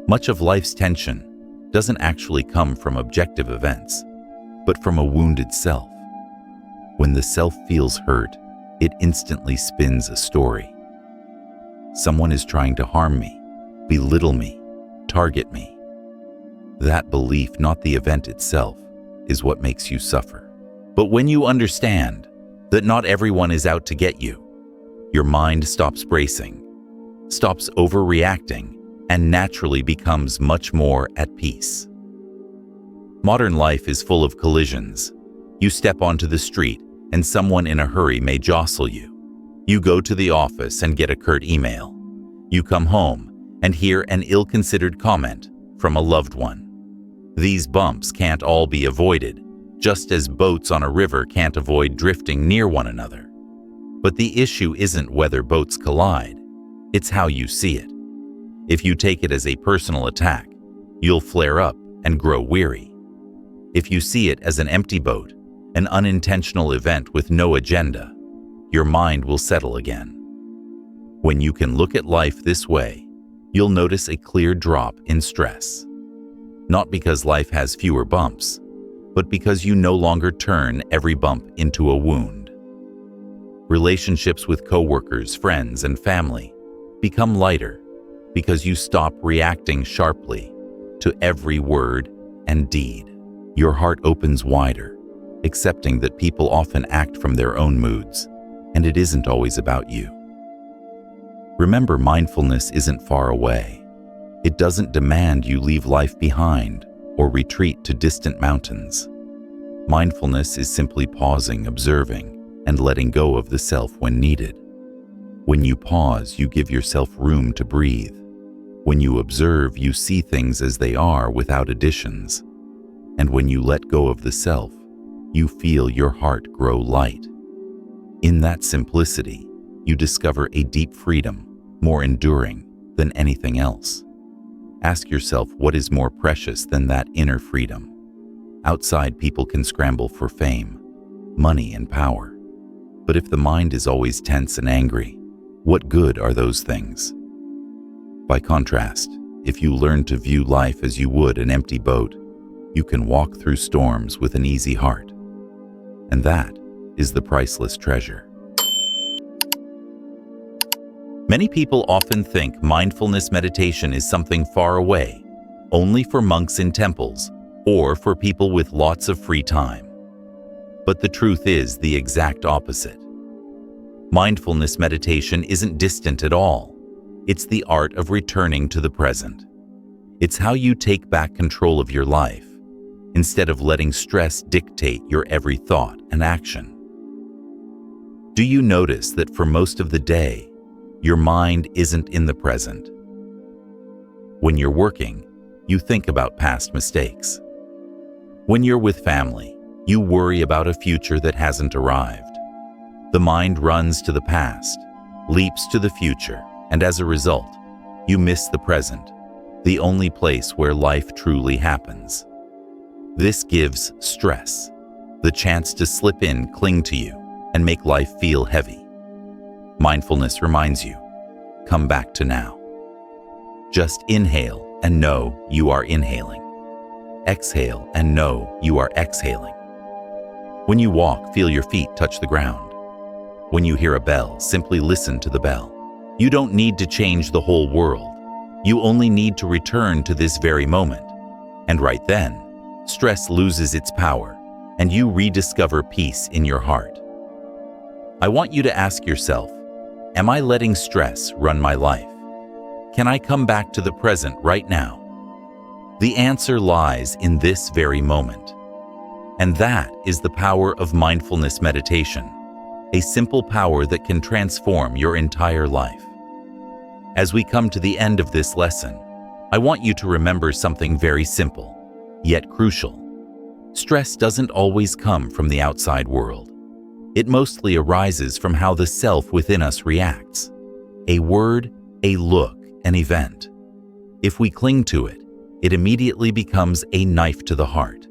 Much of life's tension doesn't actually come from objective events, but from a wounded self. When the self feels hurt, it instantly spins a story. Someone is trying to harm me, belittle me, target me. That belief, not the event itself, is what makes you suffer. But when you understand that not everyone is out to get you, your mind stops bracing, stops overreacting, and naturally becomes much more at peace. Modern life is full of collisions. You step onto the street and someone in a hurry may jostle you. You go to the office and get a curt email. You come home and hear an ill-considered comment from a loved one. These bumps can't all be avoided, just as boats on a river can't avoid drifting near one another. But the issue isn't whether boats collide, it's how you see it. If you take it as a personal attack, you'll flare up and grow weary. If you see it as an empty boat, an unintentional event with no agenda, your mind will settle again. When you can look at life this way, you'll notice a clear drop in stress. Not because life has fewer bumps, but because you no longer turn every bump into a wound. Relationships with coworkers, friends, and family become lighter because you stop reacting sharply to every word and deed. Your heart opens wider, accepting that people often act from their own moods, and it isn't always about you. Remember, mindfulness isn't far away. It doesn't demand you leave life behind or retreat to distant mountains. Mindfulness is simply pausing, observing, and letting go of the self when needed. When you pause, you give yourself room to breathe. When you observe, you see things as they are without additions. And when you let go of the self, you feel your heart grow light. In that simplicity, you discover a deep freedom, more enduring than anything else. Ask yourself, what is more precious than that inner freedom? Outside, people can scramble for fame, money, and power. But if the mind is always tense and angry, what good are those things? By contrast, If you learn to view life as you would an empty boat, you can walk through storms with an easy heart. And that is the priceless treasure. Many people often think mindfulness meditation is something far away, only for monks in temples or for people with lots of free time. But the truth is the exact opposite. Mindfulness meditation isn't distant at all. It's the art of returning to the present. It's how you take back control of your life, instead of letting stress dictate your every thought and action. Do you notice that for most of the day, your mind isn't in the present? When you're working, you think about past mistakes. When you're with family, you worry about a future that hasn't arrived. The mind runs to the past, leaps to the future, and as a result, you miss the present, the only place where life truly happens. This gives stress, the chance to slip in, cling to you, and make life feel heavy. Mindfulness reminds you, come back to now. Just inhale and know you are inhaling. Exhale and know you are exhaling. When you walk, feel your feet touch the ground. When you hear a bell, simply listen to the bell. You don't need to change the whole world. You only need to return to this very moment. And right then, stress loses its power, and you rediscover peace in your heart. I want you to ask yourself, am I letting stress run my life? Can I come back to the present right now? The answer lies in this very moment. And that is the power of mindfulness meditation, a simple power that can transform your entire life. As we come to the end of this lesson, I want you to remember something very simple, yet crucial. Stress doesn't always come from the outside world. It mostly arises from how the self within us reacts. A word, a look, an event. If we cling to it, it immediately becomes a knife to the heart.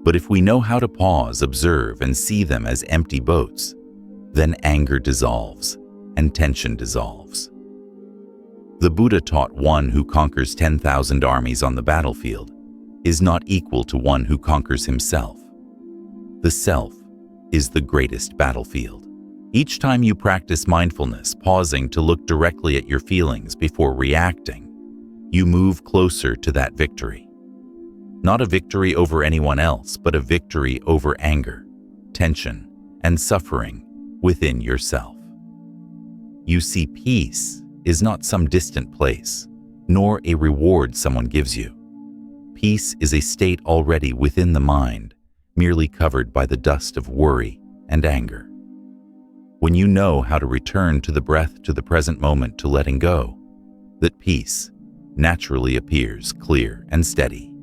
But if we know how to pause, observe, and see them as empty boats, then anger dissolves and tension dissolves. The Buddha taught one who conquers 10,000 armies on the battlefield is not equal to one who conquers himself. The self is the greatest battlefield. Each time you practice mindfulness, pausing to look directly at your feelings before reacting, you move closer to that victory. Not a victory over anyone else, but a victory over anger, tension, and suffering within yourself. You see, peace is not some distant place, nor a reward someone gives you. Peace is a state already within the mind, merely covered by the dust of worry and anger. When you know how to return to the breath, to the present moment, to letting go, that peace naturally appears clear and steady.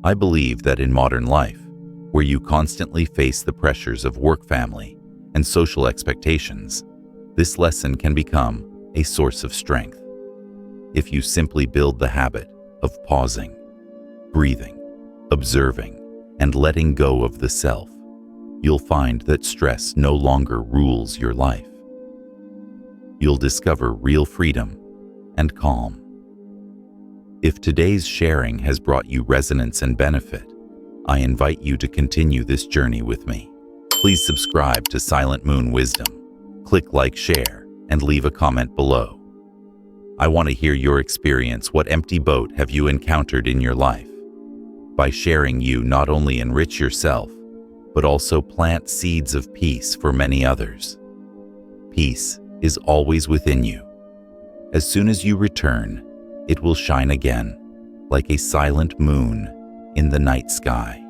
I believe that in modern life, where you constantly face the pressures of work, family, and social expectations, this lesson can become a source of strength. If you simply build the habit of pausing, breathing, observing, and letting go of the self, you'll find that stress no longer rules your life. You'll discover real freedom and calm. If today's sharing has brought you resonance and benefit, I invite you to continue this journey with me. Please subscribe to Silent Moon Wisdom, click like, share, and leave a comment below. I want to hear your experience. What empty boat have you encountered in your life? By sharing, you not only enrich yourself, but also plant seeds of peace for many others. Peace is always within you. As soon as you return, it will shine again, like a silent moon in the night sky.